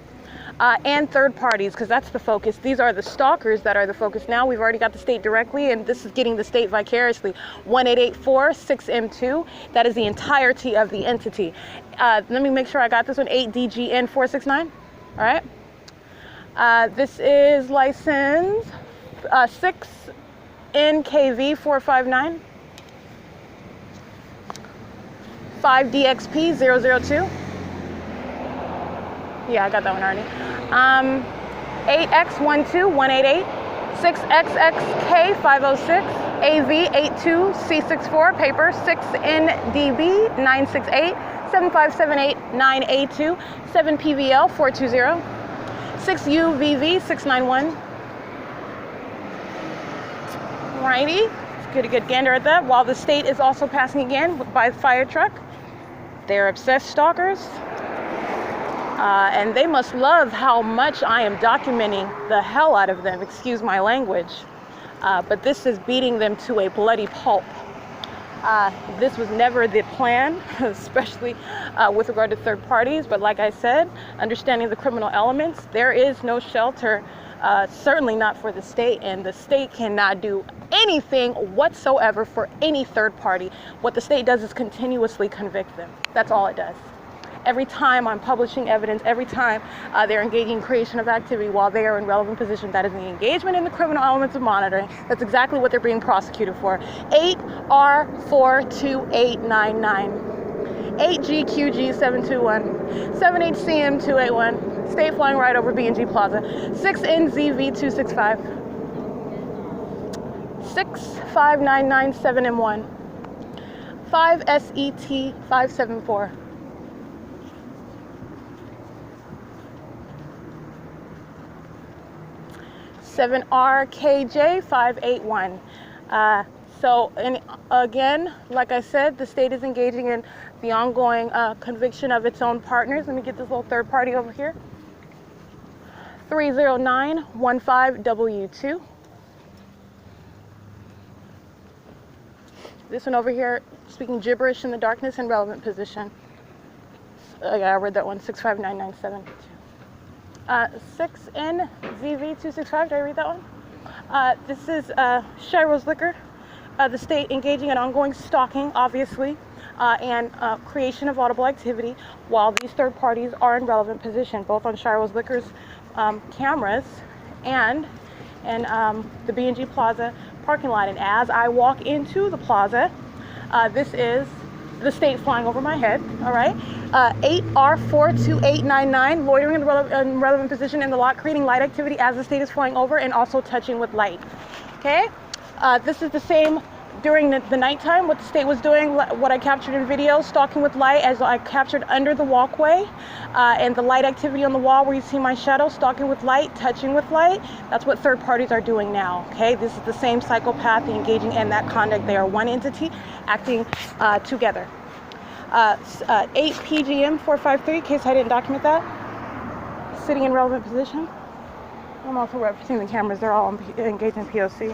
and third parties, because that's the focus. These are the stalkers that are the focus now. We've already got the state directly, and this is getting the state vicariously. 1884 6M2, that is the entirety of the entity. Let me make sure I got this one. 8DGN469. All right. This is license 6NKV459. 5DXP002. Yeah, I got that one already. 8X12188, 6XXK506, AV82C64, paper 6NDB968, 75789A2, 7PVL420, 6UVV691. Righty, let's get a good gander at that. While the state is also passing again by fire truck. They're obsessed stalkers. And they must love how much I am documenting the hell out of them, excuse my language. But this is beating them to a bloody pulp. This was never the plan, especially with regard to third parties. But like I said, understanding the criminal elements, there is no shelter, certainly not for the state. And the state cannot do anything whatsoever for any third party. What the state does is continuously convict them. That's all it does. Every time I'm publishing evidence, every time they're engaging in creation of activity while they are in relevant position, that is the engagement in the criminal elements of monitoring. That's exactly what they're being prosecuted for. 8R42899, 8GQG721, 7HCM281, state flying right over B&G Plaza, 6NZV265, 65997M1, 5SET574. 7RKJ581. And again, like I said, the state is engaging in the ongoing conviction of its own partners. Let me get this little third party over here. 30915W2. This one over here, speaking gibberish in the darkness in relevant position. Yeah, I read that one, 65997. 6NZV265, did I read that one? This is SCHIRO'S liquor. The state engaging in ongoing stalking, obviously, and creation of audible activity while these third parties are in relevant position, both on SCHIRO'S liquor's cameras and the B&G Plaza parking lot. And as I walk into the plaza, this is the state flying over my head, all right? 8R42899, loitering in the relevant position in the lot, creating light activity as the state is flying over and also touching with light, okay? This is the same during the nighttime, what the state was doing, what I captured in video, stalking with light as I captured under the walkway, and the light activity on the wall where you see my shadow, stalking with light, touching with light. That's what third parties are doing now, okay? This is the same psychopath engaging in that conduct. They are one entity acting together. 8PGM453, in case I didn't document that, sitting in relevant position. I'm also referencing the cameras. They're all engaged in P.O.C.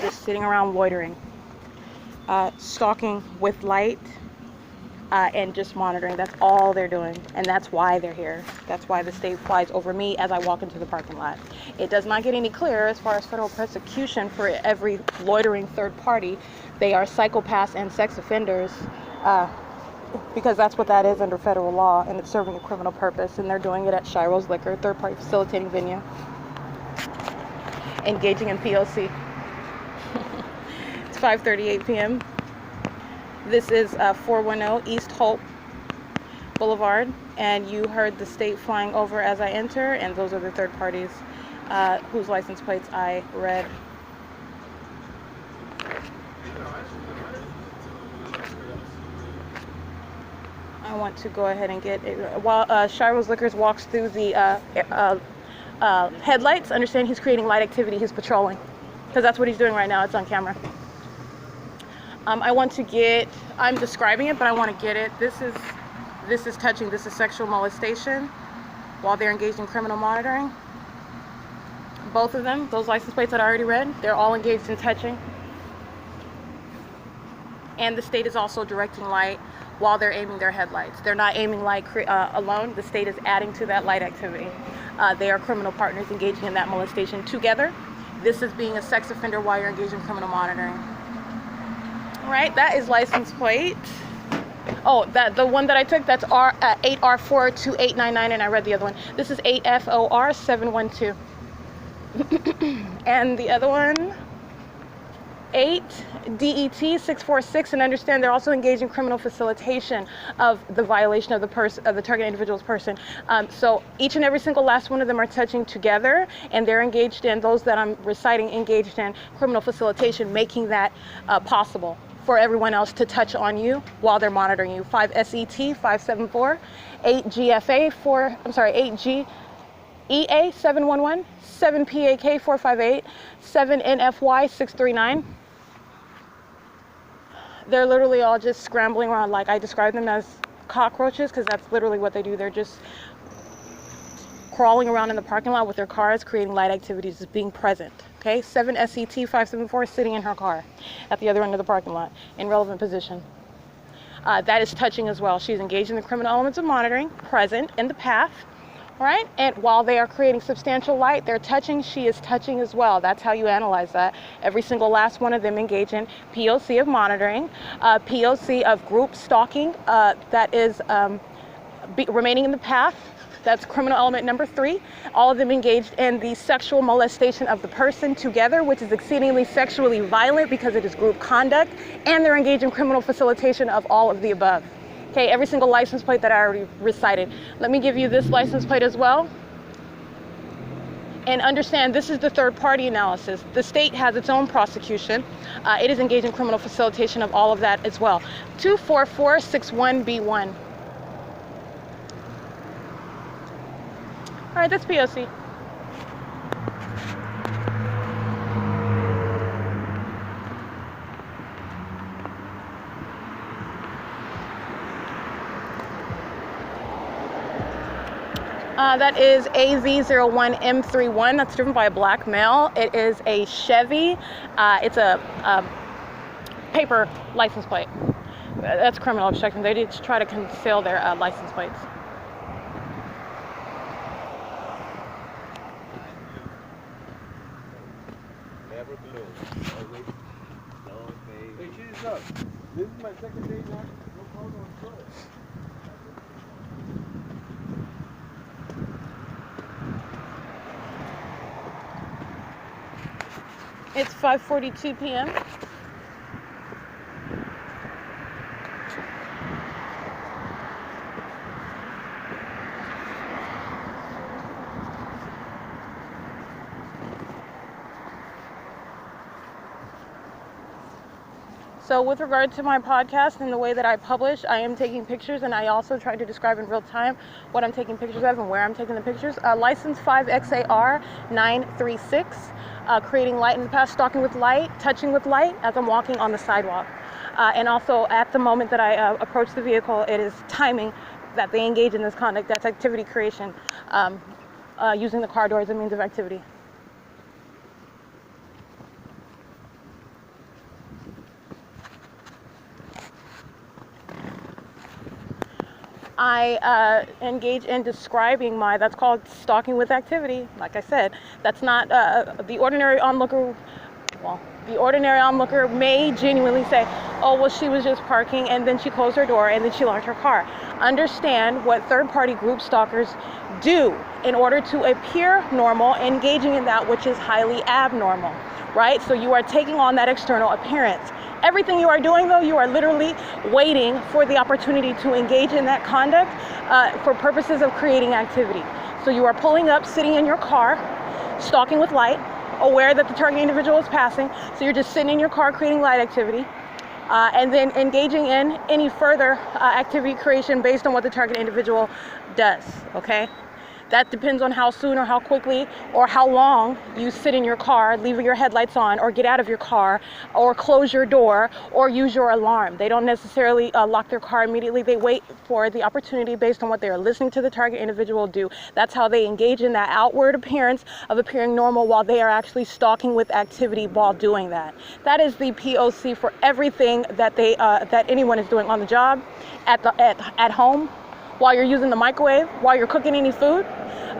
Just sitting around loitering, stalking with light, and just monitoring. That's all they're doing, and that's why they're here. That's why the state flies over me as I walk into the parking lot. It does not get any clearer as far as federal prosecution for every loitering third party. They are psychopaths and sex offenders, because that's what that is under federal law, and it's serving a criminal purpose, and they're doing it at SCHIRO'S Liquor, third-party facilitating venue, engaging in P.O.C. It's 5:38 p.m. This is 410 East Holt Boulevard, and you heard the state flying over as I enter, and those are the third parties whose license plates I read. I want to go ahead and get it. While SCHIRO'S Liquors walks through the headlights, understand he's creating light activity, he's patrolling, because that's what he's doing right now. It's on camera. I want to get, I'm describing it, but I want to get it. This is touching, this is sexual molestation while they're engaged in criminal monitoring. Both of them, those license plates that I already read, they're all engaged in touching. And the state is also directing light while they're aiming their headlights. They're not aiming light alone. The state is adding to that light activity. They are criminal partners engaging in that molestation together. This is being a sex offender while you're engaged in criminal monitoring. All right, that is license plate. Oh, the one that I took, that's 8R42899, and I read the other one. This is 8FOR712. And the other one, 8DET646, and understand they're also engaged in criminal facilitation of the violation of the target individual's person. So each and every single last one of them are touching together, and they're engaged in, those that I'm reciting, engaged in criminal facilitation, making that possible for everyone else to touch on you while they're monitoring you. 5SET574, 8GFA 8GEA711, 7PAK458, 7NFY639. They're literally all just scrambling around, like I describe them as cockroaches, because that's literally what they do. They're just crawling around in the parking lot with their cars, creating light activities, just being present. Okay, 7SET574 sitting in her car at the other end of the parking lot in relevant position. That is touching as well. She's engaged in the criminal elements of monitoring, present in the path. All right, and while they are creating substantial light, they're touching, she is touching as well. That's how you analyze that. Every single last one of them engage in P.O.C. of monitoring, P.O.C. of group stalking, that is remaining in the path. That's criminal element number 3. All of them engaged in the sexual molestation of the person together, which is exceedingly sexually violent because it is group conduct, and they're engaged in criminal facilitation of all of the above. Okay, every single license plate that I already recited. Let me give you this license plate as well. And understand, this is the third party analysis. The state has its own prosecution. It is engaged in criminal facilitation of all of that as well. 24461B1. All right, that's P.O.C. That is AZ01M31. That's driven by a black male. It is a Chevy. It's a paper license plate. That's criminal obstruction. They did try to conceal their license plates. Never blue. Always no baby. Hey, cheese up. This is my second day now. No problem on foot. It's 5:42 p.m. So with regard to my podcast and the way that I publish, I am taking pictures, and I also try to describe in real time what I'm taking pictures of and where I'm taking the pictures. License 5XAR936, creating light in the past, stalking with light, touching with light as I'm walking on the sidewalk. And also at the moment that I approach the vehicle, it is timing that they engage in this conduct. That's activity creation, using the car door as a means of activity. I engage in describing that's called stalking with activity. Like I said, that's not the ordinary onlooker. Well, the ordinary onlooker may genuinely say, oh, well, she was just parking and then she closed her door and then she locked her car. Understand what third-party group stalkers do in order to appear normal, engaging in that which is highly abnormal, right? So you are taking on that external appearance. Everything you are doing, though, you are literally waiting for the opportunity to engage in that conduct for purposes of creating activity. So you are pulling up, sitting in your car, stalking with light, aware that the target individual is passing. So you're just sitting in your car creating light activity, and then engaging in any further activity creation based on what the target individual does, okay? That depends on how soon or how quickly or how long you sit in your car, leaving your headlights on, or get out of your car, or close your door, or use your alarm. They don't necessarily lock their car immediately. They wait for the opportunity based on what they are listening to the target individual do. That's how they engage in that outward appearance of appearing normal while they are actually stalking with activity while doing that. That is the P.O.C. for everything that that anyone is doing on the job, at home, while you're using the microwave, while you're cooking any food,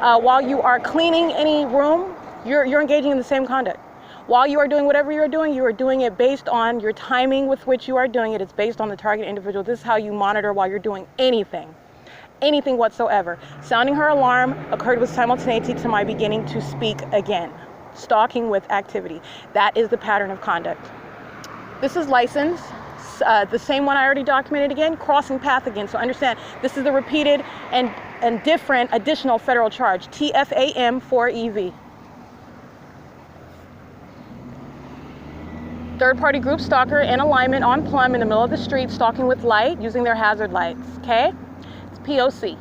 while you are cleaning any room, you're engaging in the same conduct. While you are doing whatever you are doing it based on your timing with which you are doing it. It's based on the target individual. This is how you monitor while you're doing anything whatsoever. Sounding her alarm occurred with simultaneity to my beginning to speak again. Stalking with activity. That is the pattern of conduct. This is license. The same one I already documented again, crossing path again. So understand, this is the repeated and different additional federal charge, TFAM 4EV. Third-party group stalker in alignment on plumb in the middle of the street, stalking with light, using their hazard lights, okay? It's P.O.C.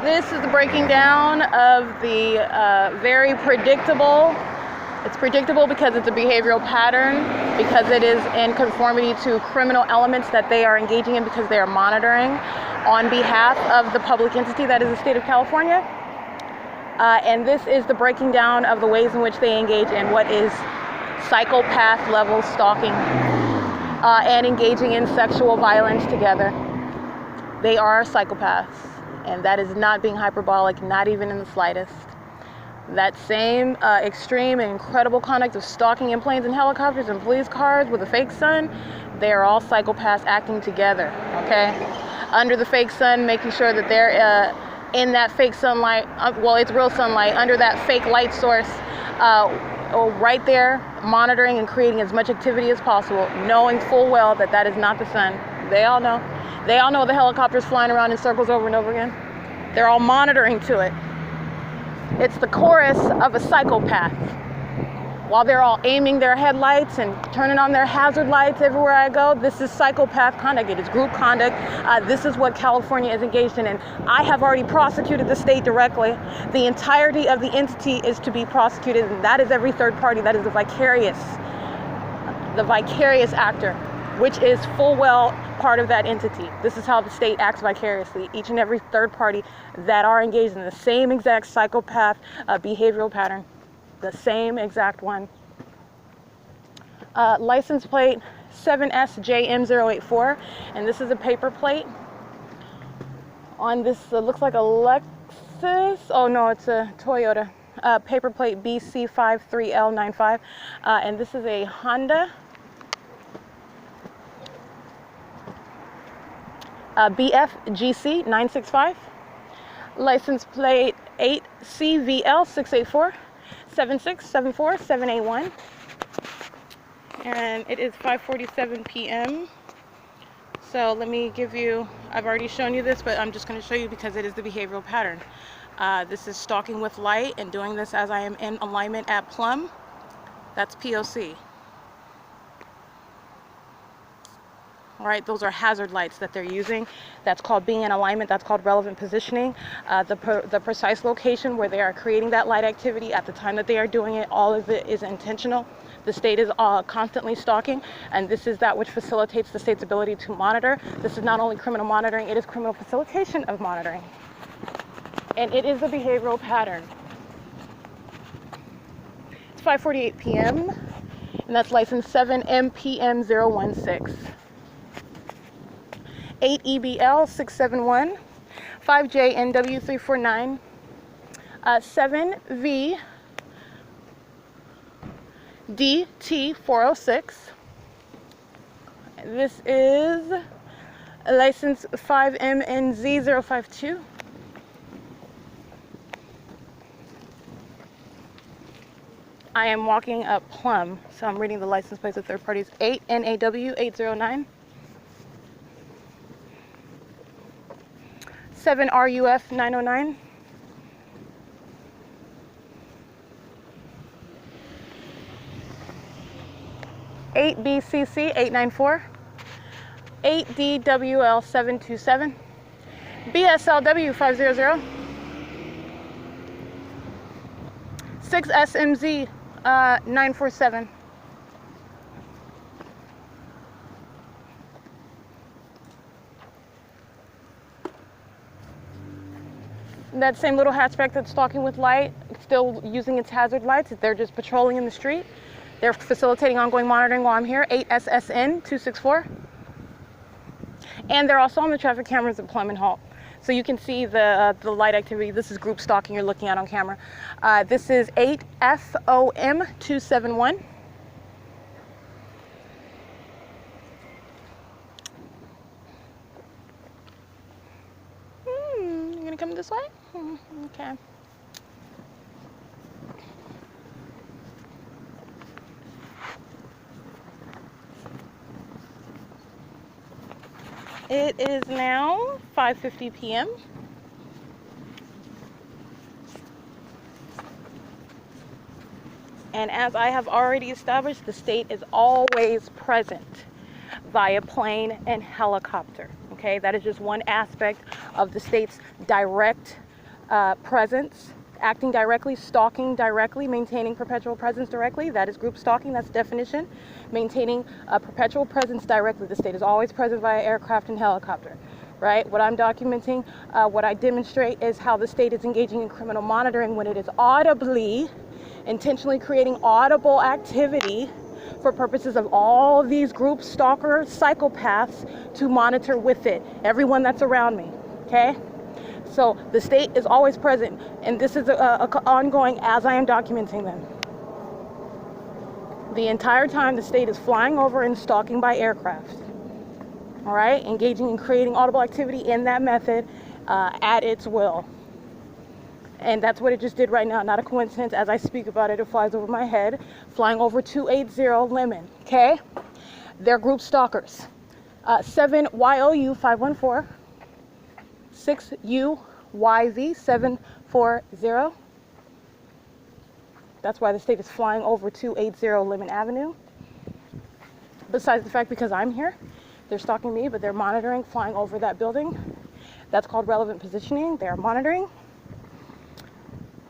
This is the breaking down of the very predictable. It's predictable because it's a behavioral pattern, because it is in conformity to criminal elements that they are engaging in because they are monitoring on behalf of the public entity that is the state of California. And this is the breaking down of the ways in which they engage in what is psychopath level stalking and engaging in sexual violence together. They are psychopaths. And that is not being hyperbolic, not even in the slightest. That same extreme and incredible conduct of stalking in planes and helicopters and police cars with a fake sun, they are all psychopaths acting together, okay? Under the fake sun, making sure that they're in that fake sunlight, well, it's real sunlight, under that fake light source, right there, monitoring and creating as much activity as possible, knowing full well that that is not the sun. They all know. They all know the helicopters flying around in circles over and over again. They're all monitoring to it. It's the chorus of a psychopath. While they're all aiming their headlights and turning on their hazard lights everywhere I go, this is psychopath conduct. It is group conduct. This is what California is engaged in. And I have already prosecuted the state directly. The entirety of the entity is to be prosecuted, and that is every third party. That is the vicarious actor, which is full well part of that entity. This is how the state acts vicariously. Each and every third party that are engaged in the same exact psychopath behavioral pattern, the same exact one. License plate 7SJM084, and this is a paper plate on this, looks like a Lexus, oh no, it's a Toyota, paper plate BC53L95, and this is a Honda BFGC 965, license plate 8CVL684 7674781, and it is 5:47 p.m. So let me give you, I've already shown you this, but I'm just going to show you because it is the behavioral pattern. This is stalking with light and doing this as I am in alignment at plumb. That's P.O.C. All right, those are hazard lights that they're using. That's called being in alignment. That's called relevant positioning. The precise location where they are creating that light activity at the time that they are doing it, all of it is intentional. The state is constantly stalking, and this is that which facilitates the state's ability to monitor. This is not only criminal monitoring, it is criminal facilitation of monitoring. And it is a behavioral pattern. It's 5:48 p.m., and that's license 7MPM016. 8EBL671, 5JNW349, 7VDT406. This is license 5MNZ052. I am walking up Plum, so I'm reading the license plates of third parties. 8NAW809. 7RUF909. 8BCC894. 8DWL727. BSLW500. 6SMZ947. That same little hatchback that's stalking with light, still using its hazard lights. They're just patrolling in the street. They're facilitating ongoing monitoring while I'm here. 8SSN264. And they're also on the traffic cameras at Plum and HOLT. So you can see the light activity. This is group stalking you're looking at on camera. This is 8FOM271. You gonna come this way? Okay. It is now 5:50 p.m. And as I have already established, the state is always present via plane and helicopter. Okay, that is just one aspect of the state's direct presence, acting directly, stalking directly, maintaining perpetual presence directly. That is group stalking, that's definition. Maintaining a perpetual presence directly. The state is always present via aircraft and helicopter, right? What I'm documenting, what I demonstrate is how the state is engaging in criminal monitoring when it is audibly, intentionally creating audible activity for purposes of all of these group stalker psychopaths to monitor with it. Everyone that's around me, okay? So the state is always present, and this is ongoing as I am documenting them. The entire time the state is flying over and stalking by aircraft, all right? Engaging in creating audible activity in that method at its will. And that's what it just did right now, not a coincidence. As I speak about it, it flies over my head, flying over 280 Lemon, okay? They're group stalkers. 7YOU514, 6UYV740. That's why the state is flying over 280 Lemon Avenue. Besides the fact because I'm here, they're stalking me, but they're monitoring, flying over that building. That's called relevant positioning. They're monitoring.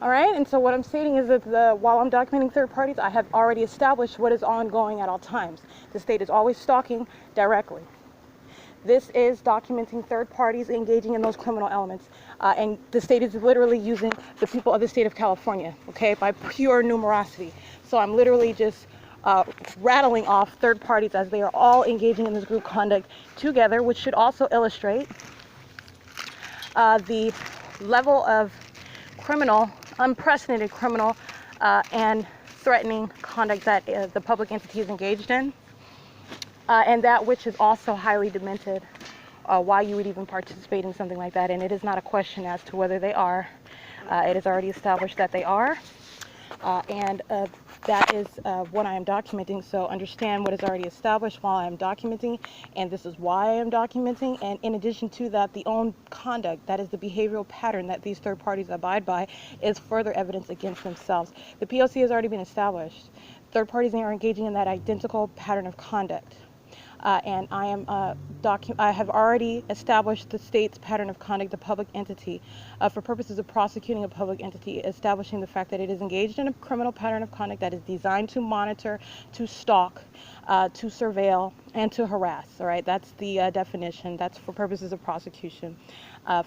All right, and so what I'm stating is that while I'm documenting third parties, I have already established what is ongoing at all times. The state is always stalking directly. This is documenting third parties engaging in those criminal elements. And the state is literally using the people of the state of California, okay, by pure numerosity. So I'm literally just rattling off third parties as they are all engaging in this group conduct together, which should also illustrate the level of criminal, unprecedented criminal and threatening conduct that the public entity is engaged in. And that which is also highly demented, why you would even participate in something like that. And it is not a question as to whether they are. It is already established that they are. And that is what I am documenting. So understand what is already established while I am documenting. And this is why I am documenting. And in addition to that, the own conduct, that is the behavioral pattern that these third parties abide by, is further evidence against themselves. The P.O.C. has already been established. Third parties are engaging in that identical pattern of conduct. and I am I have already established the state's pattern of conduct, the public entity, for purposes of prosecuting a public entity, establishing the fact that it is engaged in a criminal pattern of conduct that is designed to monitor, to stalk, to surveil, and to harass. All right, that's the definition. That's for purposes of prosecution.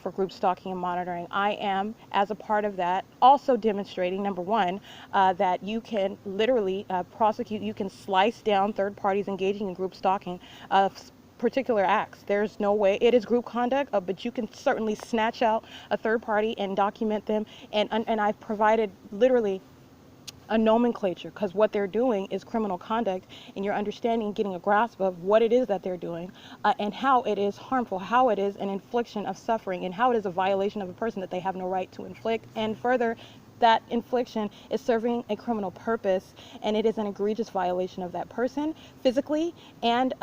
For group stalking and monitoring. I am, as a part of that, also demonstrating, number one, that you can literally prosecute, you can slice down third parties engaging in group stalking of particular acts. There's no way, it is group conduct, but you can certainly snatch out a third party and document them, and I've provided literally a nomenclature, because what they're doing is criminal conduct, and you're understanding, getting a grasp of what it is that they're doing, and how it is harmful, how it is an infliction of suffering, and how it is a violation of a person that they have no right to inflict, and further, that infliction is serving a criminal purpose, and it is an egregious violation of that person physically, and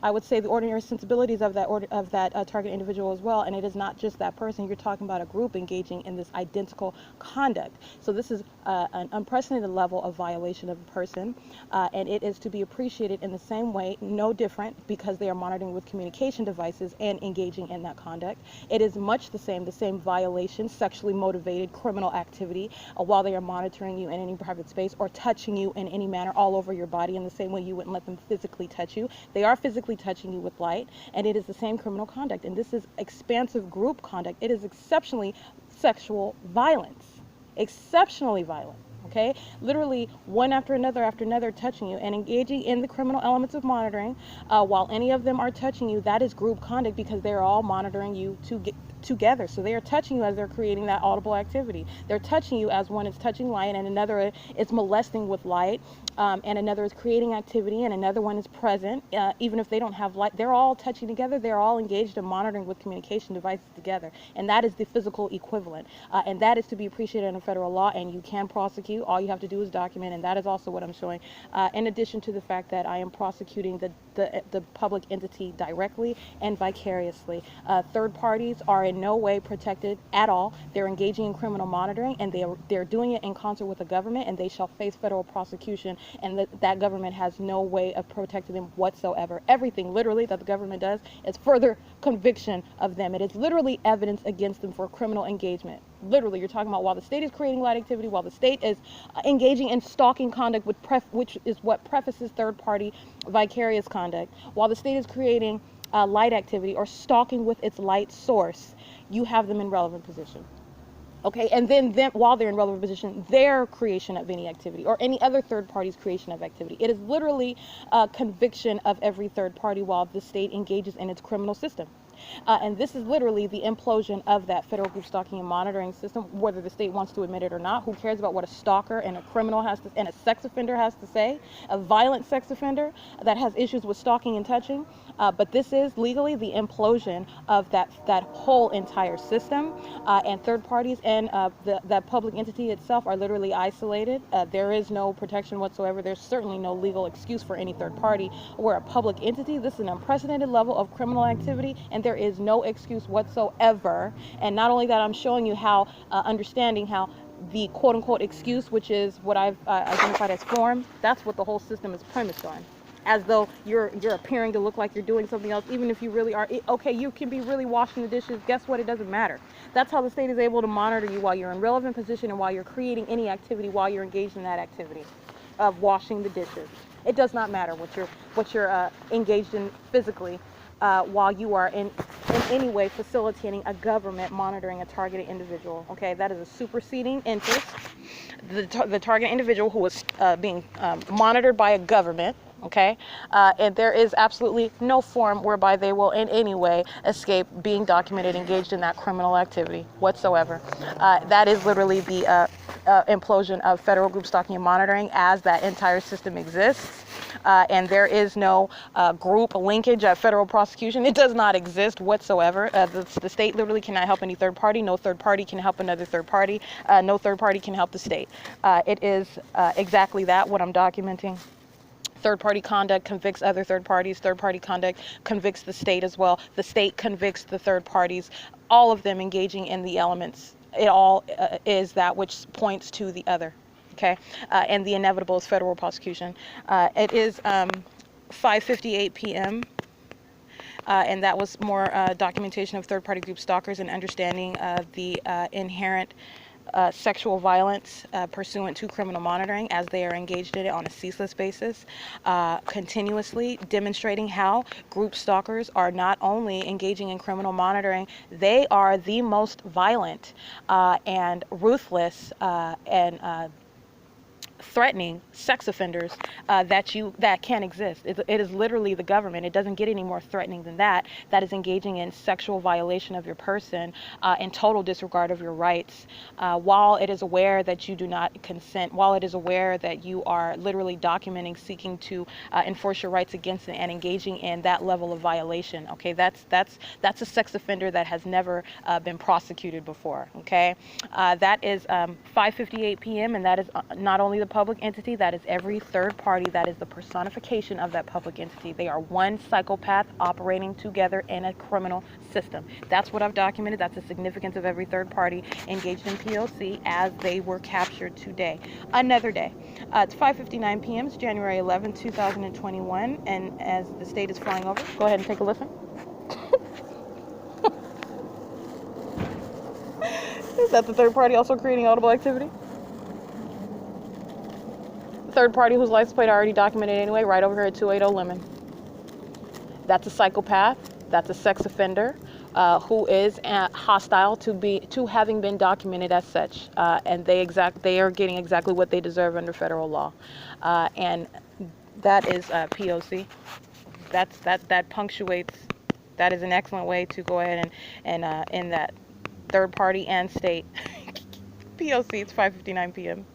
I would say the ordinary sensibilities of that target individual as well. And it is not just that person. You're talking about a group engaging in this identical conduct. So this is an unprecedented level of violation of a person, and it is to be appreciated in the same way, no different, because they are monitoring with communication devices and engaging in that conduct. It is much the same violation, sexually motivated criminal activity, while they are monitoring you in any private space or touching you in any manner all over your body in the same way you wouldn't let them physically touch you. They are physically touching you with light, and it is the same criminal conduct. And this is expansive group conduct. It is exceptionally sexual violence, exceptionally violent. Okay, literally one after another touching you and engaging in the criminal elements of monitoring. While any of them are touching you, that is group conduct, because they're all monitoring you together. So they are touching you as they're creating that audible activity. They're touching you as one is touching light, and another is molesting with light, and another is creating activity, and another one is present. Even if they don't have light, they're all touching together. They're all engaged in monitoring with communication devices together, and that is the physical equivalent, and that is to be appreciated under federal law, and you can prosecute. All you have to do is document, and that is also what I'm showing, in addition to the fact that I am prosecuting the public entity directly and vicariously. Third parties are in no way protected at all. They're engaging in criminal monitoring, and they're doing it in concert with the government, and they shall face federal prosecution, and that government has no way of protecting them whatsoever. Everything literally that the government does is further conviction of them. It is literally evidence against them for criminal engagement. Literally, you're talking about while the state is creating light activity, while the state is engaging in stalking conduct, which is what prefaces third-party vicarious conduct, while the state is creating light activity or stalking with its light source, you have them in relevant position. Okay, and then while they're in relevant position, their creation of any activity or any other third party's creation of activity. It is literally a conviction of every third party while the state engages in its criminal system. And this is literally the implosion of that federal group stalking and monitoring system, whether the state wants to admit it or not. Who cares about what a stalker and a criminal and a sex offender has to say? A violent sex offender that has issues with stalking and touching. But this is legally the implosion of that whole entire system. And third parties and that public entity itself are literally isolated. There is no protection whatsoever. There's certainly no legal excuse for any third party. We're a public entity. This is an unprecedented level of criminal activity, and there is no excuse whatsoever. And not only that, I'm showing you how, understanding how the quote-unquote excuse, which is what I've identified as form, that's what the whole system is premised on. As though you're appearing to look like you're doing something else, even if you really are. Okay, you can be really washing the dishes. Guess what? It doesn't matter. That's how the state is able to monitor you while you're in relevant position and while you're creating any activity, while you're engaged in that activity of washing the dishes. It does not matter what you're engaged in physically, while you are in any way facilitating a government monitoring a targeted individual. Okay, that is a superseding interest. The target individual who is being monitored by a government. Okay, and there is absolutely no form whereby they will in any way escape being documented engaged in that criminal activity whatsoever. That is literally the implosion of federal group stalking and monitoring as that entire system exists. And there is no group linkage at federal prosecution. It does not exist whatsoever. The state literally cannot help any third party. No third party can help another third party. No third party can help the state. It is exactly that, what I'm documenting. Third-party conduct convicts other third parties. Third-party conduct convicts the state as well. The state convicts the third parties. All of them engaging in the elements. It all is that which points to the other. Okay, and the inevitable is federal prosecution. It is 5:58 p.m. And that was more documentation of third-party group stalkers and understanding the inherent sexual violence pursuant to criminal monitoring as they are engaged in it on a ceaseless basis, continuously demonstrating how group stalkers are not only engaging in criminal monitoring, they are the most violent and ruthless and threatening sex offenders that can exist. It is literally the government. It doesn't get any more threatening than that. That is engaging in sexual violation of your person in total disregard of your rights. While it is aware that you do not consent, while it is aware that you are literally documenting, seeking to enforce your rights against it, and engaging in that level of violation. Okay, that's a sex offender that has never been prosecuted before. Okay, that is 5:58 p.m. and that is not only the public entity, that is every third party, that is the personification of that public entity. They are one psychopath operating together in a criminal system. That's what I've documented. That's the significance of every third party engaged in P.O.C. as they were captured today. Another day. It's 5:59 p.m. It's January 11, 2021, and as the state is flying over, go ahead and take a listen. Is that the third party also creating audible activity? Third party whose license plate I already documented anyway, right over here at 280 Lemon. That's a psychopath. That's a sex offender who is hostile to having been documented as such, and they are getting exactly what they deserve under federal law, and that is P.O.C. That punctuates. That is an excellent way to go ahead and in that third party and state. P.O.C. It's 5:59 p.m.